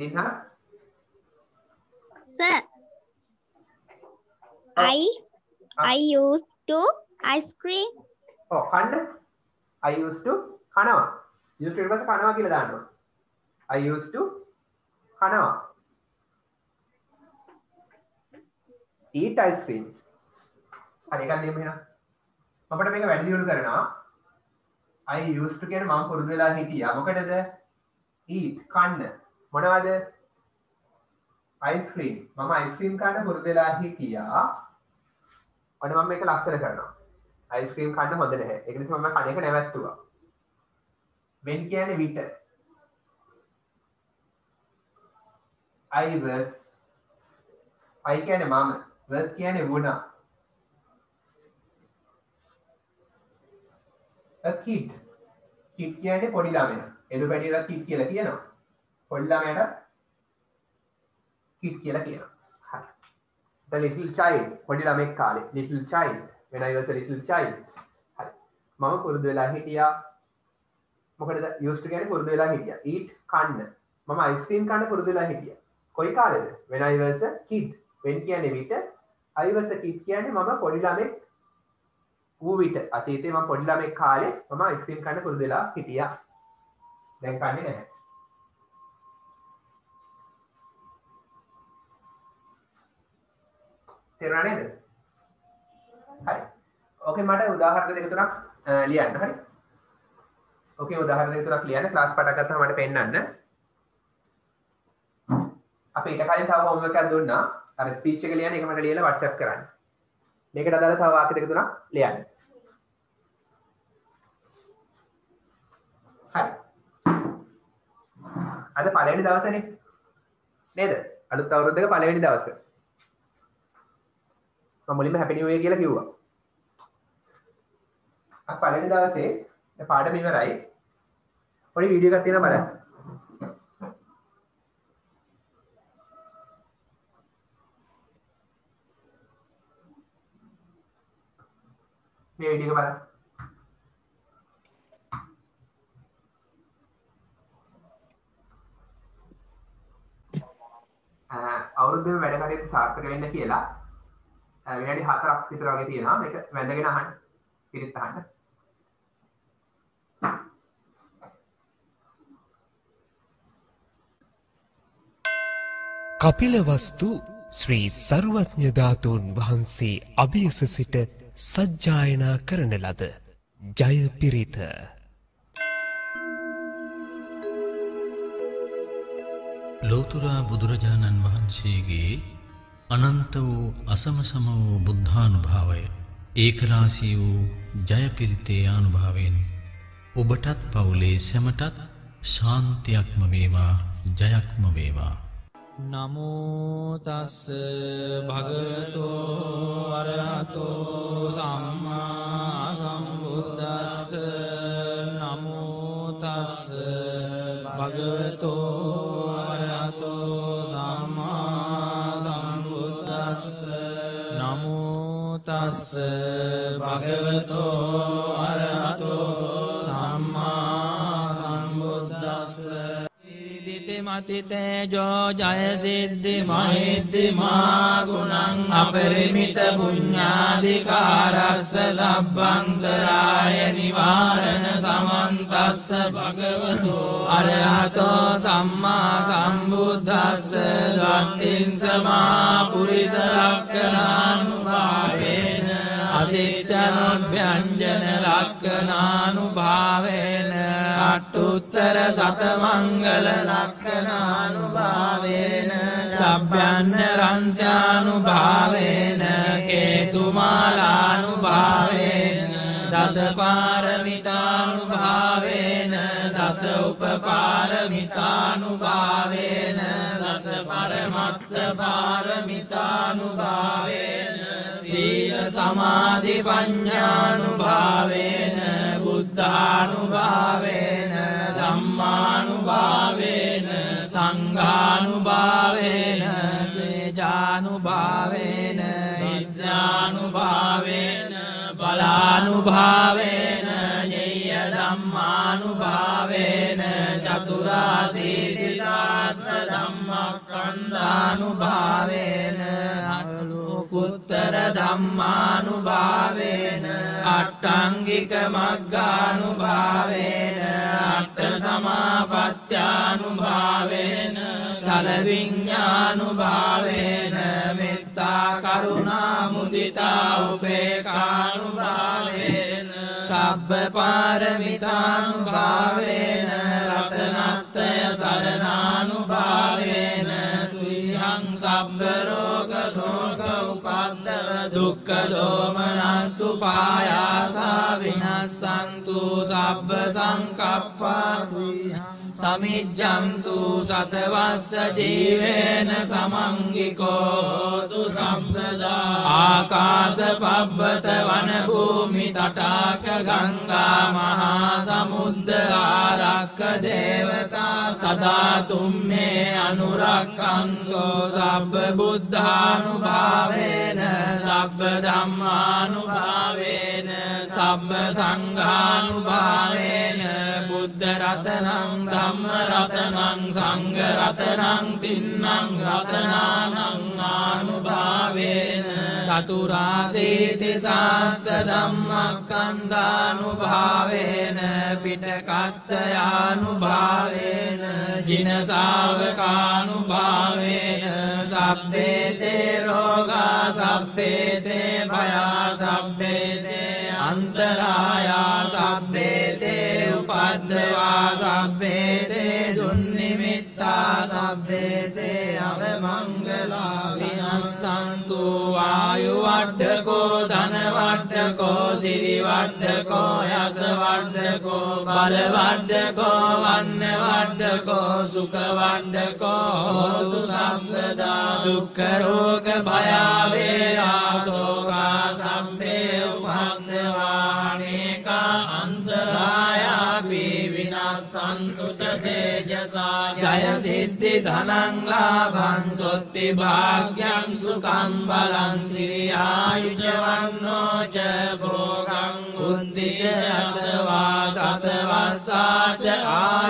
දිනස් Sir, I used to ice cream. ඔව් කන්න I used to කනවා. used to ඊට පස්සේ කනවා කියලා දානවා. I used to කනවා. eat ice cream. හරි එකක් ලියමු එහෙනම්. අපිට මේක වැඩි දියුණු කරනවා. I used to කියන්නේ මම පුරුදු වෙලා හිටියා. මොකටද? eat කන්න. මොනවද? අයිස්ක්‍රීම්. මම අයිස්ක්‍රීම් කන්න පුරුදු වෙලා හිටියා. ඔන්න මම මේක ලස්සන කරනවා. අයිස්ක්‍රීම් කන්න හොඳ නැහැ. ඒක නිසා මම කණ එක නැවැත්තුවා. when කියන්නේ විට. I was I කියන්නේ මම. was කියන්නේ වුණා. a kid. kid කියන්නේ පොඩි ළමයා. එළු පැටියලා kid කියලා කියනවා. පොඩි ළමයාට kid කියලා කියනවා. හරි. the little child පොඩි ළමෙක් කාලේ little child when I was a little child. හරි. මම පුරුදු වෙලා හිටියා. මොකටද used to කියන්නේ පුරුදු වෙලා හිටියා. eat කන්න. මම අයිස්ක්‍රීම් කන්න පුරුදු වෙලා හිටියා. කොයි කාලෙද? when I was a kid. when කියන්නේ විට I was a kid කියන්නේ මම පොඩි ළමෙක් වූ විට. අතීතේ මම පොඩි ළමෙක් කාලේ මම අයිස්ක්‍රීම් කන්න පුරුදු වෙලා හිටියා. දැන් කන්නේ නැහැ. තේරුණා නේද? හරි. ඕකේ මට උදාහරණ දෙක තුනක් ලියන්න. හරි. ඕකේ උදාහරණ දෙක තුනක් ලියන්න. ක්ලාස් පටන් ගත්තාම මට පෙන්නන්න. අපි ඊට කලින් තව හෝම්වර්ක් එකක් දුන්නා. අර ස්පීච් එක ලියන්න ඒක මට ලියලා WhatsApp කරන්න. මේකට අදාළ තව වාක්‍ය දෙක තුනක් ලියන්න. හරි. අද පළවෙනි දවසනේ. නේද? අලුත් අවුරුද්දක පළවෙනි දවස. මම මුලින්ම හැපි නිව් ඉයර් කියලා කිව්වා. අද පළවෙනි දවසේ පාඩම ඉවරයි. පොඩි වීඩියෝ එකක් තියෙනවා බලන්න. මේ වීඩියෝ එක බලන්න. අවුරුද්දේ වැඩ කටයුතු සාර්ථක වෙන්න කියලා විනාඩි 4ක් විතර වගේ තියෙනවා. මේක වැඳගෙන අහන්න. පිළිත් අහන්න. කපිලවස්තු ශ්‍රී සර්වඥ ධාතුන් වහන්සේ අභියස සිට සජ්ජායනා කරන ලද ජය පිරිත ලෝතුරා බුදුරජාණන් වහන්සේගේ අනන්ත වූ අසමසම වූ බුද්ධානුභාවය ඒකරාශී වූ ජයපිරිතේ අනුභවයෙන් ඔබටත් පවුලේ සැමටත් ශාන්තියක්ම වේවා ජයක්ම වේවා. නමෝ තස්ස භගවතෝ අරහතෝ සම්මා සම්බුද්දස්ස නමෝ තස්ස භගවතෝ අරහතෝ සම්මා සම්බුද්දස්ස නමෝ තස්ස භගවතෝ අරහතෝ සම්මා සම්බුද්දස්ස මති තේජෝ ජය සිද්ධි මහිද්දි මා ගුණං අපරිමිත පුඤ්ඤාධිකාරස්ස සබ්බන්තරාය නිවාරණ සමන්තස්ස භගවතෝ අරහතෝ සම්මා සම්බුද්දස්ස දත්තිං සමා පුරිස ලක්ඛණානුභාවේන අසිට්ඨනොභ්‍යංජන ලක්ඛණානුභාවේන අට්ඨුත්තර සතමංගල ලක්ඛණානුභාවේන සබ්බයන්න රංසානුභාවේන කේතුමාලානුභාවේන දස පාරමිතානුභාවේන දස උපපාරමිතානුභාවේන දස පරමත්ත පාරමිතානුභාවේන සීල සමාධි පඤ්ඤානුභාවේන බුද්ධානුභාවේන ධම්මානුභාවේන සංඝානුභාවේන තේජානුභාවේන විද්‍යානුභාවේන බලානුභාවේන ඤෙය්‍ය ධම්මානුභාවේන චතුරාසීතිසාස්ස ධම්මස්කන්ධානුභාවේන අනුකුත්තර ධම්මානුභාවේන අට්ඨංගික මග්ගානුභාවේන අට්ඨ සමාපත්ත්‍යානුභාවේන චල විඤ්ඤානුභාවේන මෙත්තා කරුණා මුදිතා උපේක්ඛානුභාවේන සබ්බ පාරමිතානුභාවේන රතනත්‍රය සරණානුභාවේන තුයං සබ්බ රෝග ශෝක උපද්දව දුක්ඛ දෝමනස්සු පායාසා විනස්සන්තු සබ්බ සංකප්පා සමිජ්ජන්තු සතවස්ස ජීවේන සමංගිකෝ හෝතු සම්පදා ආකාශ පබ්බත වන භූමි තටාක ගංගා මහා සමුද්ද ආරක්ක දේවතා සදා තුම්මේ අනුරක්ඛන්තෝ සබ්බ බුද්ධානුභාවේන සබ්බ ධම්මානුභාවේන සබ්බ සංඝානුභාවේන බුද්ධ රතනං ධම්ම රතනං සංඝ රතනං තින්නං රතනානං ආනුභාවේන චතුරාසීති සාස්ස ධම්මස්කන්ධානුභාවේන පිටකත්තයානුභාවේන ජින ශාවකානුභාවේන සබ්බේ තේ රෝගා සබ්බේ තේ භයා සබ්බේ තේ අන්තරායා සබ්බේ තේ උපද්දවා සබ්බේ තේ දුන්නිමිත්තා සබ්බේ තේ අවමංගලා විනස්සන්තු ආයු වඩ්ඩකෝ ධන වඩ්ඩකෝ සිරි වඩ්ඩකෝ යස වඩ්ඩකෝ බල වඩ්ඩකෝ වන්න වඩ්ඩකෝ සුඛ වඩ්ඩකෝ හෝතු සම්පදා දුක්ඛ රෝග භය වේරා ශෝකා සම්පේ උපද්දවානේකා අන්තරායාපි විනස්සන්තු තේජසා ජය සිද්ධි ධනං ලාභං සොත්ති භාග්‍යං සුඛං බලං සිරියායුජ වන්නෝ ච භෝගං උද්ධිච අසවා සතවස්සාච ආ